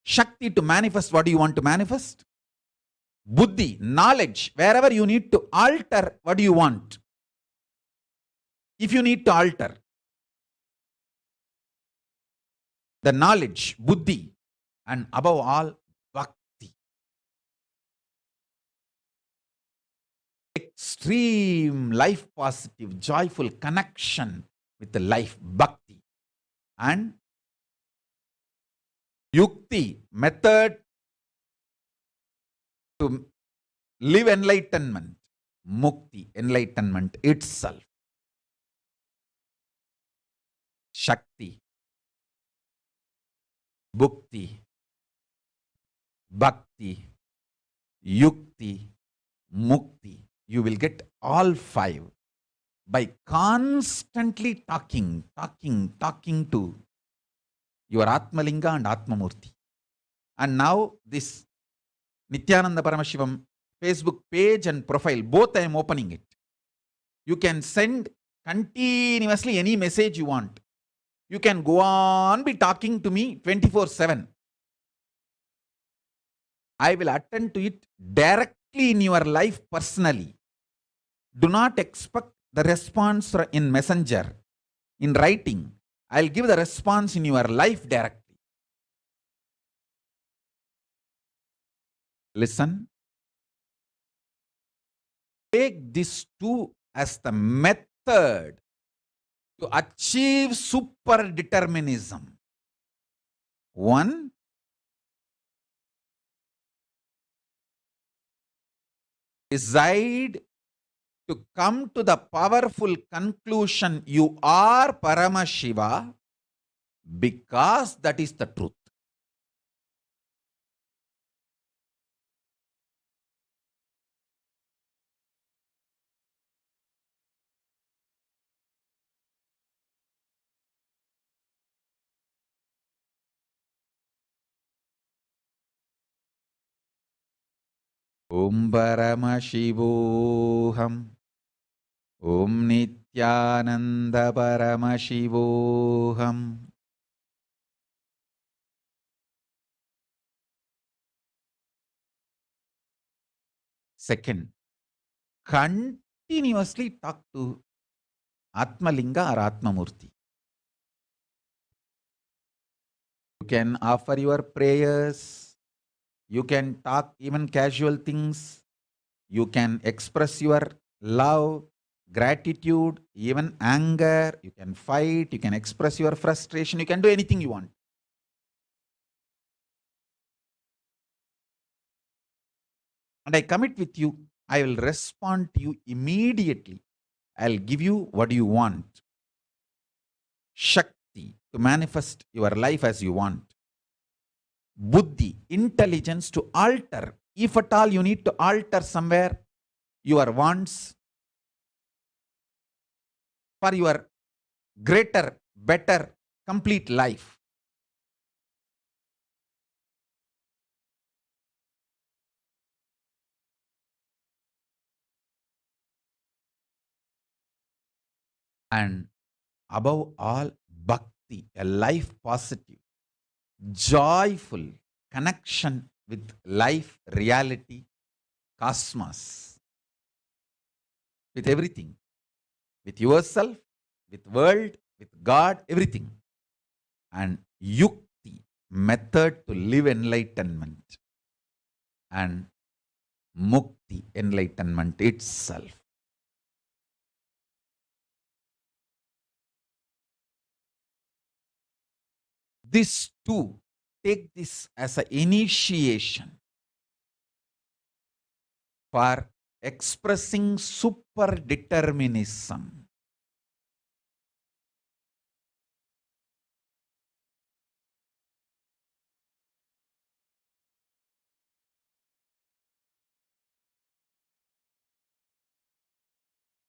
Shakti to manifest what do you want to manifest. Buddhi, knowledge, wherever you need to alter what do you want. If you need to alter the knowledge, Buddhi, and above all, Bhakti. Extreme life positive, joyful connection with the life, Bhakti. And Yukti, method to live enlightenment, Mukti, enlightenment itself. Shakti, Bhukti, Bhakti, Yukti, Mukti. You will get all five by constantly talking to your Atmalinga and Atmamurti. And now this Nithyananda Paramashivam Facebook page and profile, both I am opening it. You can send continuously any message you want. You can go on be talking to me 24/7. I will attend to it directly in your life personally. Do not expect the response in messenger, in writing. I'll give the response in your life directly. Listen. Take this two as the method to achieve super determinism. One, decide to come to the powerful conclusion you are Paramashiva because that is the truth. Om Paramashivoham. Om Nithyananda Paramashivoham. Second, continuously talk to Atmalinga or Atmamurti. You can offer your prayers. You can talk even casual things. You can express your love, gratitude, even anger. You can fight. You can express your frustration. You can do anything you want. And I commit with you, I will respond to you immediately. I'll give you what you want. Shakti, to manifest your life as you want. Buddhi, intelligence to alter. If at all you need to alter somewhere your wants for your greater, better, complete life. And above all, Bhakti, a life positive, joyful connection with life, reality, cosmos, with everything, with yourself, with world, with God, everything. And Yukti, method to live enlightenment. And Mukti, enlightenment itself. this too, take this as an initiation for expressing super determinism.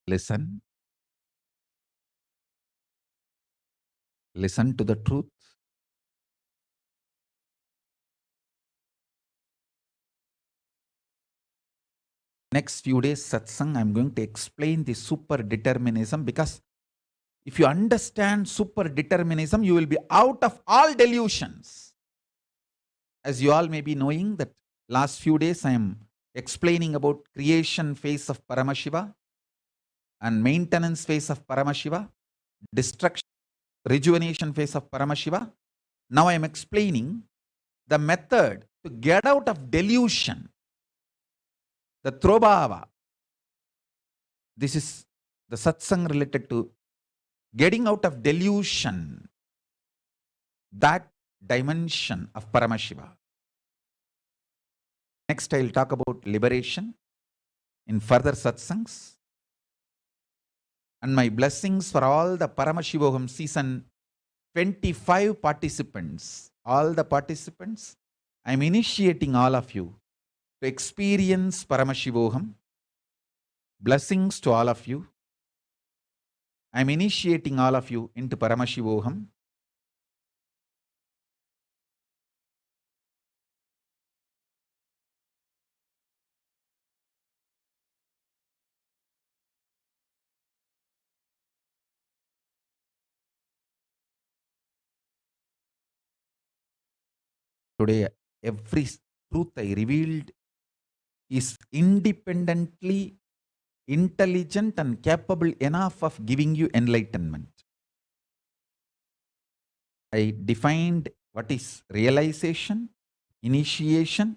Listen. Listen to the truth. Next few days satsang, I'm going to explain the super determinism, because if you understand super determinism, you will be out of all delusions. As you all may be knowing that last few days I am explaining about creation phase of Paramashiva and maintenance phase of Paramashiva, destruction, rejuvenation phase of Paramashiva. Now I am explaining the method to get out of delusion, the Throbhava. This is the satsang related to getting out of delusion, that dimension of Paramashiva. Next, I will talk about liberation in further satsangs. And my blessings for all the Paramashivoham season 25 participants, all the participants. I am initiating all of you to experience Paramashivoham. Blessings to all of you. I am initiating all of you into Paramashivoham. Today, every truth I revealed is independently intelligent and capable enough of giving you enlightenment. I defined what is realization, initiation.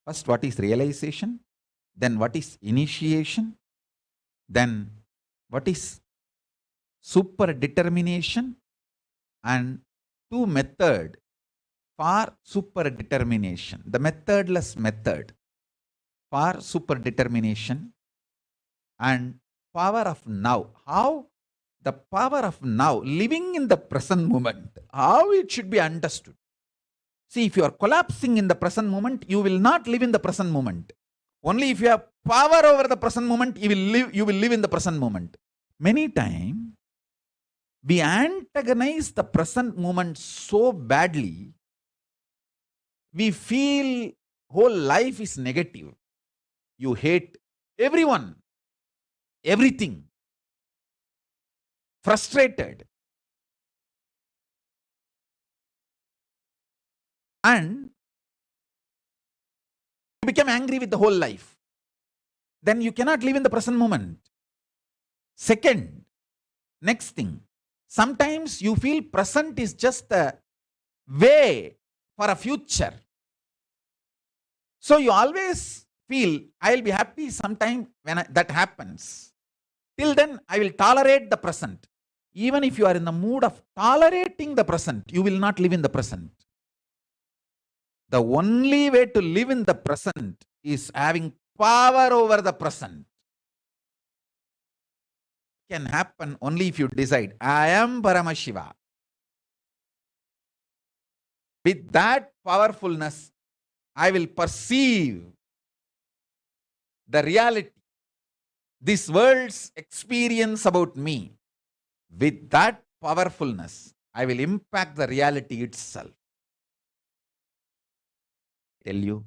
First, what is realization? Then what is initiation? Then what is super determination? And two methods for super determination. The methodless method for super determination and power of now. How the power of now, living in the present moment, how it should be understood. See, if you are collapsing in the present moment, you will not live in the present moment. Only if you have power over the present moment, you will live in the present moment. Many times, we antagonize the present moment so badly, we feel whole life is negative. You hate everyone, everything, frustrated. And you become angry with the whole life. Then you cannot live in the present moment. Second, next thing, sometimes you feel present is just a way for a future. So you always feel, I will be happy sometime when that happens. Till then, I will tolerate the present. Even if you are in the mood of tolerating the present, you will not live in the present. The only way to live in the present is having power over the present. It can happen only if you decide, I am Paramashiva. With that powerfulness, I will perceive the reality, this world's experience about me. With that powerfulness, I will impact the reality itself. Tell you,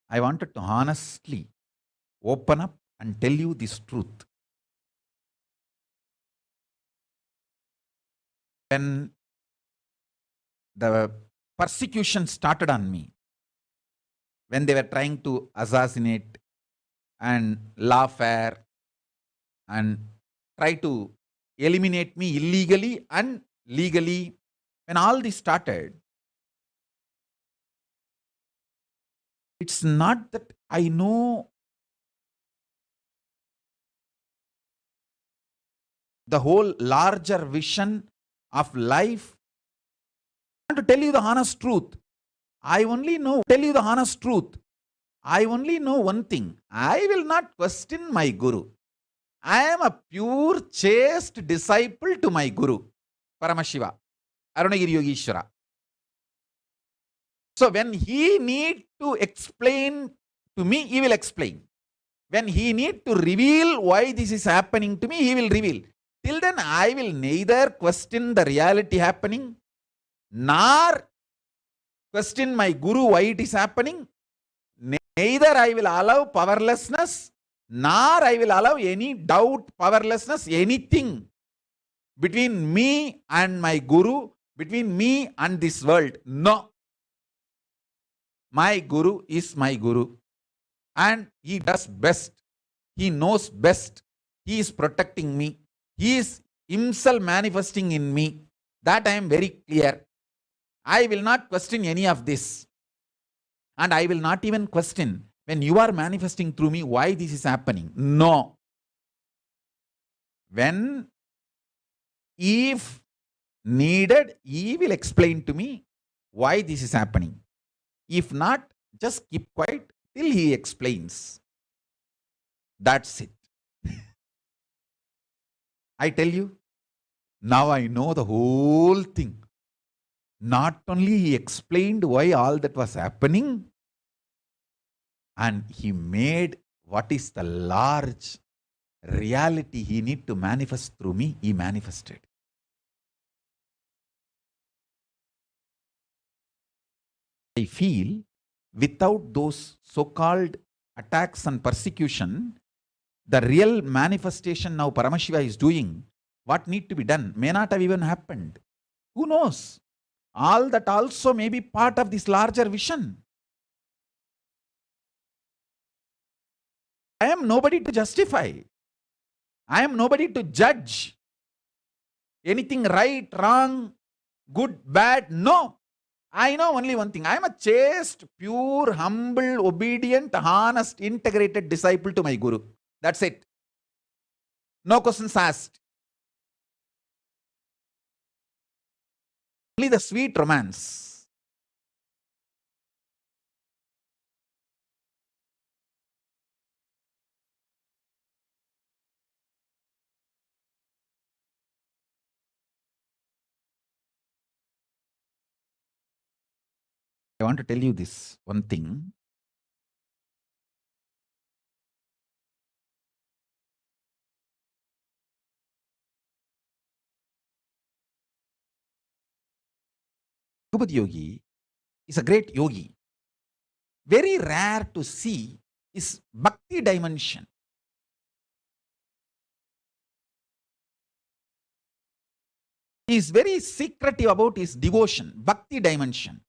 I wanted to honestly open up and tell you this truth. When the persecution started on me, when they were trying to assassinate and lawfare and try to eliminate me illegally and legally, when all this started, it's not that I know the whole larger vision of life tell you the honest truth. I only know one thing. I will not question my Guru. I am a pure, chaste disciple to my Guru, Paramashiva, Arunagiri Yogishwara. So when he need to explain to me, he will explain. When he need to reveal why this is happening to me, he will reveal. Till then, I will neither question the reality happening, nor question my Guru why it is happening. Neither I will allow powerlessness, nor I will allow any doubt, powerlessness, anything between me and my Guru, between me and this world. No. My Guru is my Guru, and he does best. He knows best. He is protecting me. He is himself manifesting in me. That I am very clear. I will not question any of this. And I will not even question when you are manifesting through me why this is happening. No. When, if needed, he will explain to me why this is happening. If not, just keep quiet till he explains. That's it. I tell you, now I know the whole thing. Not only he explained why all that was happening, and he made what is the large reality he need to manifest through me, he manifested. I feel without those so-called attacks and persecution, the real manifestation now Paramashiva is doing, what need to be done, may not have even happened. Who knows? All that also may be part of this larger vision. I am nobody to justify. I am nobody to judge. Anything right, wrong, good, bad, no. I know only one thing. I am a chaste, pure, humble, obedient, honest, integrated disciple to my Guru. That's it. No questions asked. Only the sweet romance. I want to tell you this one thing. Bhagavad Yogi is a great yogi. Very rare to see is bhakti dimension. He is very secretive about his devotion, bhakti dimension.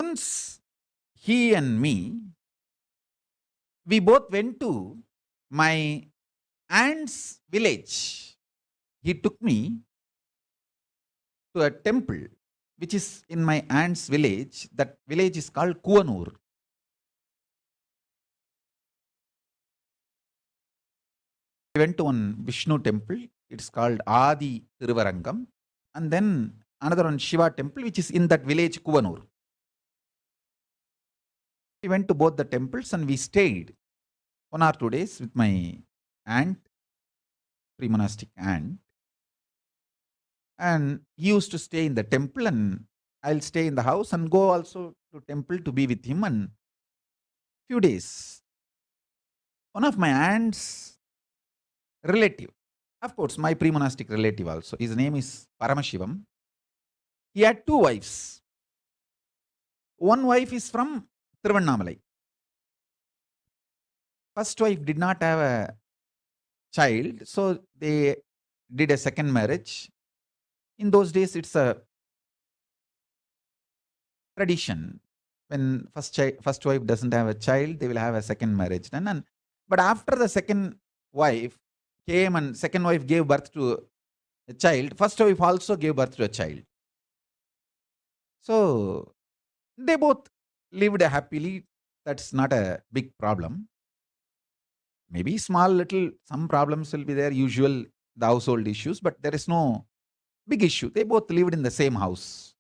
Once he and me, we both went to my aunt's village. He took me to a temple which is in my aunt's village. That village is called Kuvanur. We went to one Vishnu temple. It's called Adi Thiruvarangam. And then another one Shiva temple which is in that village Kuvanur. We went to both the temples and we stayed 1 or 2 days with my aunt, pre-monastic aunt. And he used to stay in the temple and I'll stay in the house and go also to temple to be with him. And few days, one of my aunt's relative, of course my pre-monastic relative also, his name is Paramashivam. He had 2 wives. One wife is from Tiruvannamalai. First wife did not have a child, so they did a second marriage. In those days, it's a tradition. When first wife doesn't have a child, they will have a second marriage done. But after the second wife came and second wife gave birth to a child, first wife also gave birth to a child. So they both lived happily. That's not a big problem. Maybe small little, some problems will be there, usual, the household issues, but there is no big issue. They both lived in the same house.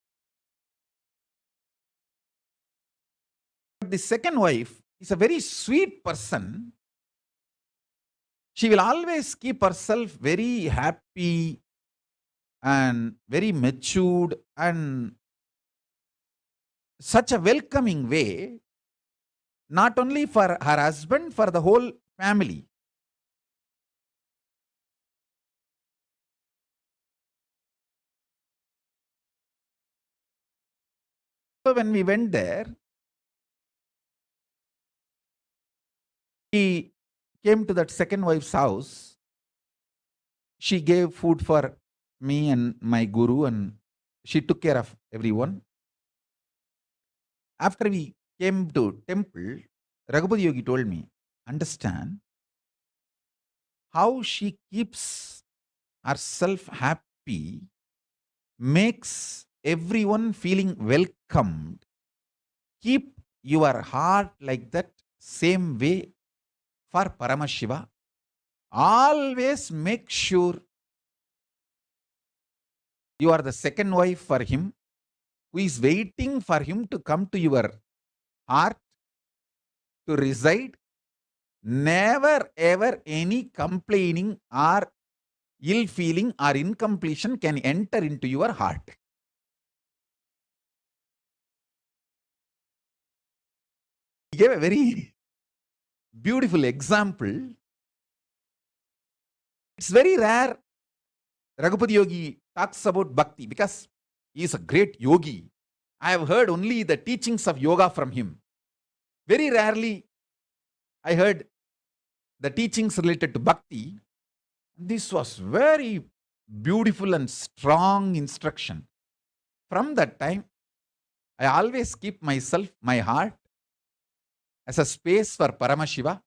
But the second wife is a very sweet person. She will always keep herself very happy and very matured and such a welcoming way, not only for her husband, for the whole family. So when we went there, he came to that second wife's house. She gave food for me and my guru, and she took care of everyone. After we came to temple, Raghupati Yogi told me, understand how she keeps herself happy, makes everyone feeling welcomed. Keep your heart like that same way for Paramashiva. Always make sure you are the second wife for him, who is waiting for him to come to your heart to reside. Never ever any complaining or ill feeling or incompletion can enter into your heart. He gave a very beautiful example. It's very rare Raghupati Yogi talks about bhakti because he is a great yogi. I have heard only the teachings of yoga from him. Very rarely I heard the teachings related to bhakti. This was very beautiful and strong instruction. From that time, I always keep myself, my heart, as a space for Paramashiva.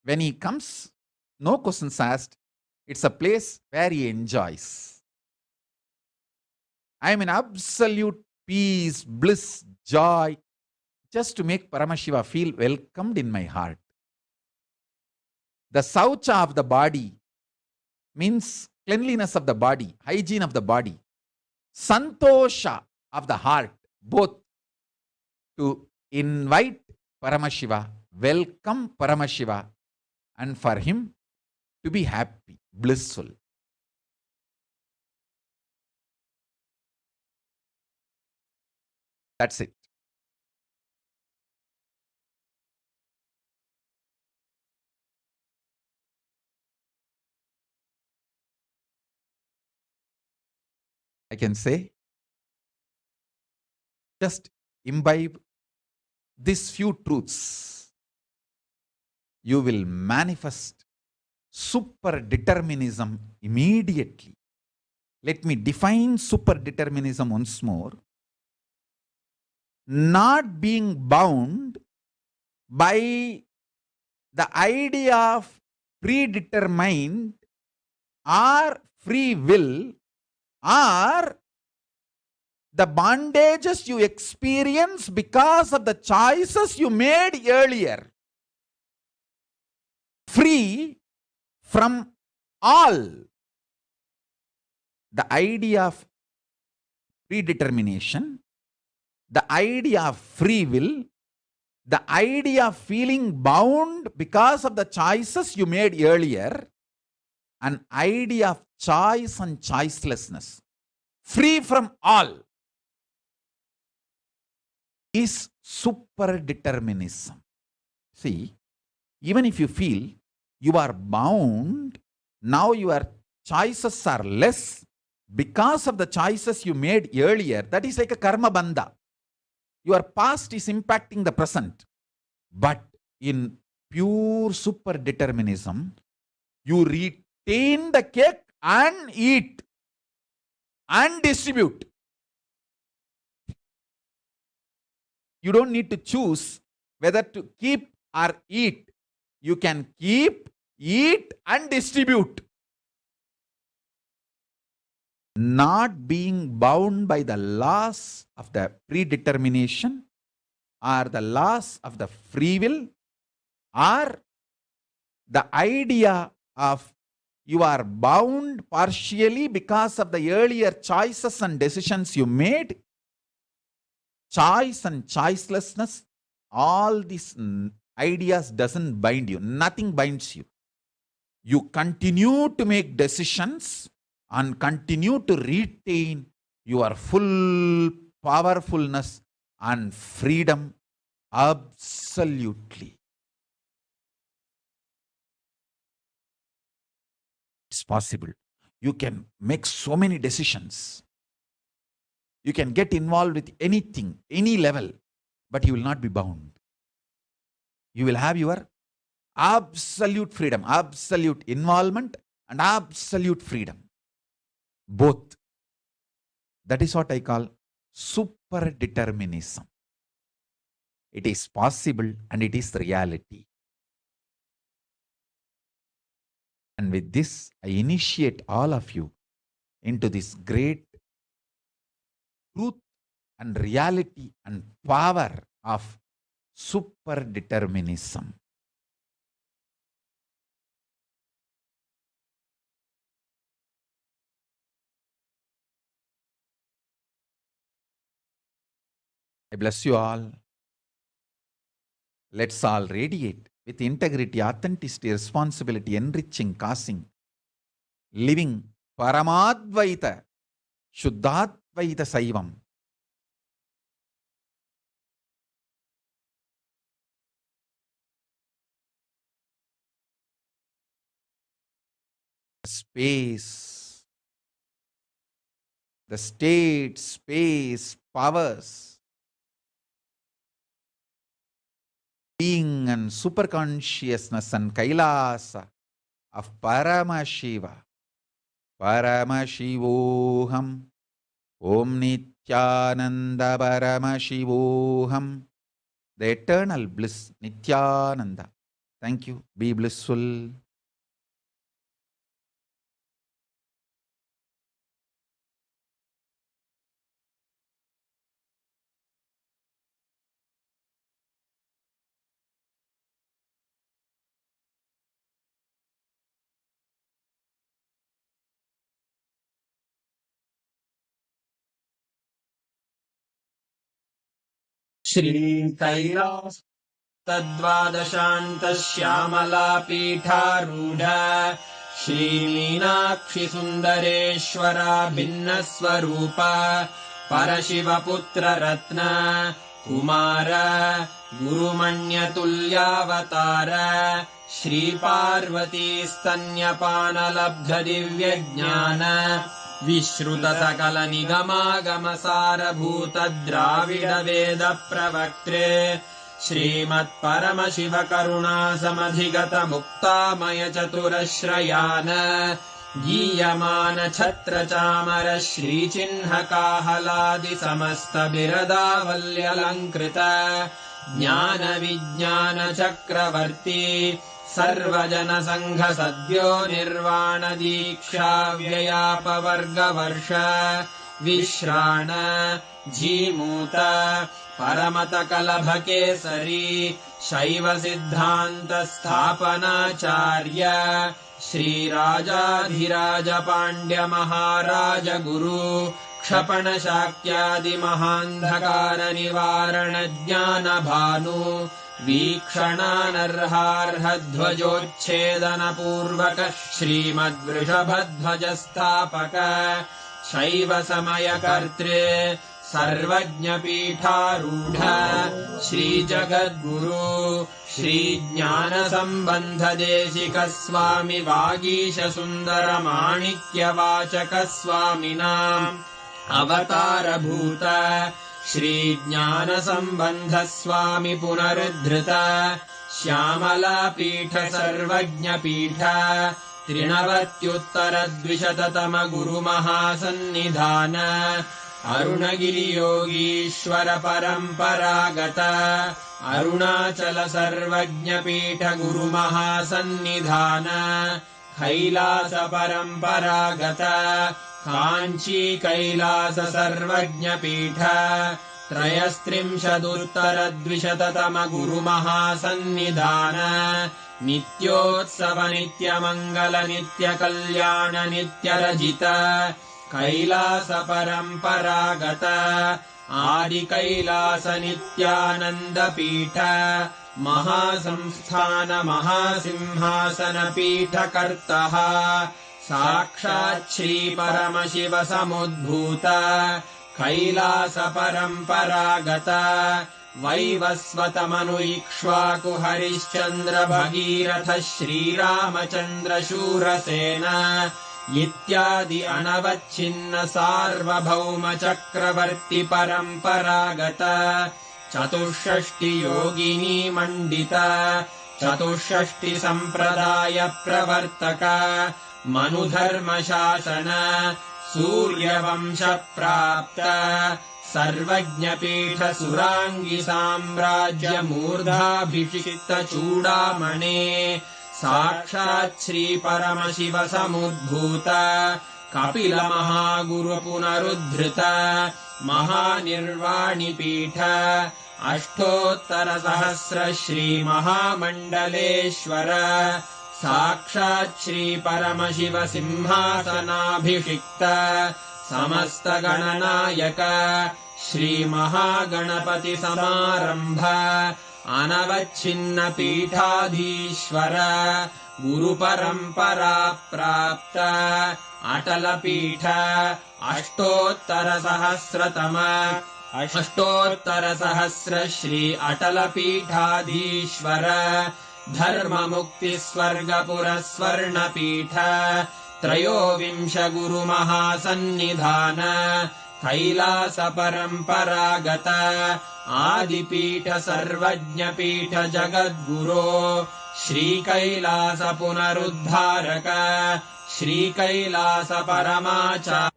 When he comes, no questions asked. It's a place where he enjoys. I am in absolute peace, bliss, joy, just to make Paramashiva feel welcomed in my heart. The saucha of the body means cleanliness of the body, hygiene of the body, santosha of the heart, both to invite Paramashiva, welcome Paramashiva, and for him to be happy, blissful. That's it. I can say, just imbibe these few truths. You will manifest super determinism immediately. Let me define super determinism once more. Not being bound by the idea of predetermined or free will or the bondages you experience because of the choices you made earlier. Free from all. The idea of predetermination, the idea of free will, the idea of feeling bound because of the choices you made earlier, an idea of choice and choicelessness, free from all, is super determinism. See, even if you feel you are bound, now your choices are less because of the choices you made earlier. That is like a karma bandha. Your past is impacting the present. But in pure super determinism, you retain the cake and eat and distribute. You don't need to choose whether to keep or eat. You can keep, eat, and distribute. Not being bound by the laws of the predetermination or the laws of the free will or the idea of you are bound partially because of the earlier choices and decisions you made, choice and choicelessness, all these ideas doesn't bind you. Nothing binds you. You continue to make decisions and continue to retain your full powerfulness and freedom absolutely. It's possible. You can make so many decisions. You can get involved with anything, any level, but you will not be bound. You will have your absolute freedom, absolute involvement and absolute freedom. Both. That is what I call super determinism. It is possible and it is reality. And with this, I initiate all of you into this great truth and reality and power of super determinism. I bless you all. Let's all radiate with integrity, authenticity, responsibility, enriching, causing, living Paramadvaita, Shuddhadvaita Saivam. Space, the state, space, powers, being and superconsciousness and Kailasa of Paramashiva, Paramashivoham, Om Nithyananda Paramashivoham, the eternal bliss, Nithyananda. Thank you. Be blissful. Shri Kailash तद्वादशान्त Shyamala पीठारूढ़ Shri Meenakshi सुंदरेश्वरा भिन्न स्वरूप परशिवपुत्र रत्न कुमार गुरुमण्यतुल्यावतार श्री पार्वती स्तन्यपानलब्ध दिव्य ज्ञान विश्रुत सकल निगमागम सारभूत द्राविड वेद प्रवक्त्रे श्रीमत् परमशिव करुणा समधिगत मुक्तामय चतुरश्रयान गीयमान छत्र चामर श्रीचिह्न काहलादि समस्त बिरदावल्यलङ्कृत ज्ञान विज्ञान चक्रवर्ती सर्वजन संघ सद्यो निर्वाण दीक्षा व्ययापवर्गवर्ष विश्राण जीमूत परमत कलभ केसरी शैव सिद्धांत स्थापनाचार्य श्री राजाधिराज पांड्य महाराज गुरु क्षपण शाक्यादि महांधकार निवारण ज्ञान भानु वीक्षणानर्हार्हध्वजोच्छेदन पूर्वक श्रीमद्वृषभध्वज स्थापक शैव समय कर्त्रे सर्वज्ञ पीठारूढ़ श्री जगद्गुरु श्री ज्ञान संबंध देशिक स्वामी वागीश सुंदर माणिक्य वाचक स्वामिनाम् अवतार भूत श्री ज्ञान संबंध स्वामी पुनरुद्धृत श्यामला पीठ सर्वज्ञ पीठ त्रिनवत्युत्तर द्विशततम गुरु महासन्निधान अरुणगिरि योगीश्वर परंपरागत अरुणाचल सर्वज्ञ पीठ गुरु महासन्निधान कैलास परंपरागत कांची कैलास सर्वज्ञ पीठ त्रयस्त्रिंशदुत्तरद्विशततमगुरुमहासन्निधान नित्योत्सव नित्यमङ्गल नित्यकल्याण नित्यरजित कैलास परम्परागत आदिकैलास नित्यानन्दपीठ महासंस्थान महासिंहासन पीठकर्तः साक्षात् श्री परमशिव समुद्भूत कैलास परम्परागत वैवस्वतमनु इक्ष्वाकु हरिश्चन्द्र भगीरथ श्रीरामचन्द्र शूरसेन इत्यादि अनवच्छिन्न सार्वभौम चक्रवर्ति परम्परागत चतुष्षष्टि योगिनी मण्डित चतुष्षष्टि सम्प्रदाय प्रवर्तक मनुधर्मशासन सूर्यवंश प्राप्त सर्वज्ञपीठ सुराङ्गि साम्राज्य मूर्धाभिषिक्त चूडामणे साक्षात् श्री परमशिव समुद्भूत कपिल महागुरु पुनरुद्धृत महानिर्वाणिपीठ अष्टोत्तर सहस्र श्री महामण्डलेश्वर साक्षात् श्री परमशिव सिंहासनाभिषिक्त समस्त गणनायक श्री महागणपति समारंभ अनवच्छिन्न पीठाधीश्वर गुरुपरम्परा प्राप्त अटल पीठ अष्टोत्तर सहस्र श्री अटल पीठाधीश्वर धर्म मुक्ति स्वर्गपुर स्वर्ण पीठ त्रयोविंश गुरु महासन्निधान कैलास परम्परागत आदिपीठ सर्वज्ञ पीठ जगद्गुरो श्री कैलास पुनरुद्धारक श्री कैलास परमाचार्य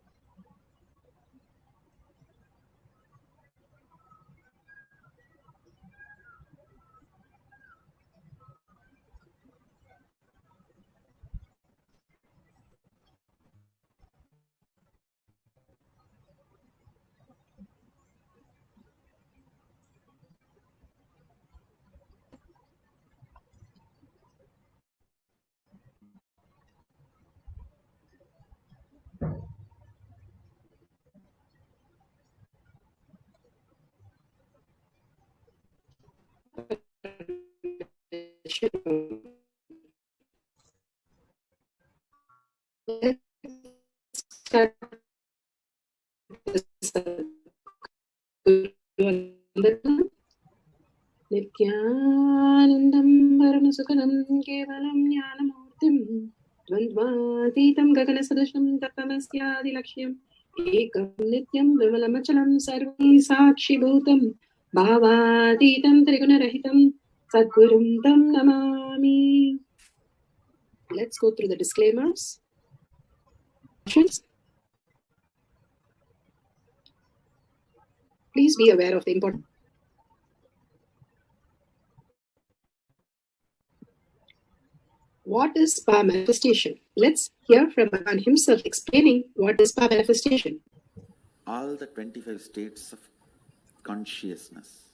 नित्यानन्दं परमसुखदं केवलं ज्ञानमूर्तिं द्वन्द्वातीतं गगनसदृशं तत्त्वमस्यादिलक्ष्यम् एकं नित्यं विमलमचलं सर्वे साक्षिभूतं भावातीतं त्रिगुणरहितं सद्गुरुं तं Namami. Let's go through the disclaimers. Please be aware of the important. What is power manifestation? Let's hear from Bhagavan himself explaining what is power manifestation. All the 25 states of consciousness,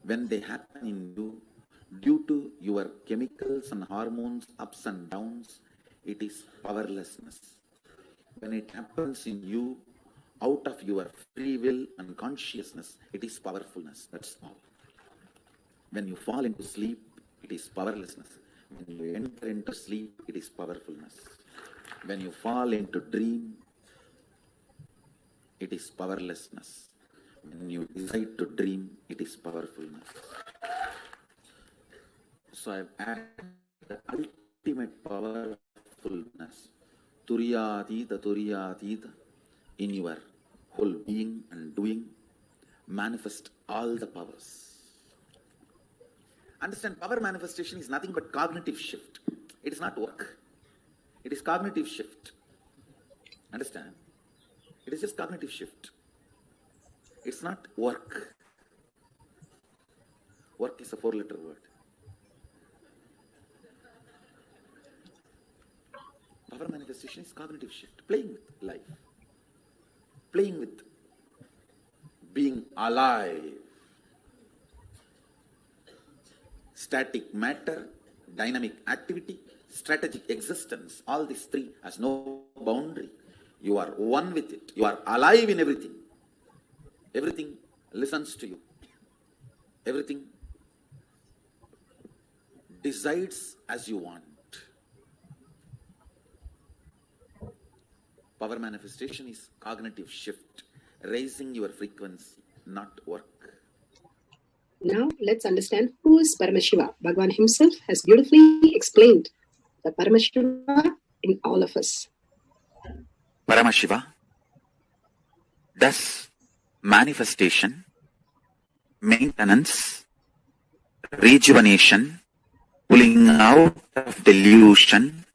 when they happen in you, due to your chemicals and hormones ups and downs, it is powerlessness. When it happens in you, out of your free will and consciousness, it is powerfulness. That's all. When you fall into sleep, it is powerlessness. When you enter into sleep, it is powerfulness. When you fall into dream, it is powerlessness. When you decide to dream, it is powerfulness. So I've added the ultimate powerfulness, Turiyatita, in your whole being and doing, manifest all the powers. Understand, power manifestation is nothing but cognitive shift. It is not work. It is cognitive shift. Understand? It is just cognitive shift. It's not work. Work is a 4-letter word. Power manifestation is cognitive shift. Playing with life. Playing with being alive. Static matter, dynamic activity, strategic existence, all these three has no boundary. You are one with it. You are alive in everything. Everything listens to you. Everything decides as you want. Power manifestation is cognitive shift, raising your frequency, not work. Now let's understand who is Paramashiva. Bhagavan himself has beautifully explained the Paramashiva in all of us. Paramashiva does manifestation, maintenance, rejuvenation, pulling out of delusion,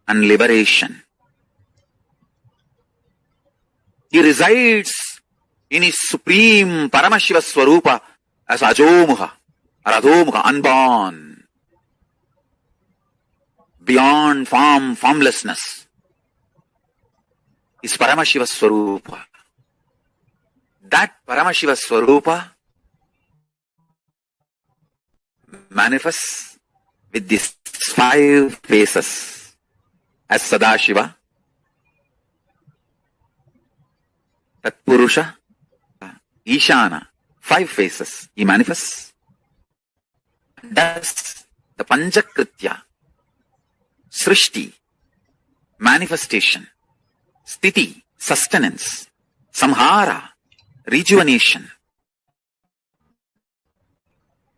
and liberation. He resides in his supreme Paramashiva Swarupa as Ajomuha or Adhomuha, unborn, beyond form, formlessness, is Paramashiva Swarupa. That Paramashiva Swarupa manifests with these 5 faces as Sadashiva, Tatpurusha, Ishana, 5 faces. He manifests. Does the Panchakritya, Srishti, manifestation, Sthiti, sustenance, Samhara, rejuvenation,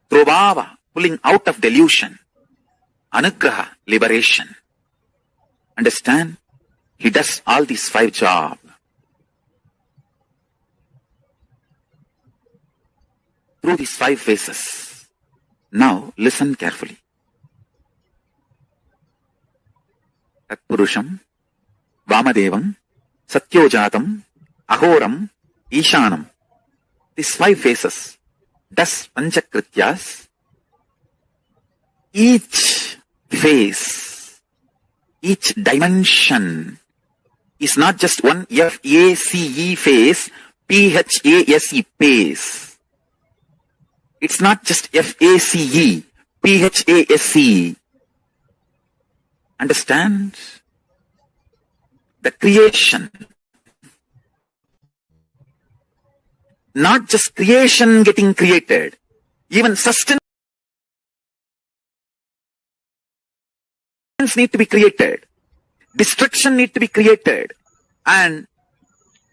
Prabhava, pulling out of delusion, Anugraha, liberation. Understand? He does all these 5 jobs. Through these 5 phases. Now listen carefully. Tatpurusham, Vamadevam, Satyojatam, Ahoram, Ishanam. These 5 phases. Thus Panchakrityas. Each phase, each dimension is not just one F-A-C-E phase, P-H-A-S-E phase. It's not just F-A-C-E, P-H-A-S-E. Understand? The creation. Not just creation getting created. Even sustenance need to be created. Destruction need to be created. And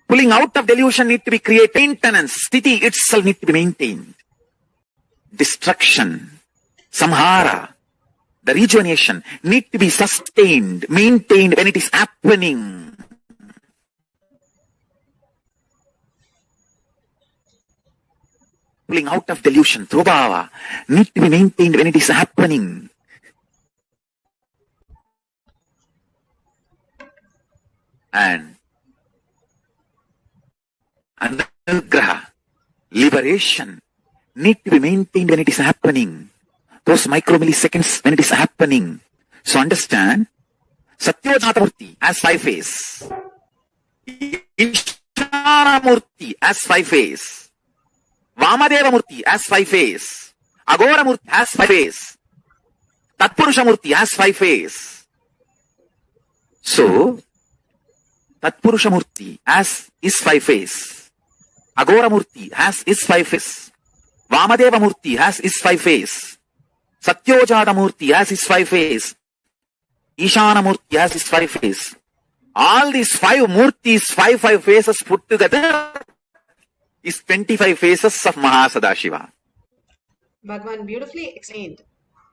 pulling out of delusion need to be created. Maintenance, sthiti itself need to be maintained. Destruction, samhara, the rejuvenation need to be sustained, maintained when it is happening. Pulling out of delusion, prabhava, need to be maintained when it is happening. And anugraha, liberation, need to be maintained when it is happening. Those micromilliseconds when it is happening. So understand, Satyojatamurti as 5 phase. Ishanamurti as 5 phase. Vamadevamurti as 5 phase. Agoramurti as 5 phase. Tatpurushamurti as 5 phase. So, Tatpurushamurti as is 5 phase. Agoramurti has is 5 phase. Vamadeva Murti has his 5 face. Satyojata Murti has his 5 face. Ishana Murti has his 5 face. All these 5 Murtis, 5 faces put together is 25 faces of Mahasadashiva. Bhagavan beautifully explained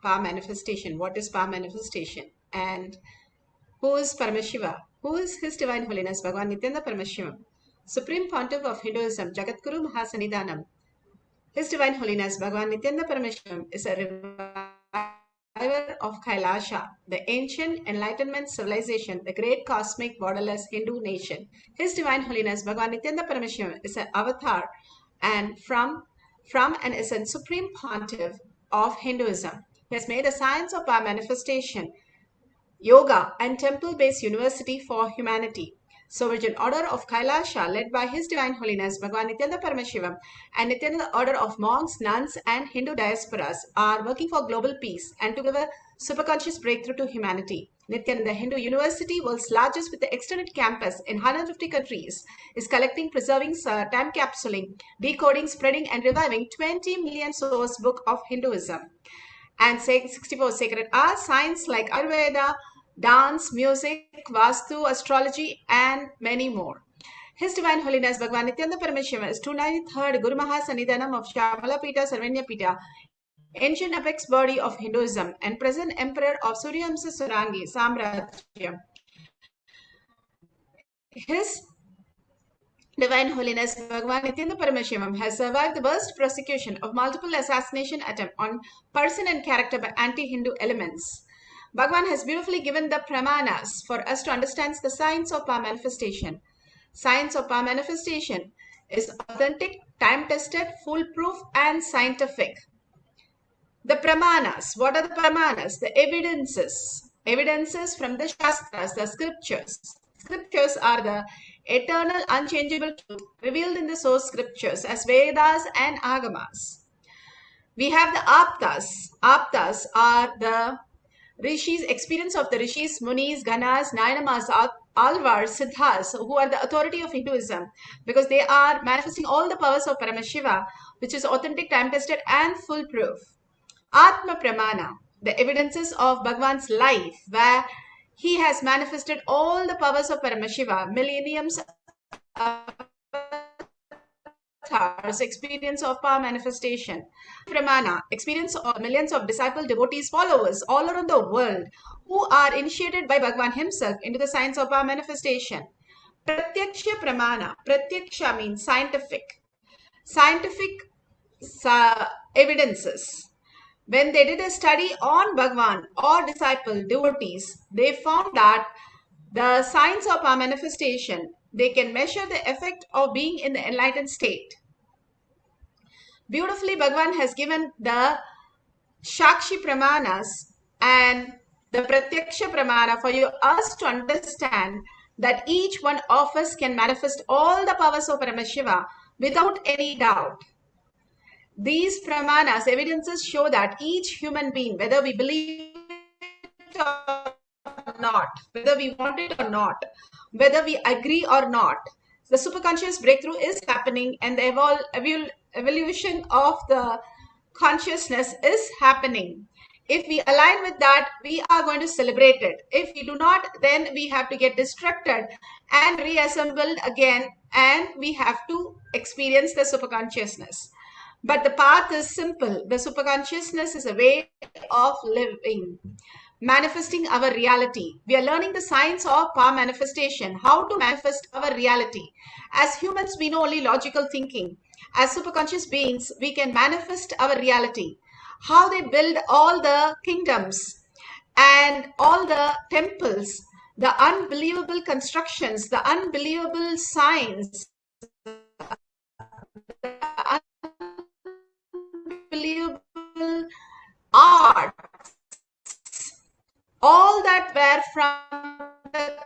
power manifestation. What is power manifestation? And who is Paramashiva? Who is His Divine Holiness Bhagavan Nithyananda Paramashivam, Supreme Pontiff of Hinduism, Jagadguru Mahasannidhanam. His Divine Holiness Bhagavan Nithyananda Paramashivam is a reviver of KAILASA, the ancient enlightenment civilization, the great cosmic borderless Hindu nation. His Divine Holiness Bhagavan Nithyananda Paramashivam is an avatar and from and is a supreme pontiff of Hinduism. He has made a science of power manifestation, yoga, and temple-based university for humanity. So Virgin Order of KAILASA, led by His Divine Holiness Bhagwan Nithyananda Paramashivam and Nithyananda Order of Monks, Nuns and Hindu diasporas are working for global peace and to give a superconscious breakthrough to humanity. Nithyananda Hindu University, world's largest with the extended campus in 150 countries, is collecting, preserving, time capsuling, decoding, spreading and reviving 20 million source book of Hinduism and 64 sacred arts, science like Ayurveda, dance, music, Vastu, astrology, and many more. His Divine Holiness Bhagwan Nithyananda Paramashivam is 293rd Guru Mahasannidhanam of Shamala Pita, Sarvanya Pita, ancient apex body of Hinduism and present emperor of Suryamsa Surangi Samrajya. His Divine Holiness Bhagwan Nithyananda Paramashivam has survived the worst prosecution of multiple assassination attempts on person and character by anti-Hindu elements. Bhagwan has beautifully given the pramanas for us to understand the science of power manifestation. Science of power manifestation is authentic, time-tested, foolproof, and scientific. The pramanas. What are the pramanas? The evidences. Evidences from the Shastras, the scriptures. Scriptures are the eternal, unchangeable truth revealed in the source scriptures as Vedas and Agamas. We have the Aptas. Aptas are the Rishis, experience of the Rishis, Munis, Ganas, Nayanamas, Alvars, Siddhas, who are the authority of Hinduism, because they are manifesting all the powers of Paramashiva, which is authentic, time-tested, and foolproof. Atma Pramana, the evidences of Bhagwan's life, where he has manifested all the powers of Paramashiva, millenniums avatars, experience of power manifestation. Pramana, experience of millions of disciple devotees, followers all around the world who are initiated by Bhagwan himself into the science of power manifestation. Pratyaksha Pramana, Pratyaksha means scientific. Scientific evidences. When they did a study on Bhagwan or disciple devotees, they found that the science of our manifestation, they can measure the effect of being in the enlightened state. Beautifully, Bhagwan has given the Shakshi Pramanas and the Pratyaksha Pramana for us to understand that each one of us can manifest all the powers of Paramashiva without any doubt. These pramanas, evidences show that each human being, whether we believe it or not, whether we want it or not, whether we agree or not, the superconscious breakthrough is happening and the evolution of the consciousness is happening. If we align with that, we are going to celebrate it. If we do not, then we have to get distracted and reassembled again, and we have to experience the superconsciousness. But the path is simple. The superconsciousness is a way of living, manifesting our reality. We are learning the science of power manifestation, how to manifest our reality. As humans, we know only logical thinking. As superconscious beings, we can manifest our reality. How they build all the kingdoms and all the temples, the unbelievable constructions, the unbelievable signs, the unbelievable art, all that were from the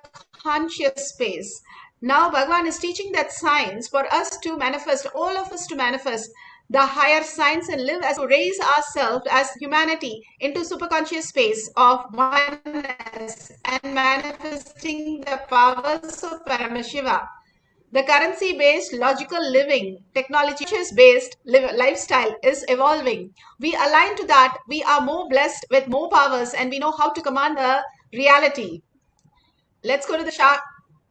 conscious space. Now Bhagwan is teaching that science for us to manifest, all of us to manifest the higher science and live as to raise ourselves as humanity into superconscious space of oneness and manifesting the powers of Paramashiva. The currency-based logical living, technology-based lifestyle is evolving. We align to that. We are more blessed with more powers and we know how to command the reality. Let's go to the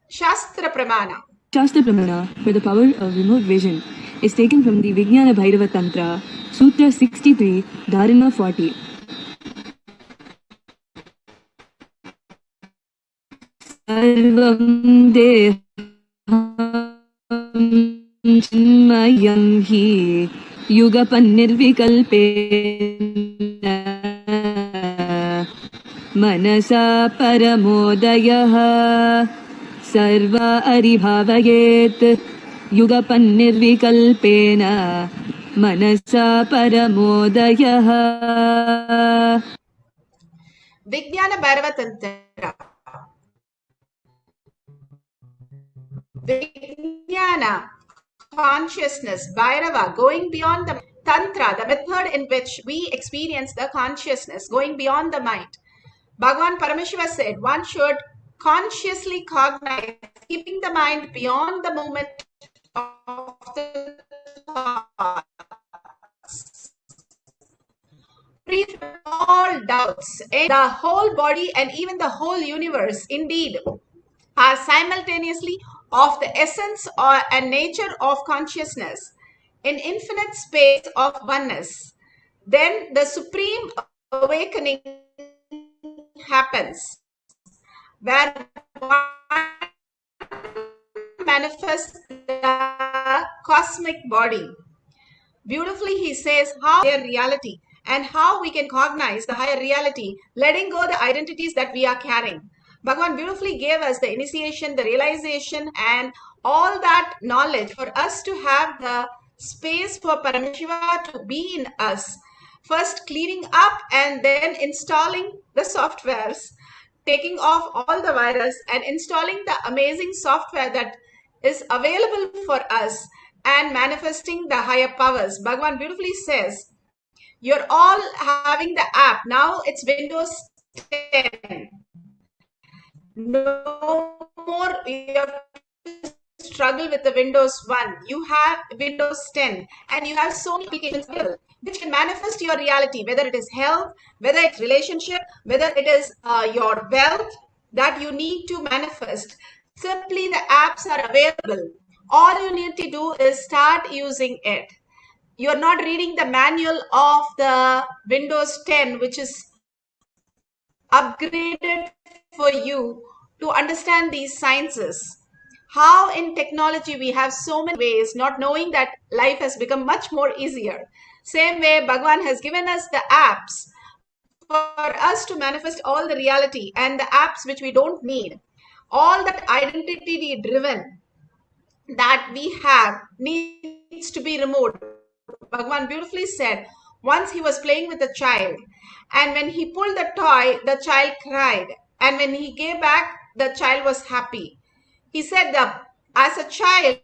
Shastra Pramana. Shastra Pramana for the power of remote vision is taken from the Vijnana Bhairava Tantra, Sutra 63, Dharma 40. Sarvam Chinmayam hi Yugapanirvikalpena Manasa Paramodayah Sarva Aribhavayet Yugapanirvikalpena Manasa Paramodayah. Vijnana Bhairava Tantra. Vijnana, consciousness, Bhairava, going beyond the Tantra, the method in which we experience the consciousness, going beyond the mind. Bhagavan Paramashiva said one should consciously cognize, keeping the mind beyond the movement of the thoughts, free from all doubts. And the whole body and even the whole universe indeed are simultaneously of the essence and nature of consciousness, in infinite space of oneness. Then the supreme awakening happens, where one manifests the cosmic body. Beautifully, he says how their reality and how we can cognize the higher reality, letting go the identities that we are carrying. Bhagavan beautifully gave us the initiation, the realization, and all that knowledge for us to have the space for Paramashiva to be in us. First cleaning up and then installing the softwares, taking off all the virus and installing the amazing software that is available for us and manifesting the higher powers. Bhagavan beautifully says, you're all having the app. Now it's Windows 10. No more you have to struggle with the Windows 1. You have Windows 10 and you have so many applications available which can manifest your reality, whether it is health, whether it's relationship, whether it is your wealth that you need to manifest. Simply the apps are available. All you need to do is start using it. You're not reading the manual of the Windows 10, which is upgraded for you to understand these sciences. How in technology we have so many ways, not knowing that life has become much more easier. Same way Bhagavan has given us the apps for us to manifest all the reality, and the apps which we don't need. All that identity driven that we have needs to be removed. Bhagavan beautifully said, once he was playing with a child, and when he pulled the toy, the child cried. And when he gave back, the child was happy. He said that as a child,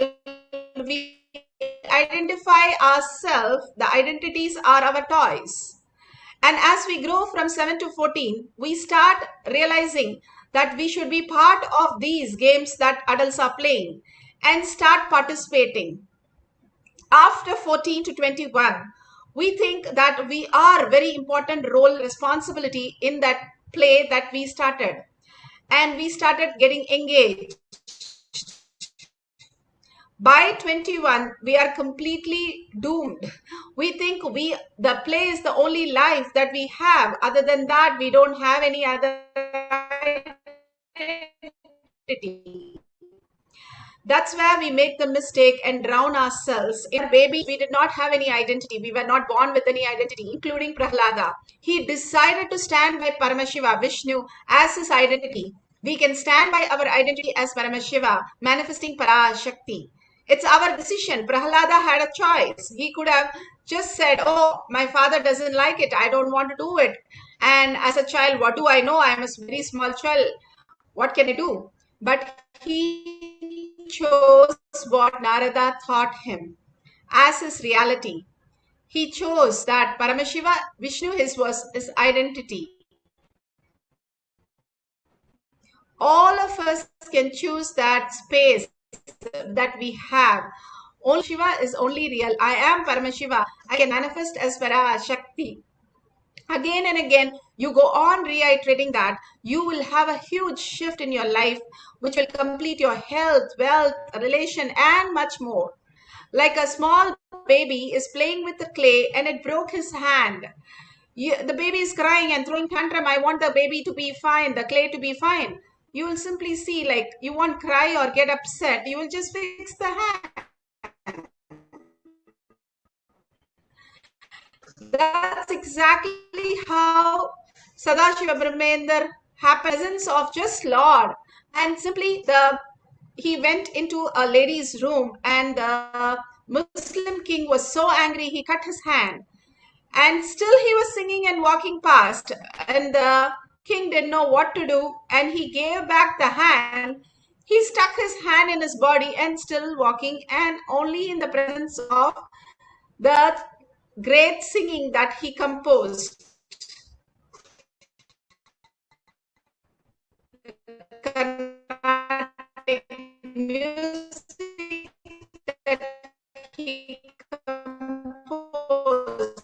we identify ourselves, the identities are our toys. And as we grow from 7 to 14, we start realizing that we should be part of these games that adults are playing and start participating. After 14 to 21, we think that we are very important role responsibility in that play that we started. And we started getting engaged. By 21, we are completely doomed. We think the play is the only life that we have. Other than that, we don't have any other identity. That's where we make the mistake and drown ourselves. In baby, we did not have any identity. We were not born with any identity, including Prahlada. He decided to stand by Paramashiva, Vishnu, as his identity. We can stand by our identity as Paramashiva, manifesting Parashakti. It's our decision. Prahlada had a choice. He could have just said, oh, my father doesn't like it. I don't want to do it. And as a child, what do I know? I am a very small child. What can I do? But he chose what Narada taught him as his reality. He chose that Paramashiva, Vishnu, was his identity. All of us can choose that space that we have. Only Shiva is only real. I am Paramashiva. I can manifest as Parashakti. Again and again, you go on reiterating that, you will have a huge shift in your life, which will complete your health, wealth, relation, and much more. Like a small baby is playing with the clay and it broke his hand. The baby is crying and throwing tantrum. I want the baby to be fine, the clay to be fine. You will simply see, like, you won't cry or get upset. You will just fix the hand. That's exactly how Sadashiva Brahmendra happened. Presence of just Lord. And simply he went into a lady's room and the Muslim king was so angry he cut his hand. And still he was singing and walking past. And the king didn't know what to do. And he gave back the hand He stuck his hand in his body and still walking, and only in the presence of the great singing that he composed. Carnatic music that he composed,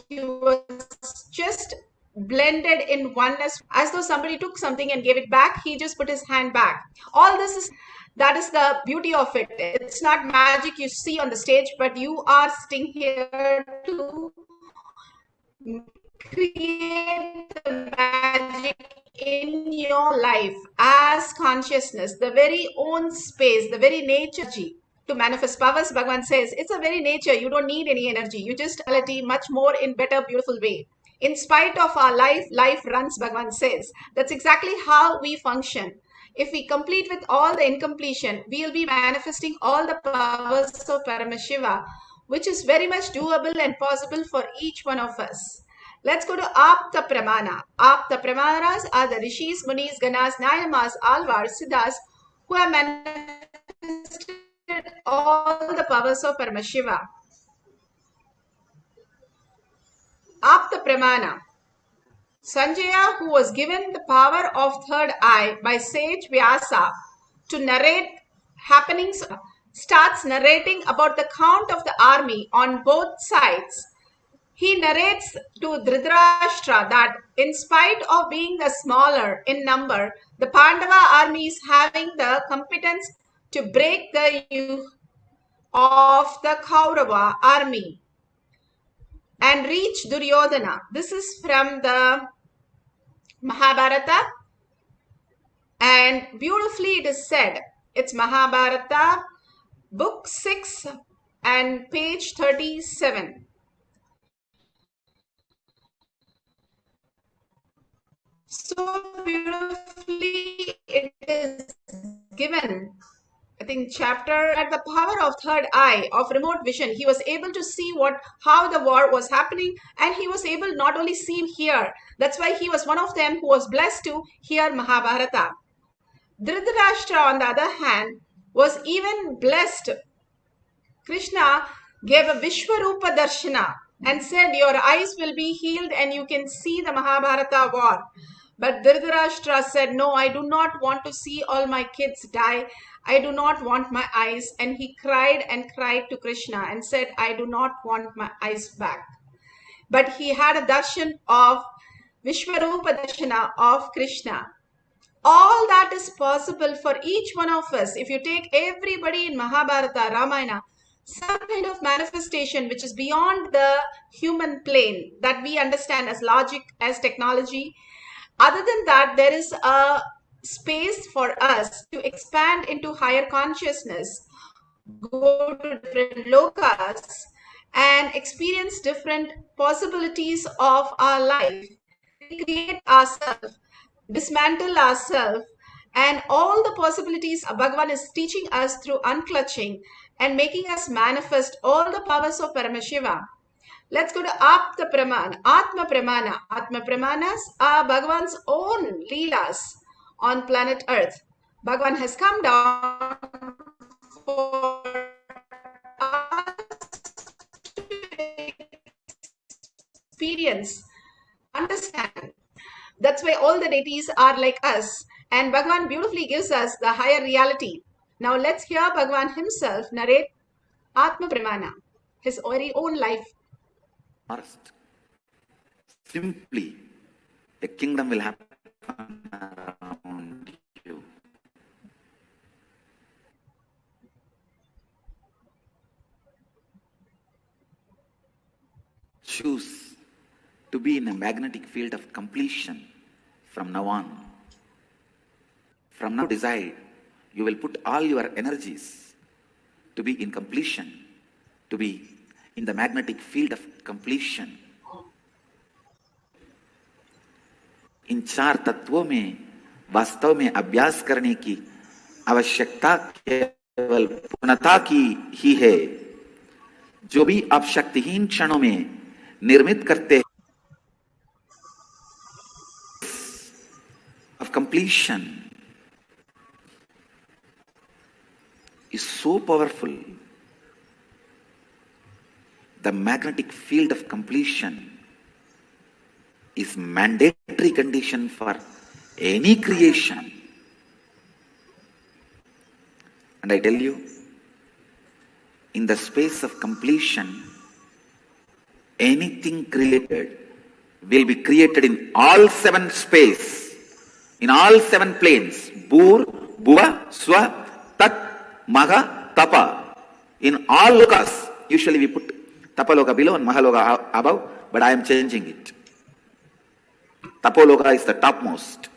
he was just blended in oneness, as though somebody took something and gave it back. He just put his hand back. All this is, that is the beauty of it. It's not magic you see on the stage, but you are sitting here to create the magic in your life as consciousness, the very own space, the very nature to manifest powers. Bhagavan says it's a very nature. You don't need any energy. You just reality much more in better, beautiful way. In spite of our life, life runs, Bhagavan says. That's exactly how we function. If we complete with all the incompletion, we'll be manifesting all the powers of Paramashiva, which is very much doable and possible for each one of us. Let's go to Apta Pramana. Apta Pramanas are the Rishis, Munis, Ganas, Nayamas, Alvars, Siddhas who have manifested all the powers of Paramashiva. Apta Pramana. Sanjaya, who was given the power of third eye by sage Vyasa to narrate happenings, starts narrating about the count of the army on both sides. He narrates to Dhritarashtra that in spite of being the smaller in number, the Pandava army is having the competence to break the yoke of the Kaurava army and reach Duryodhana. This is from the Mahabharata, and beautifully it is said. It's Mahabharata, book 6 and page 37. So beautifully it is given. I think chapter at the power of third eye of remote vision, he was able to see how the war was happening, and he was able not only see hear. That's why he was one of them who was blessed to hear Mahabharata. Dhritarashtra, on the other hand, was even blessed. Krishna gave a Vishwarupa Darshana and said, your eyes will be healed and you can see the Mahabharata war. But Dhritarashtra said, no, I do not want to see all my kids die. I do not want my eyes. And he cried and cried to Krishna and said, I do not want my eyes back. But he had a darshan of Vishwarupa Darshana of Krishna. All that is possible for each one of us. If you take everybody in Mahabharata, Ramayana, some kind of manifestation which is beyond the human plane that we understand as logic, as technology. Other than that, there is a space for us to expand into higher consciousness, go to different lokas, and experience different possibilities of our life, create ourselves, dismantle ourselves, and all the possibilities Bhagavan is teaching us through unclutching and making us manifest all the powers of Paramashiva. Let's go to Apta Pramana, Atma Pramana. Atma Pramanas are Bhagavan's own Leelas on planet Earth. Bhagavan has come down for us to experience, understand. That's why all the deities are like us. And Bhagavan beautifully gives us the higher reality. Now let's hear Bhagavan himself narrate Atma Pramana, his very own life. First, simply, a kingdom will happen around you. Choose to be in a magnetic field of completion from now on. From now, decide you will put all your energies to be in completion, to be in the magnetic field of completion. इन 4 तत्वों में वास्तव में अभ्यास करने की आवश्यकता केवल पूर्णता की ही है। जो भी आप शक्तिहीन क्षणों में निर्मित करते हैं of completion, so powerful. The magnetic field of completion is mandatory condition for any creation. And I tell you, in the space of completion, anything created will be created in all 7 space, in all 7 planes. Bhur, Bhuva, Swa, Tat, Maha, Tapa. In all lokas, usually we put Tapaloka below and Mahaloka above, but I am changing it. Tapoloka is the topmost.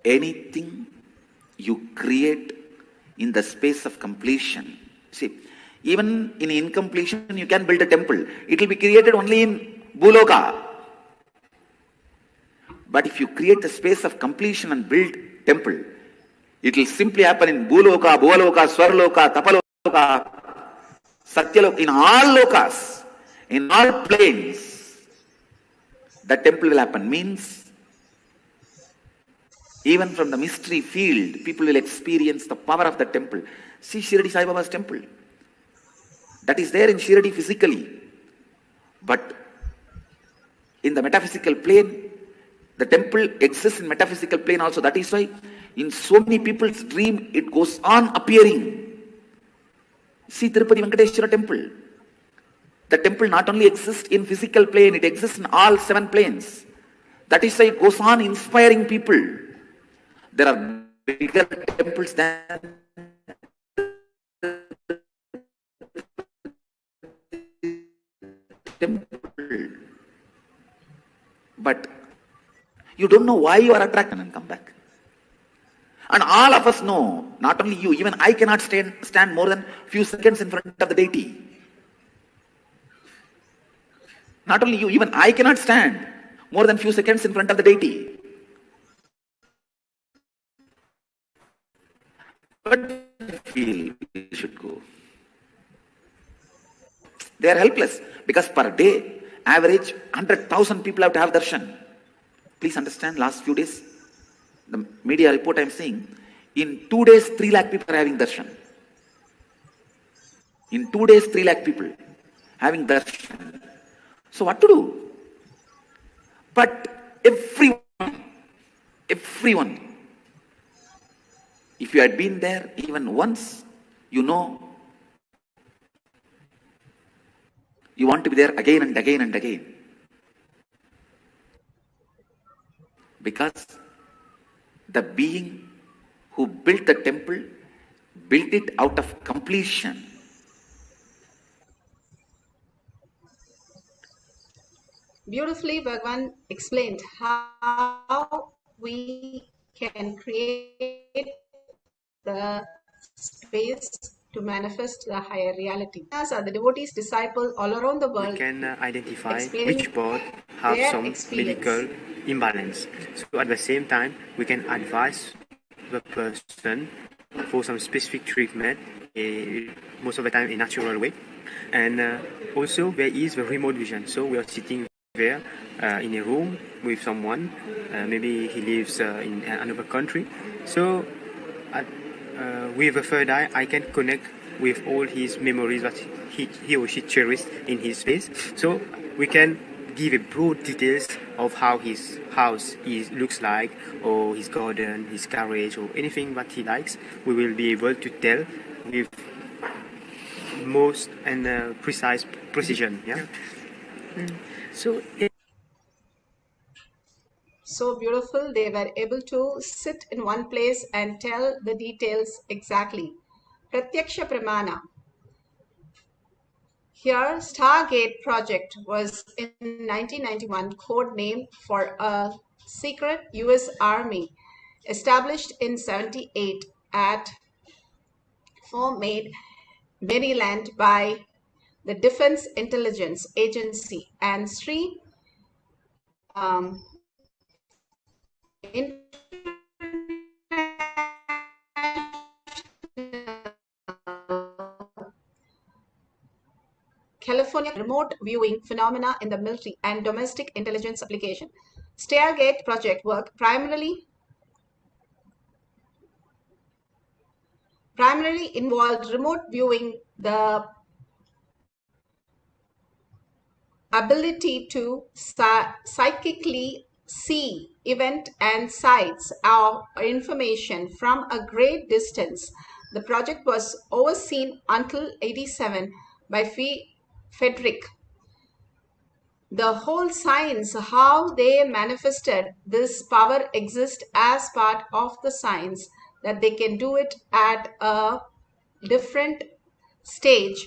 Anything you create in the space of completion. See, even in incompletion, you can build a temple. It will be created only in Bhuloka. But if you create the space of completion and build temple, it will simply happen in Bhuloka, Bhuvaloka, Swarloka, Tapaloka, Satyaloka, in all lokas, in all planes, the temple will happen. Means, even from the mystery field, people will experience the power of the temple. See Shirdi Sai Baba's temple. That is there in Shirdi physically. But in the metaphysical plane, the temple exists in metaphysical plane also. That is why in so many people's dream, it goes on appearing. See Tirupati Venkateshwara temple. The temple not only exists in physical plane, it exists in all 7 planes. That is why it goes on inspiring people. There are bigger temples than temple. But you don't know why you are attracted and come back. And all of us know, not only you, even I cannot stand more than few seconds in front of the deity. Not only you, even I cannot stand more than few seconds in front of the deity. But feel we should go. They are helpless because per day, average 100,000 people have to have darshan. Please understand, last few days, the media report I am seeing, in 2 days, 3 lakh people are having darshan. In 2 days, 3 lakh people having darshan. So what to do? But everyone, if you had been there even once, you know, you want to be there again and again and again. Because the being who built the temple built it out of completion. Beautifully, Bhagavan explained how we can create the space to manifest the higher reality. As are the devotees, disciples all around the world, we can identify which part have some medical imbalance. So at the same time, we can advise the person for some specific treatment, most of the time in a natural way. And also there is the remote vision. So we are sitting there in a room with someone, maybe he lives in another country. So with the third eye, I can connect with all his memories that he or she cherished in his space. So we can give a broad details of how his house looks like, or his garden, his carriage, or anything that he likes. We will be able to tell with most and precise precision. Yeah. So beautiful, they were able to sit in one place and tell the details exactly. Pratyaksha Pramana. Here, Stargate project was in 1991 code name for a secret US Army established in 78 at Fort Meade, Maryland by the Defense Intelligence Agency and Sri California remote viewing phenomena in the military and domestic intelligence application. Stargate project work primarily primarily involved remote viewing, the ability to psychically see event and sites or information from a great distance. The project was overseen until 87 by Frederick. The whole science, how they manifested this power exists as part of the science, that they can do it at a different stage,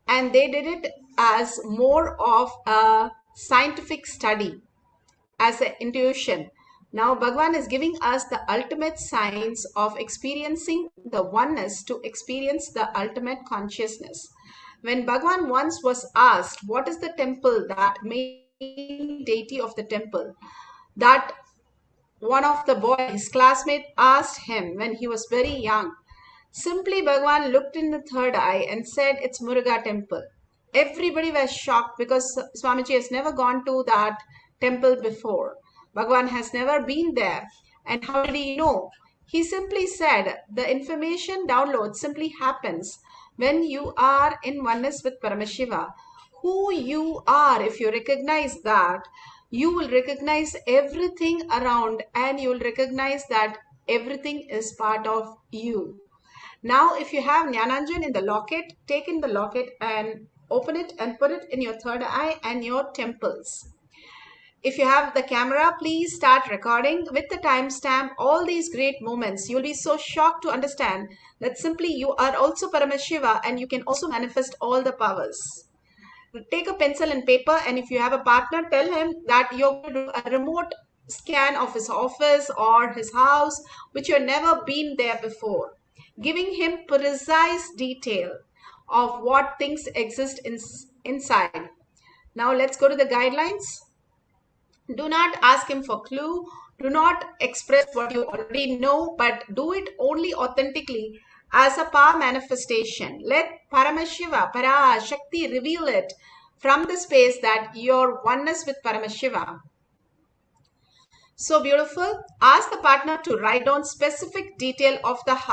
and they did it as more of a scientific study, as an intuition. Now Bhagavan is giving us the ultimate science of experiencing the oneness to experience the ultimate consciousness. When Bhagavan once was asked, what is the temple, that main deity of the temple, that one of the boys, his classmate, asked him when he was very young, simply Bhagavan looked in the third eye and said, it's Muruga temple. Everybody was shocked because Swamiji has never gone to that temple before. Bhagavan has never been there. And how did he know? He simply said, the information download simply happens when you are in oneness with Paramashiva. Who you are, if you recognize that, you will recognize everything around, and you will recognize that everything is part of you. Now, if you have Jnananjan in the locket, take in the locket and open it and put it in your third eye and your temples. If you have the camera, please start recording with the timestamp all these great moments. You'll be so shocked to understand that simply you are also Paramashiva, and you can also manifest all the powers. Take a pencil and paper, and if you have a partner, tell him that you're going to do a remote scan of his office or his house, which you've never been there before, giving him precise detail of what things exist inside. Now let's go to the guidelines. Do not ask him for clue. Do not express what you already know, but do it only authentically as a power manifestation. Let Paramashiva, Parashakti reveal it from the space that you're oneness with Paramashiva. So beautiful. Ask the partner to write down specific detail of the house.